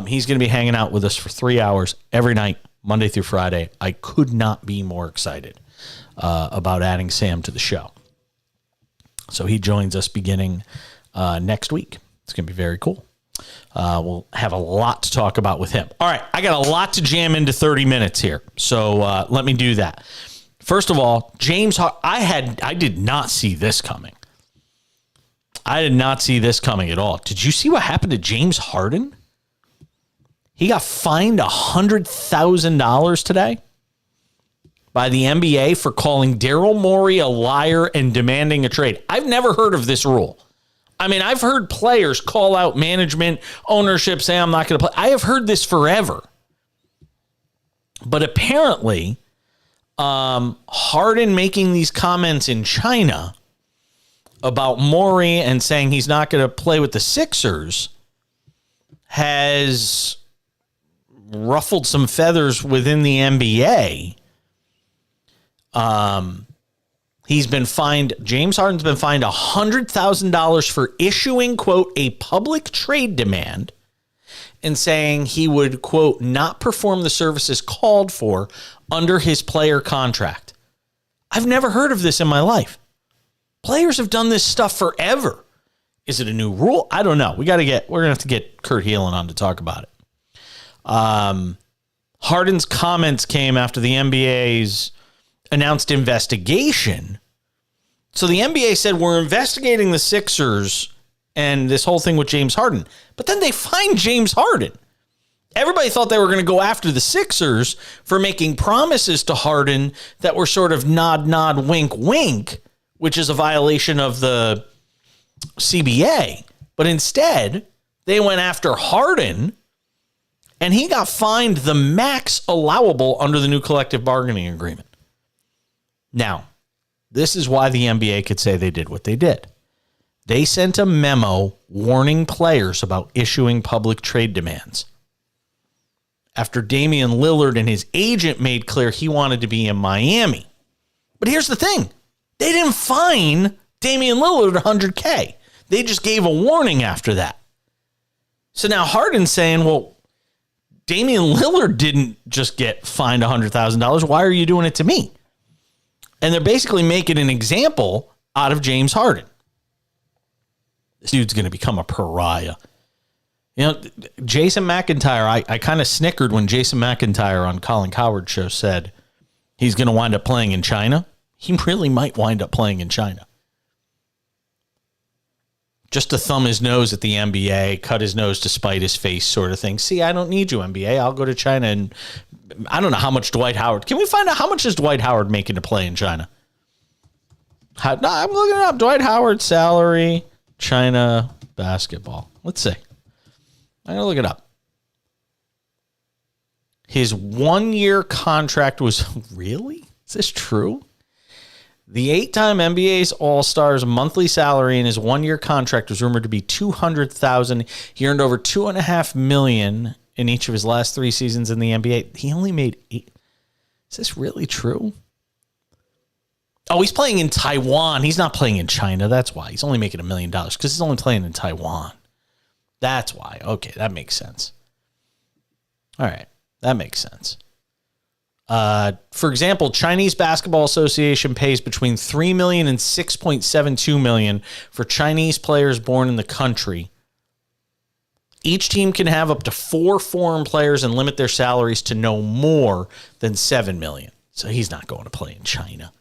He's going to be hanging out with us for 3 hours every night, Monday through Friday. I could not be more excited about adding Sam to the show. So he joins us beginning next week. It's going to be very cool. We'll have a lot to talk about with him. All right, I got a lot to jam into 30 minutes here, so let me do that. First of all, James, I did not see this coming. I did not see this coming at all. Did you see what happened to James Harden? He got fined $100,000 today by the NBA for calling Daryl Morey a liar and demanding a trade. I've never heard of this rule. I mean, I've heard players call out management, ownership, say, I'm not going to play. I have heard this forever. But apparently, Harden making these comments in China about Morey and saying he's not going to play with the Sixers has ruffled some feathers within the NBA. He's been fined, James Harden's been fined $100,000 for issuing, quote, a public trade demand and saying he would, quote, not perform the services called for under his player contract. I've never heard of this in my life. Players have done this stuff forever. Is it a new rule? I don't know. We're going to have to get Kurt Heelan on to talk about it. Harden's comments came after the NBA's announced investigation. So the NBA said, we're investigating the Sixers and this whole thing with James Harden. But then they fined James Harden. Everybody thought they were going to go after the Sixers for making promises to Harden that were sort of nod, nod, wink, wink, which is a violation of the CBA. But instead, they went after Harden, and he got fined the max allowable under the new collective bargaining agreement. Now, this is why the NBA could say they did what they did. They sent a memo warning players about issuing public trade demands. After Damian Lillard and his agent made clear he wanted to be in Miami. But here's the thing. They didn't fine Damian Lillard $100K. They just gave a warning after that. So now Harden's saying, well, Damian Lillard didn't just get fined $100,000. Why are you doing it to me? And they're basically making an example out of James Harden. This dude's going to become a pariah. You know, Jason McIntyre, I kind of snickered when Jason McIntyre on Colin Cowherd's show said he's going to wind up playing in China. He really might wind up playing in China. Just to thumb his nose at the NBA, cut his nose to spite his face sort of thing. See, I don't need you, NBA. I'll go to China and I don't know how much Dwight Howard. Can we find out how much is Dwight Howard making to play in China? I'm looking it up. Dwight Howard's salary, China basketball. Let's see. I'm going to look it up. His 1-year contract was, really? Is this true? The 8-time NBA's All-Stars monthly salary in his 1-year contract was rumored to be $200,000. He earned over $2.5 million in each of his last 3 seasons in the NBA. He only made 8. Is this really true? Oh, he's playing in Taiwan. He's not playing in China. That's why. He's only making $1 million because he's only playing in Taiwan. That's why. Okay, that makes sense. All right, that makes sense. For example, Chinese Basketball Association pays between $3 million and $6.72 million for Chinese players born in the country. Each team can have up to 4 foreign players and limit their salaries to no more than $7 million. So he's not going to play in China.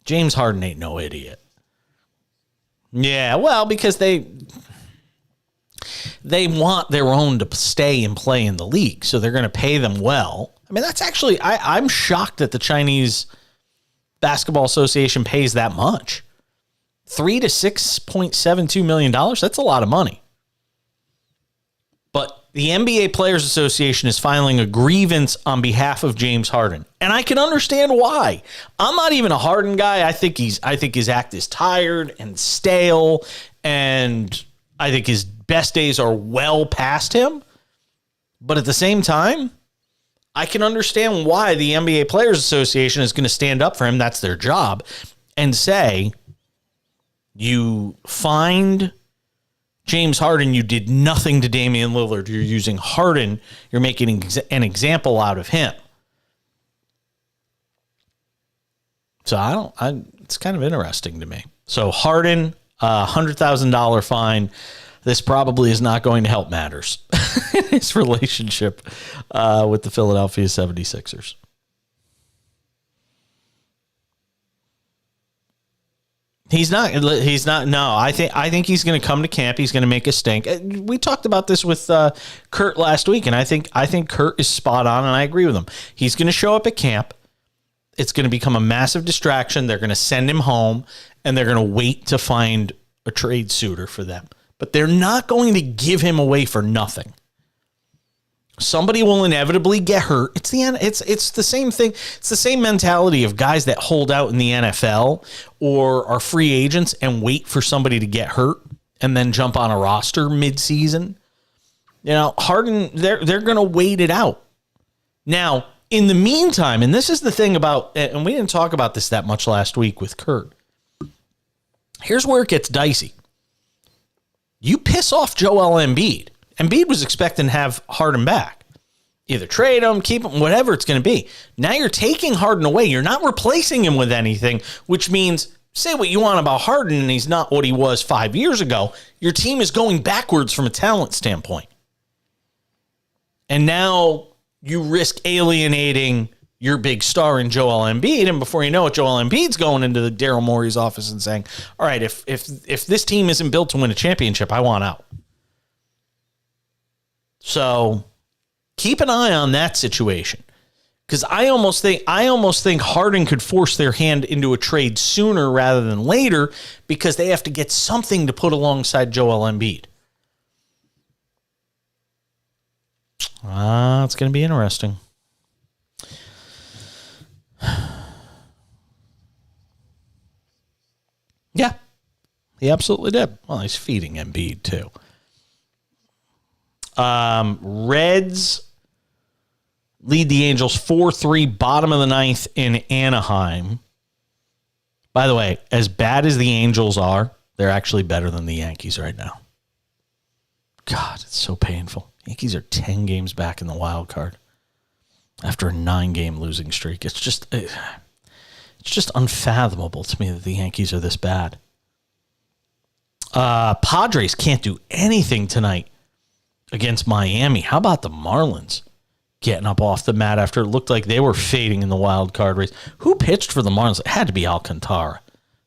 James Harden ain't no idiot. Yeah, well, because they want their own to stay and play in the league, so they're going to pay them well. I mean, that's actually, I'm shocked that the Chinese Basketball Association pays that much. $3 to $6.72 million, that's a lot of money. But the NBA Players Association is filing a grievance on behalf of James Harden. And I can understand why. I'm not even a Harden guy. I think his act is tired and stale, and I think his best days are well past him. But at the same time, I can understand why the NBA Players Association is going to stand up for him. That's their job. And say, you find James Harden, you did nothing to Damian Lillard. You're using Harden. You're making an example out of him. So it's kind of interesting to me. So Harden, $100,000 fine. This probably is not going to help matters in his relationship with the Philadelphia 76ers. He's not. No, I think he's going to come to camp. He's going to make a stink. We talked about this with Kurt last week, and I think Kurt is spot on, and I agree with him. He's going to show up at camp. It's going to become a massive distraction. They're going to send him home, and they're going to wait to find a trade suitor for them. But they're not going to give him away for nothing. Somebody will inevitably get hurt. It's the same thing. It's the same mentality of guys that hold out in the NFL or are free agents and wait for somebody to get hurt and then jump on a roster mid-season. You know, Harden, they're going to wait it out. Now, in the meantime, and this is the thing about, and we didn't talk about this that much last week with Kurt. Here's where it gets dicey. You piss off Joel Embiid. Embiid was expecting to have Harden back. Either trade him, keep him, whatever it's going to be. Now you're taking Harden away. You're not replacing him with anything, which means, say what you want about Harden, and he's not what he was 5 years ago. Your team is going backwards from a talent standpoint. And now you risk alienating your big star in Joel Embiid, and before you know it, Joel Embiid's going into the Daryl Morey's office and saying, all right, if this team isn't built to win a championship, I want out. So keep an eye on that situation, because I almost think Harden could force their hand into a trade sooner rather than later, because they have to get something to put alongside Joel Embiid. It's going to be interesting. Yeah, he absolutely did. Well, he's feeding Embiid too. Reds lead the Angels 4-3, bottom of the ninth in Anaheim. By the way, as bad as the Angels are, they're actually better than the Yankees right now. God, it's so painful. Yankees are 10 games back in the wild card after a 9-game losing streak. It's just unfathomable to me that the Yankees are this bad. Padres can't do anything tonight against Miami. How about the Marlins getting up off the mat after it looked like they were fading in the wild card race? Who pitched for the Marlins? It had to be Alcantara.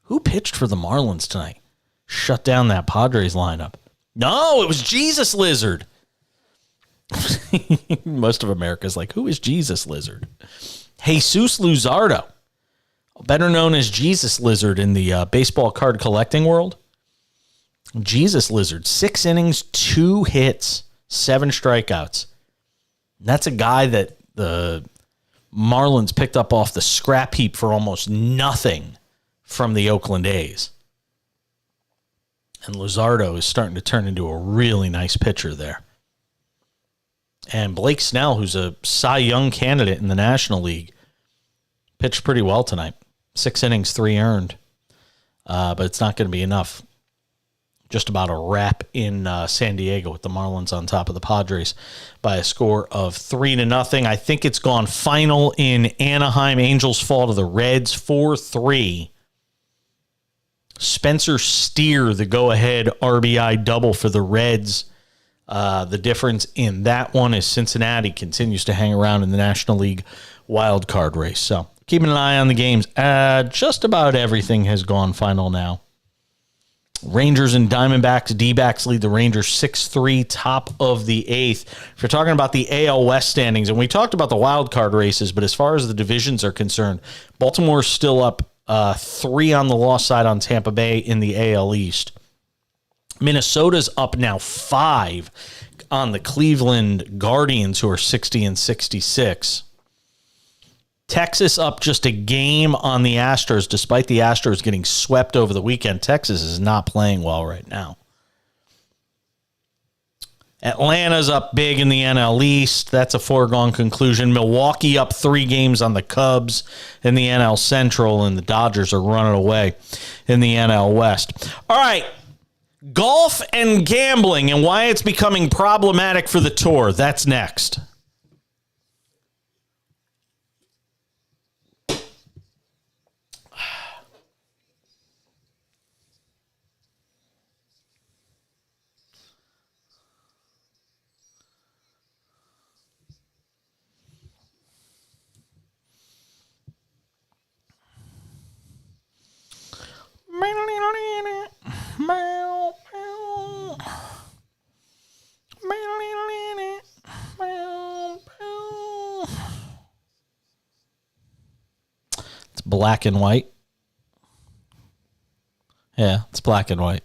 Who pitched for the Marlins tonight? Shut down that Padres lineup. No, it was Jesus Lizard. Most of America's like, who is Jesus Lizard? Jesus Luzardo, better known as Jesus Lizard in the baseball card collecting world. Jesus Lizard, 6 innings, 2 hits, 7 strikeouts. That's a guy that the Marlins picked up off the scrap heap for almost nothing from the Oakland A's. And Luzardo is starting to turn into a really nice pitcher there. And Blake Snell, who's a Cy Young candidate in the National League, pitched pretty well tonight. 6 innings, 3 earned. But it's not going to be enough. Just about a wrap in San Diego with the Marlins on top of the Padres by a score of 3-0. I think it's gone final in Anaheim. Angels fall to the Reds 4-3. Spencer Steer, the go-ahead RBI double for the Reds. The difference in that one is Cincinnati continues to hang around in the National League wild card race. So keeping an eye on the games. Just about everything has gone final now. Rangers and Diamondbacks. D-backs lead the Rangers 6-3, top of the 8th. If you're talking about the AL West standings, and we talked about the wild card races, but as far as the divisions are concerned, Baltimore's still up 3 on the loss side on Tampa Bay in the AL East. Minnesota's up now 5 on the Cleveland Guardians, who are 60 and 66. Texas up just a game on the Astros, despite the Astros getting swept over the weekend. Texas is not playing well right now. Atlanta's up big in the NL East. That's a foregone conclusion. Milwaukee up 3 games on the Cubs in the NL Central, and the Dodgers are running away in the NL West. All right, golf and gambling and why it's becoming problematic for the tour. That's next. It's black and white. Yeah, it's black and white.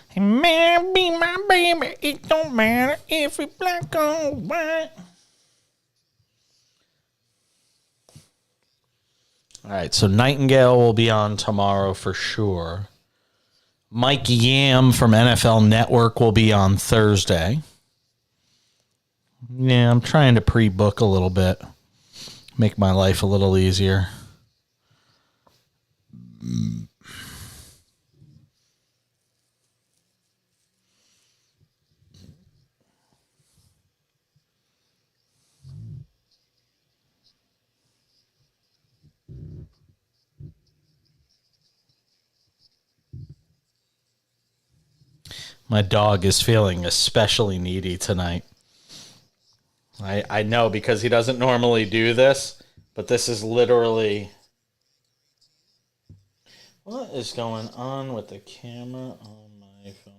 He may be my baby, it don't matter if it's black or white. All right, so Nightingale will be on tomorrow for sure. Mike Yam from NFL Network will be on Thursday. Yeah, I'm trying to pre-book a little bit. Make my life a little easier. My dog is feeling especially needy tonight. I know because he doesn't normally do this, but this is literally... What is going on with the camera on my phone?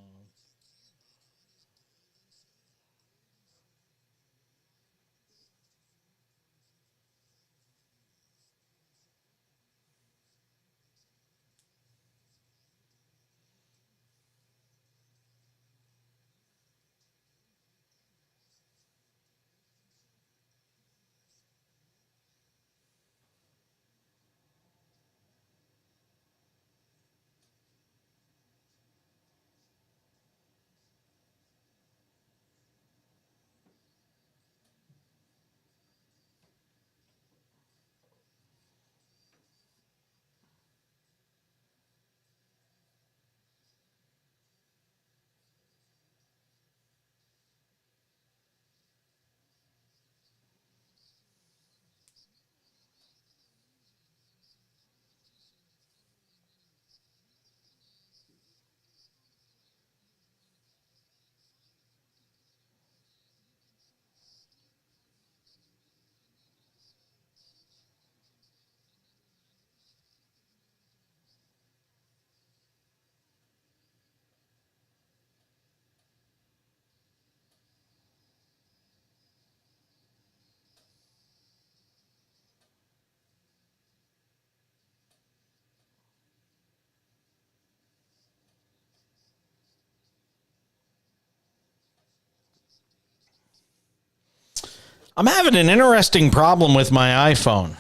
I'm having an interesting problem with my iPhone.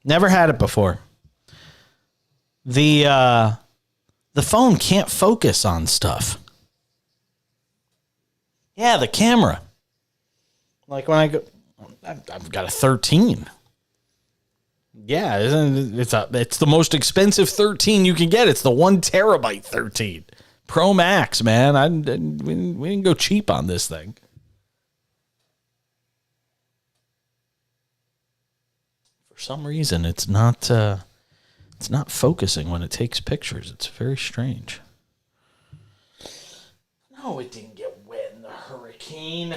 Never had it before. The phone can't focus on stuff. Yeah, the camera. Like when I go, I've got a 13. Yeah, it's the most expensive 13 you can get. It's the 1 terabyte 13 Pro Max, man. We didn't go cheap on this thing. For some reason, it's not focusing when it takes pictures. It's very strange. No, it didn't get wet in the hurricane.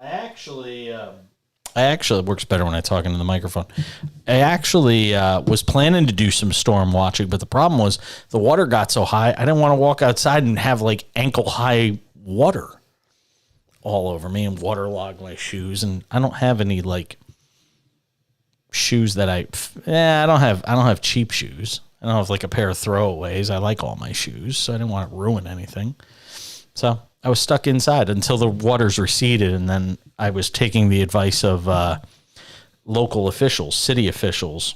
I actually, it works better when I talk into the microphone. I actually was planning to do some storm watching, but the problem was the water got so high, I didn't want to walk outside and have like ankle high water all over me and waterlog my shoes. And I don't have any like shoes that I don't have cheap shoes. I don't have like a pair of throwaways. I like all my shoes, so I didn't want to ruin anything. So I was stuck inside until the waters receded, and then I was taking the advice of local officials, city officials.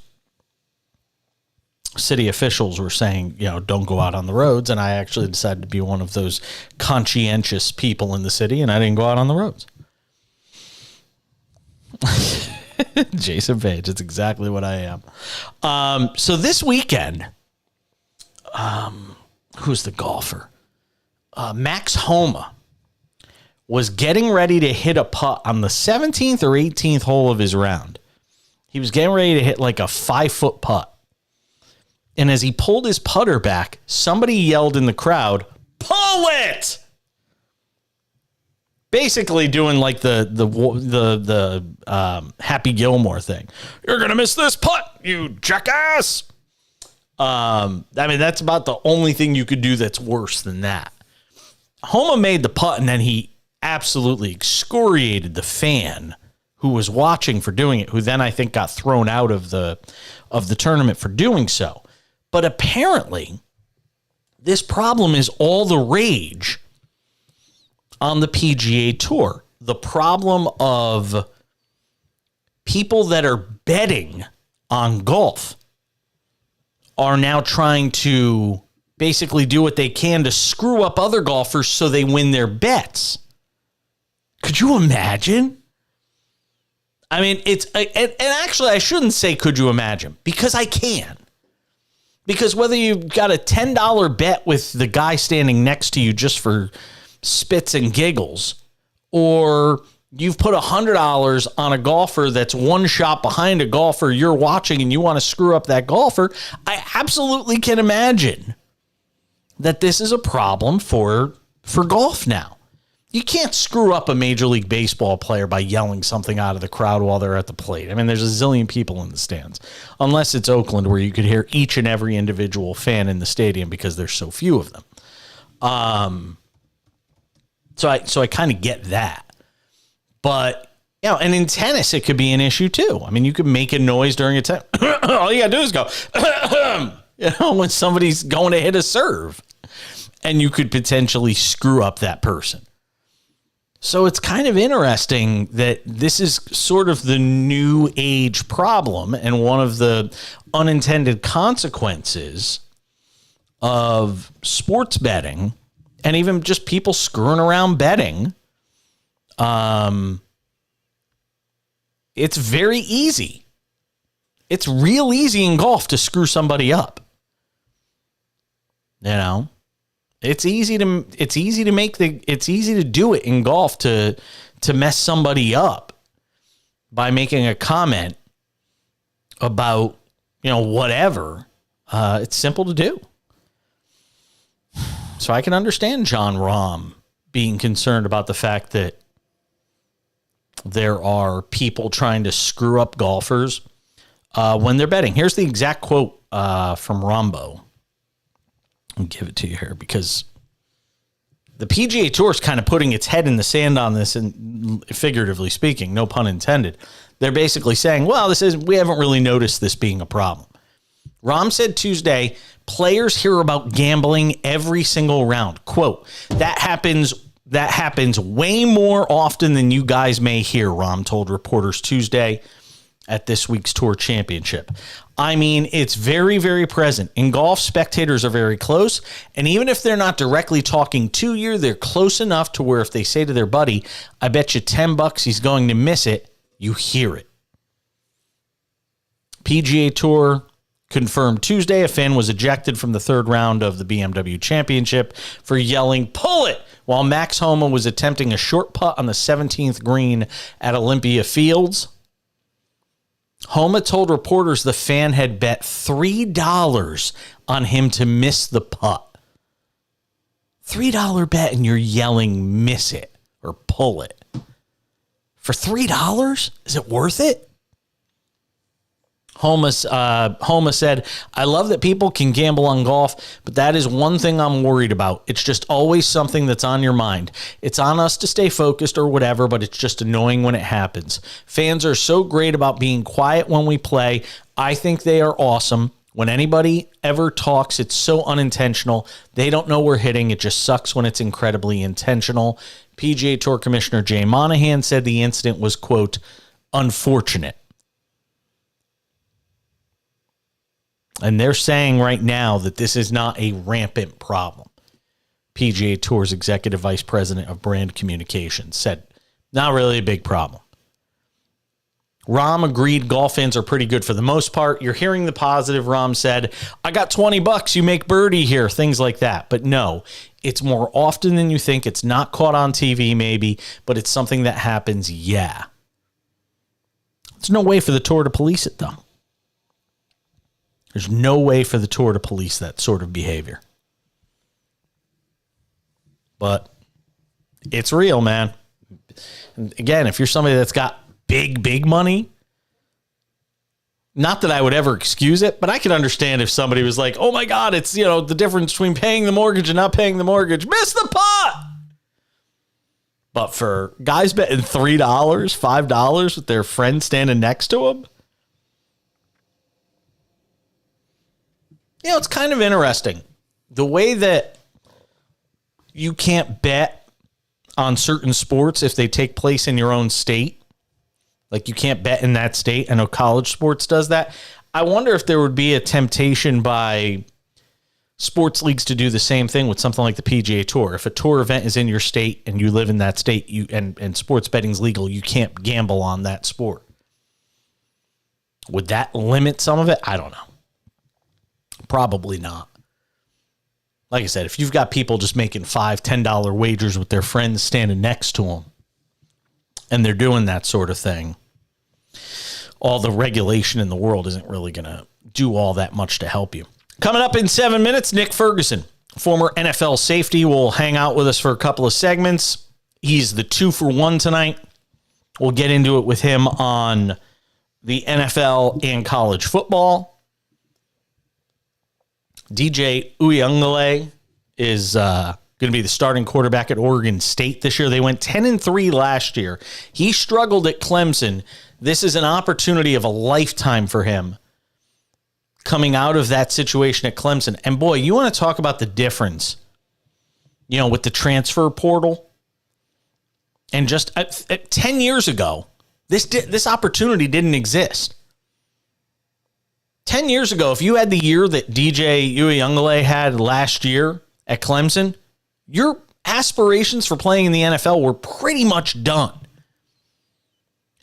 City officials were saying, don't go out on the roads, and I actually decided to be one of those conscientious people in the city, and I didn't go out on the roads. Jason Page, it's exactly what I am. So this weekend, who's the golfer? Max Homa was getting ready to hit a putt on the 17th or 18th hole of his round. He was getting ready to hit like a 5-foot putt. And as he pulled his putter back, somebody yelled in the crowd, "Pull it!" Basically doing like the Happy Gilmore thing. "You're going to miss this putt, you jackass." That's about the only thing you could do that's worse than that. Homa made the putt, and then he absolutely excoriated the fan who was watching for doing it, who then I think got thrown out of the tournament for doing so. But apparently, this problem is all the rage on the PGA Tour. The problem of people that are betting on golf are now trying to basically do what they can to screw up other golfers so they win their bets. Could you imagine? And actually I shouldn't say could you imagine, because I can. Because whether you've got a $10 bet with the guy standing next to you just for spits and giggles, or you've put $100 on a golfer that's one shot behind a golfer you're watching and you want to screw up that golfer, I absolutely can imagine that this is a problem for golf now. You can't screw up a Major League Baseball player by yelling something out of the crowd while they're at the plate. There's a zillion people in the stands, unless it's Oakland where you could hear each and every individual fan in the stadium because there's so few of them. So I kind of get that. But, and in tennis, it could be an issue too. You could make a noise during a tennis. All you got to do is go, when somebody's going to hit a serve, and you could potentially screw up that person. So it's kind of interesting that this is sort of the new age problem, and one of the unintended consequences of sports betting and even just people screwing around betting. It's very easy. It's real easy in golf to screw somebody up. It's easy to do it in golf to mess somebody up by making a comment about, whatever. It's simple to do. So I can understand John Rahm being concerned about the fact that there are people trying to screw up golfers when they're betting. Here's the exact quote from Rombo. I'll give it to you here, because the PGA Tour is kind of putting its head in the sand on this, and figuratively speaking, no pun intended. They're basically saying, well, we haven't really noticed this being a problem. Rahm said Tuesday, players hear about gambling every single round. Quote, that happens way more often than you guys may hear, Rahm told reporters Tuesday at this week's Tour Championship. I mean, it's very, very present. In golf, spectators are very close. And even if they're not directly talking to you, they're close enough to where if they say to their buddy, I bet you $10 he's going to miss it, you hear it. PGA Tour confirmed Tuesday a fan was ejected from the third round of the BMW Championship for yelling, pull it, while Max Homa was attempting a short putt on the 17th green at Olympia Fields. Homa told reporters the fan had bet $3 on him to miss the putt. $3 bet and you're yelling, miss it or pull it. For $3? Is it worth it? Homa said, I love that people can gamble on golf, but that is one thing I'm worried about. It's just always something that's on your mind. It's on us to stay focused or whatever, but it's just annoying when it happens. Fans are so great about being quiet when we play. I think they are awesome. When anybody ever talks, it's so unintentional. They don't know we're hitting. It just sucks when it's incredibly intentional. PGA Tour Commissioner Jay Monahan said the incident was, quote, unfortunate. And they're saying right now that this is not a rampant problem. PGA Tour's executive vice president of brand communications said, not really a big problem. Rahm agreed golf fans are pretty good for the most part. You're hearing the positive. Rahm said, I got $20, you make birdie here, things like that. But no, it's more often than you think. It's not caught on TV maybe, but it's something that happens, yeah. There's no way for the tour to police it, though. There's no way for the tour to police that sort of behavior. But it's real, man. And again, if you're somebody that's got big money, not that I would ever excuse it, but I could understand if somebody was like, oh my God, it's, the difference between paying the mortgage and not paying the mortgage. Miss the putt! But for guys betting $3, $5 with their friend standing next to them, it's kind of interesting. The way that you can't bet on certain sports if they take place in your own state. Like you can't bet in that state. I know college sports does that. I wonder if there would be a temptation by sports leagues to do the same thing with something like the PGA Tour. If a tour event is in your state and you live in that state, and sports betting's legal, you can't gamble on that sport. Would that limit some of it? I don't know. Probably not. Like I said, if you've got people just making $5, $10 wagers with their friends standing next to them, and they're doing that sort of thing, all the regulation in the world isn't really going to do all that much to help you. Coming up in 7 minutes, Nick Ferguson, former NFL safety, will hang out with us for a couple of segments. He's the 2-for-1 tonight. We'll get into it with him on the NFL and college football. DJ Uiagalelei is going to be the starting quarterback at Oregon State this year. They went 10-3 last year. He struggled at Clemson. This is an opportunity of a lifetime for him coming out of that situation at Clemson. And boy, you want to talk about the difference, with the transfer portal. And just 10 years ago, this opportunity didn't exist. 10 years ago, if you had the year that DJ Uiagalelei had last year at Clemson, your aspirations for playing in the NFL were pretty much done.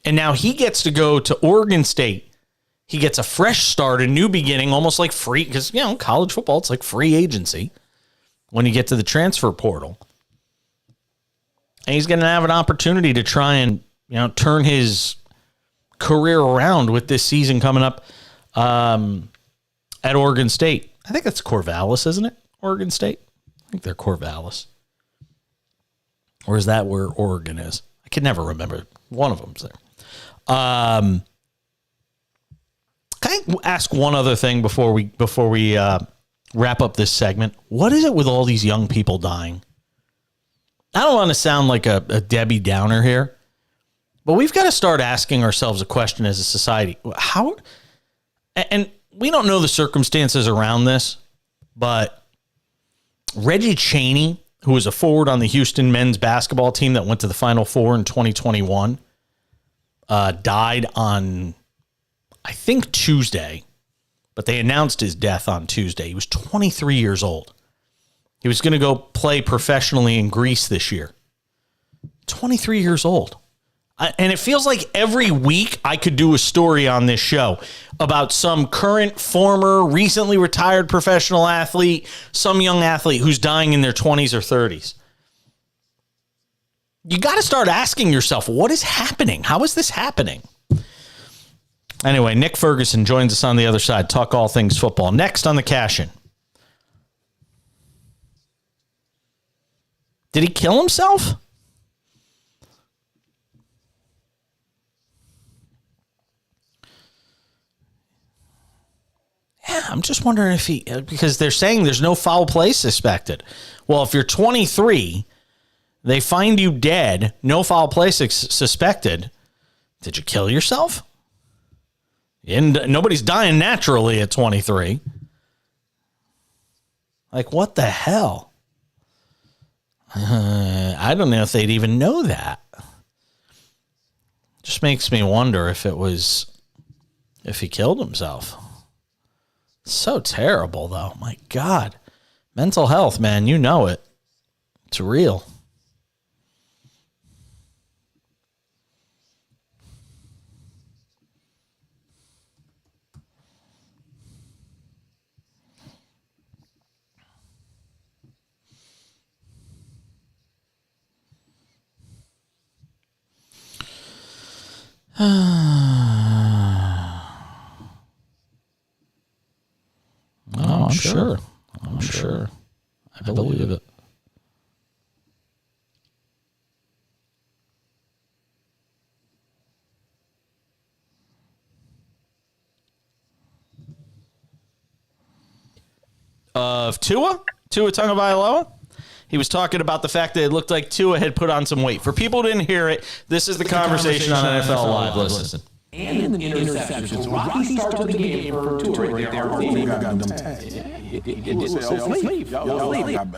And now he gets to go to Oregon State. He gets a fresh start, a new beginning, almost like free, because, college football, it's like free agency when you get to the transfer portal. And he's going to have an opportunity to try and, turn his career around with this season coming up at Oregon State. I think that's Corvallis, isn't it? Oregon State? I think they're Corvallis. Or is that where Oregon is? I can never remember. One of them's there. Can I ask one other thing before we wrap up this segment? What is it with all these young people dying? I don't want to sound like a Debbie Downer here, but we've got to start asking ourselves a question as a society. How... And we don't know the circumstances around this, but Reggie Chaney, who was a forward on the Houston men's basketball team that went to the Final Four in 2021, died on, I think, Tuesday. but they announced his death on Tuesday. He was 23 years old. He was going to go play professionally in Greece this year. 23 years old. And it feels like every week I could do a story on this show about some current, former, recently retired professional athlete, some young athlete who's dying in their 20s or 30s. You got to start asking yourself, what is happening? How is this happening? Anyway, Nick Ferguson joins us on the other side. Talk all things football. Next on the Cash-In. Did he kill himself? Yeah, I'm just wondering if he, because they're saying there's no foul play suspected. Well, if you're 23, they find you dead, no foul play suspected. Did you kill yourself? And nobody's dying naturally at 23. Like, what the hell? I don't know if they'd even know that. Just makes me wonder if he killed himself. So terrible, though. My God. Mental health, man, you know it. It's real. I'm sure. I'm sure. I believe it. Of Tua Tagovailoa. He was talking about the fact that it looked like Tua had put on some weight. For people who didn't hear it, this is the conversation on NFL Live. Listen. And the interceptions. Rocky start to the game for Tua right there. I got them tags.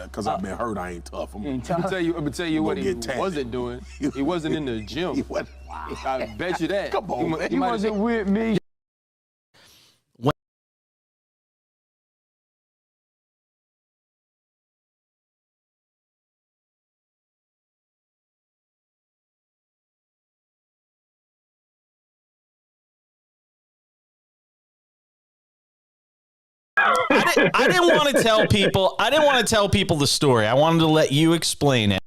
Because I've been hurt, I ain't tough. I'm gonna tell you what he wasn't doing. He wasn't in the gym. I bet you that. Come on, man. He wasn't with me. I didn't want to tell people. I didn't want to tell people the story. I wanted to let you explain it.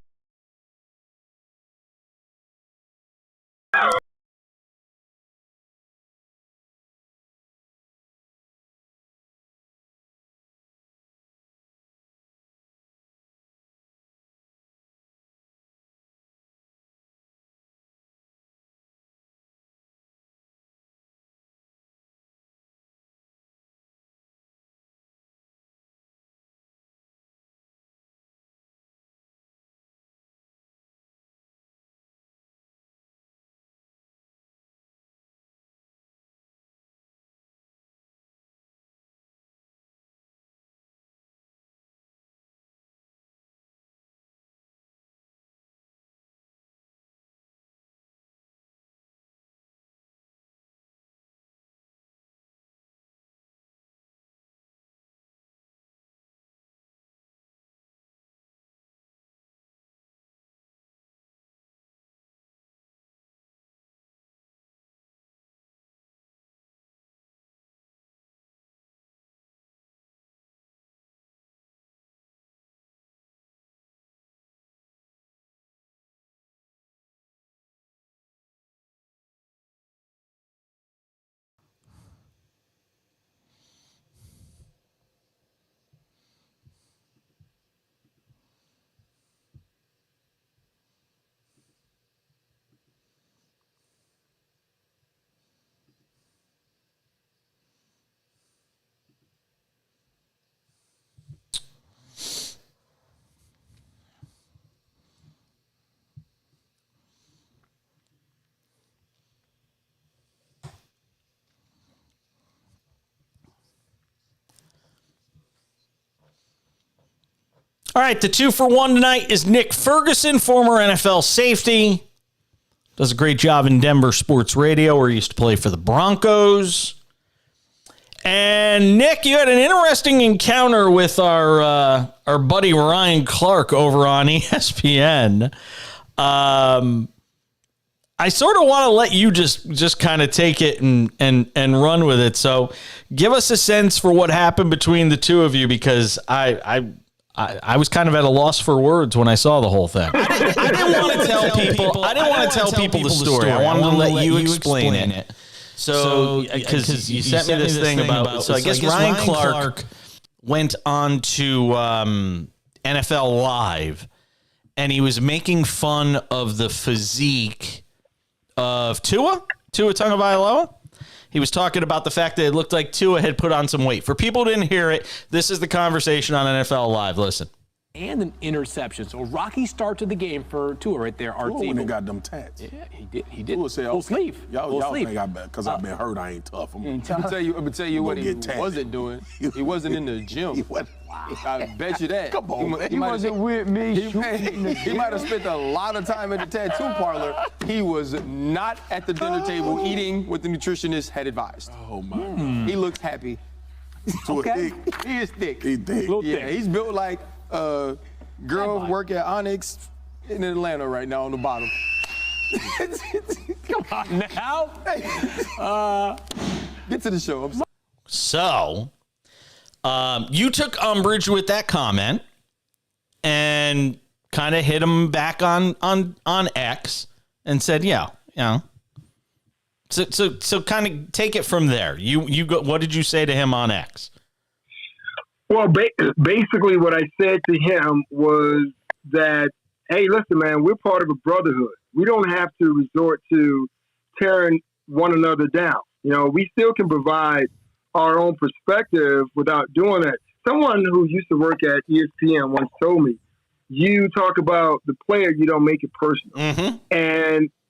All right, the 2 for 1 tonight is Nick Ferguson, former NFL safety. Does a great job in Denver sports radio, where he used to play for the Broncos. And Nick, you had an interesting encounter with our buddy Ryan Clark over on ESPN. I sort of want to let you just kind of take it and run with it. So give us a sense for what happened between the two of you, because I was kind of at a loss for words when I saw the whole thing. I didn't want to tell people. I didn't want to tell people the story. I wanted to let you explain it. So, because you sent me this thing about. So I guess Ryan Clark went on to NFL Live, and he was making fun of the physique of Tua Tagovailoa. He was talking about the fact that it looked like Tua had put on some weight. For people who didn't hear it, this is the conversation on NFL Live. Listen. And an interception. So rocky start to the game for Tua right there. Our team. Tua got them tats. Yeah, he did. He did. Tua said, full sleeve. Y'all think I bet because I've been hurt. I ain't tough. I'm gonna tell you what he wasn't doing. He wasn't in the gym. I bet you that. Come on, he wasn't with me. He might have spent a lot of time at the tattoo parlor. He was not at the dinner table eating what the nutritionist had advised. Oh my! He looks happy. Okay, he is thick. He's thick. Yeah, he's built like girl work at Onyx in Atlanta right now on the bottom. Come on now. Get to the show. So, you took umbrage with that comment and kind of hit him back on X and said, yeah, you know. So kind of take it from there. You go. What did you say to him on X? Well, basically what I said to him was that, hey, listen, man, we're part of a brotherhood. We don't have to resort to tearing one another down. You know, we still can provide our own perspective without doing that. Someone who used to work at ESPN once told me, you talk about the player, you don't make it personal. Mm-hmm.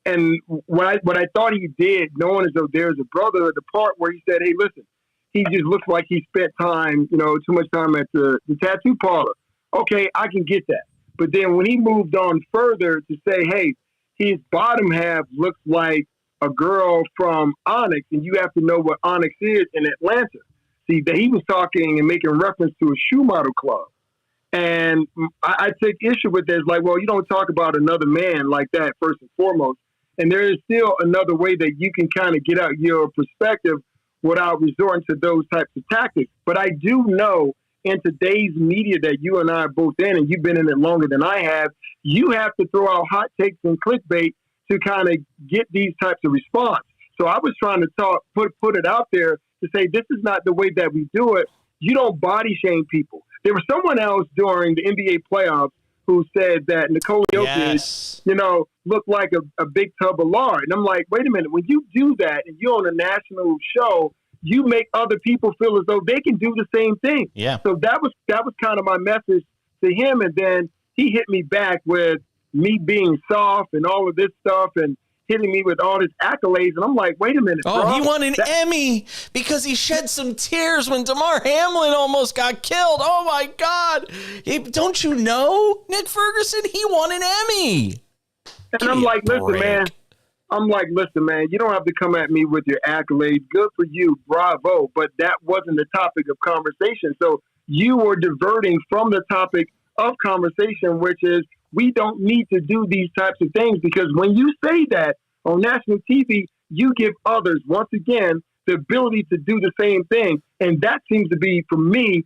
And what I thought he did, knowing as though there's a brotherhood, the part where he said, hey, listen, he just looks like he spent time, too much time at the tattoo parlor. Okay, I can get that. But then when he moved on further to say, hey, his bottom half looks like a girl from Onyx, and you have to know what Onyx is in Atlanta. See, that he was talking and making reference to a shoe model club. And I take issue with this, like, well, you don't talk about another man like that, first and foremost. And there is still another way that you can kind of get out your perspective without resorting to those types of tactics. But I do know in today's media that you and I are both in, and you've been in it longer than I have, you have to throw out hot takes and clickbait to kind of get these types of response. So I was trying to put it out there to say, this is not the way that we do it. You don't body shame people. There was someone else during the NBA playoffs who said that Nikola Jokic, looked like a big tub of lard. And I'm like, wait a minute, when you do that and you're on a national show, you make other people feel as though they can do the same thing. Yeah. So that was kind of my message to him. And then he hit me back with me being soft and all of this stuff and hitting me with all his accolades. And I'm like, wait a minute, bro. He won an Emmy because he shed some tears when Damar Hamlin almost got killed. Oh, my God. Don't you know, Nick Ferguson? He won an Emmy. And I'm like, listen, man, you don't have to come at me with your accolades. Good for you. Bravo. But that wasn't the topic of conversation. So you were diverting from the topic of conversation, which is we don't need to do these types of things, because when you say that on national TV, you give others, once again, the ability to do the same thing. And that seems to be, for me,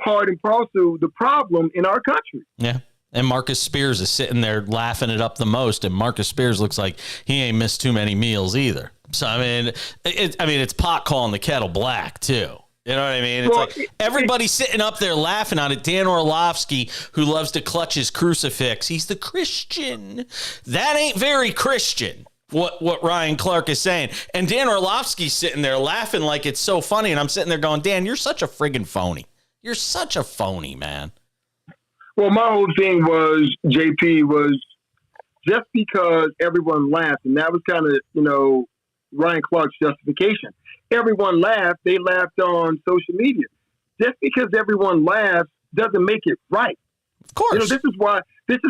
part and parcel the problem in our country. Yeah. And Marcus Spears is sitting there laughing it up the most. And Marcus Spears looks like he ain't missed too many meals either. So, I mean, it's pot calling the kettle black, too. You know what I mean? It's like everybody's sitting up there laughing on it. Dan Orlovsky, who loves to clutch his crucifix, he's the Christian. That ain't very Christian, what Ryan Clark is saying. And Dan Orlovsky's sitting there laughing like it's so funny. And I'm sitting there going, Dan, you're such a friggin' phony. You're such a phony, man. Well, my whole thing was, JP, was just because everyone laughed, and that was kind of, Ryan Clark's justification. Everyone laughed. They laughed on social media. Just because everyone laughs doesn't make it right. Of course. This is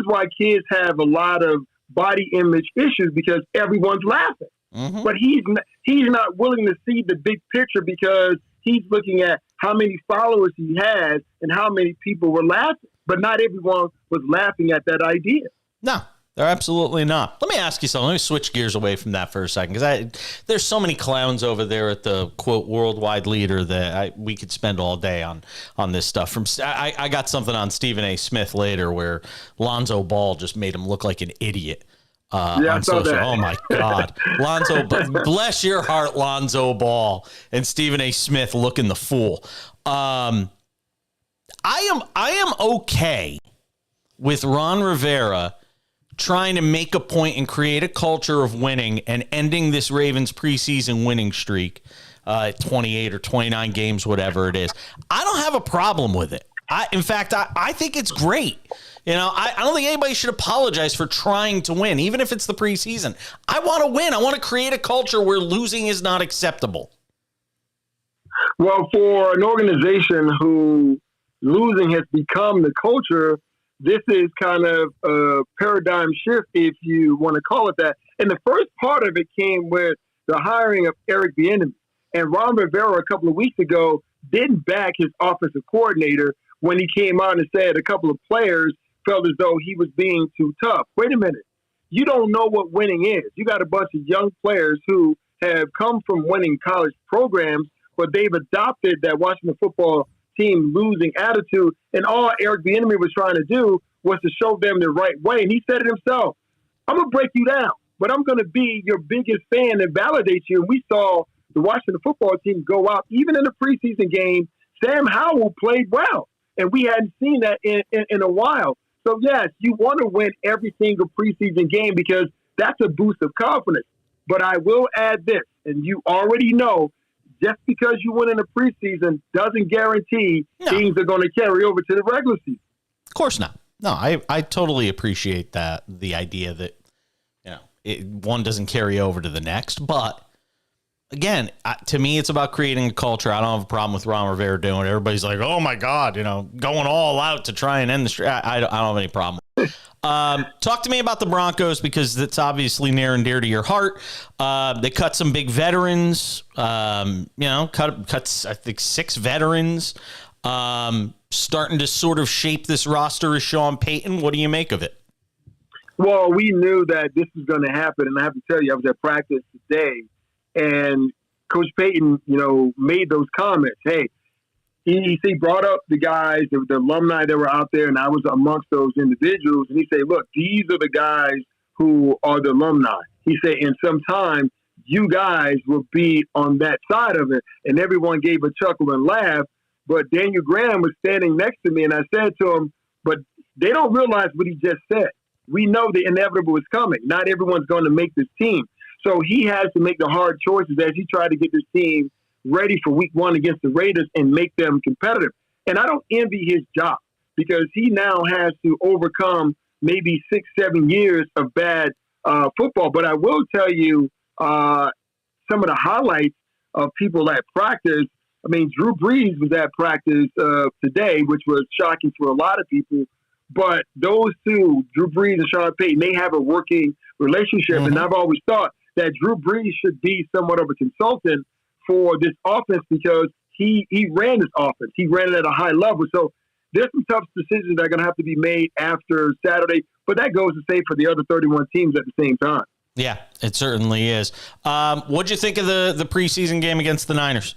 why kids have a lot of body image issues, because everyone's laughing. Mm-hmm. But he's not willing to see the big picture, because He's looking at how many followers he has and how many people were laughing. But not everyone was laughing at that idea. No, they're absolutely not. Let me ask you something. Let me switch gears away from that for a second, because there's so many clowns over there at the quote worldwide leader that we could spend all day on this stuff. I got something on Stephen A. Smith later where Lonzo Ball just made him look like an idiot. I saw that. Oh my God, Lonzo! Bless your heart, Lonzo Ball, and Stephen A. Smith looking the fool. I am okay with Ron Rivera trying to make a point and create a culture of winning and ending this Ravens preseason winning streak, 28 or 29 games, whatever it is. I don't have a problem with it. In fact, I think it's great. You know, I don't think anybody should apologize for trying to win, even if it's the preseason. I want to win. I want to create a culture where losing is not acceptable. Well, for an organization who losing has become the culture, this is kind of a paradigm shift, if you want to call it that. And the first part of it came with the hiring of Eric Bieniemy. And Ron Rivera a couple of weeks ago didn't back his offensive coordinator when he came out and said a couple of players felt as though he was being too tough. Wait a minute. You don't know what winning is. You got a bunch of young players who have come from winning college programs, but they've adopted that Washington football team losing attitude. And all Eric Bieniemy was trying to do was to show them the right way. And he said it himself. I'm going to break you down, but I'm going to be your biggest fan and validate you. And we saw the Washington football team go out, even in the preseason game. Sam Howell played well, and we hadn't seen that in a while. So, yes, you want to win every single preseason game because that's a boost of confidence. But I will add this, and you already know, just because you win in the preseason doesn't guarantee things are going to carry over to the regular season. Of course not. No, I totally appreciate that, the idea that, you know, one doesn't carry over to the next. But again, to me, it's about creating a culture. I don't have a problem with Ron Rivera doing it. Everybody's like, oh my God, you know, going all out to try and end the streak. I don't have any problem. Talk to me about the Broncos, because that's obviously near and dear to your heart. They cut some big veterans, cut I think 6 veterans, starting to sort of shape this roster as Sean Payton. What do you make of it? Well, we knew that this was going to happen, and I have to tell you, I was at practice today, and Coach Payton, made those comments. Hey, he brought up the guys, the alumni that were out there, and I was amongst those individuals. And he said, look, these are the guys who are the alumni. He said, and sometime you guys will be on that side of it. And everyone gave a chuckle and laugh. But Daniel Graham was standing next to me, and I said to him, but they don't realize what he just said. We know the inevitable is coming. Not everyone's going to make this team. So he has to make the hard choices as he tried to get this team ready for week 1 against the Raiders and make them competitive. And I don't envy his job, because he now has to overcome maybe 6-7 years of bad football. But I will tell you some of the highlights of people at practice. I mean, Drew Brees was at practice today, which was shocking for a lot of people. But those two, Drew Brees and Sean Payton, they have a working relationship. Mm-hmm. And I've always thought that Drew Brees should be somewhat of a consultant for this offense, because he ran this offense. He ran it at a high level. So there's some tough decisions that are going to have to be made after Saturday. But that goes to say for the other 31 teams at the same time. Yeah, it certainly is. What'd you think of the preseason game against the Niners?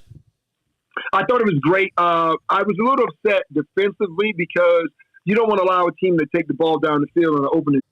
I thought it was great. I was a little upset defensively, because you don't want to allow a team to take the ball down the field and open it.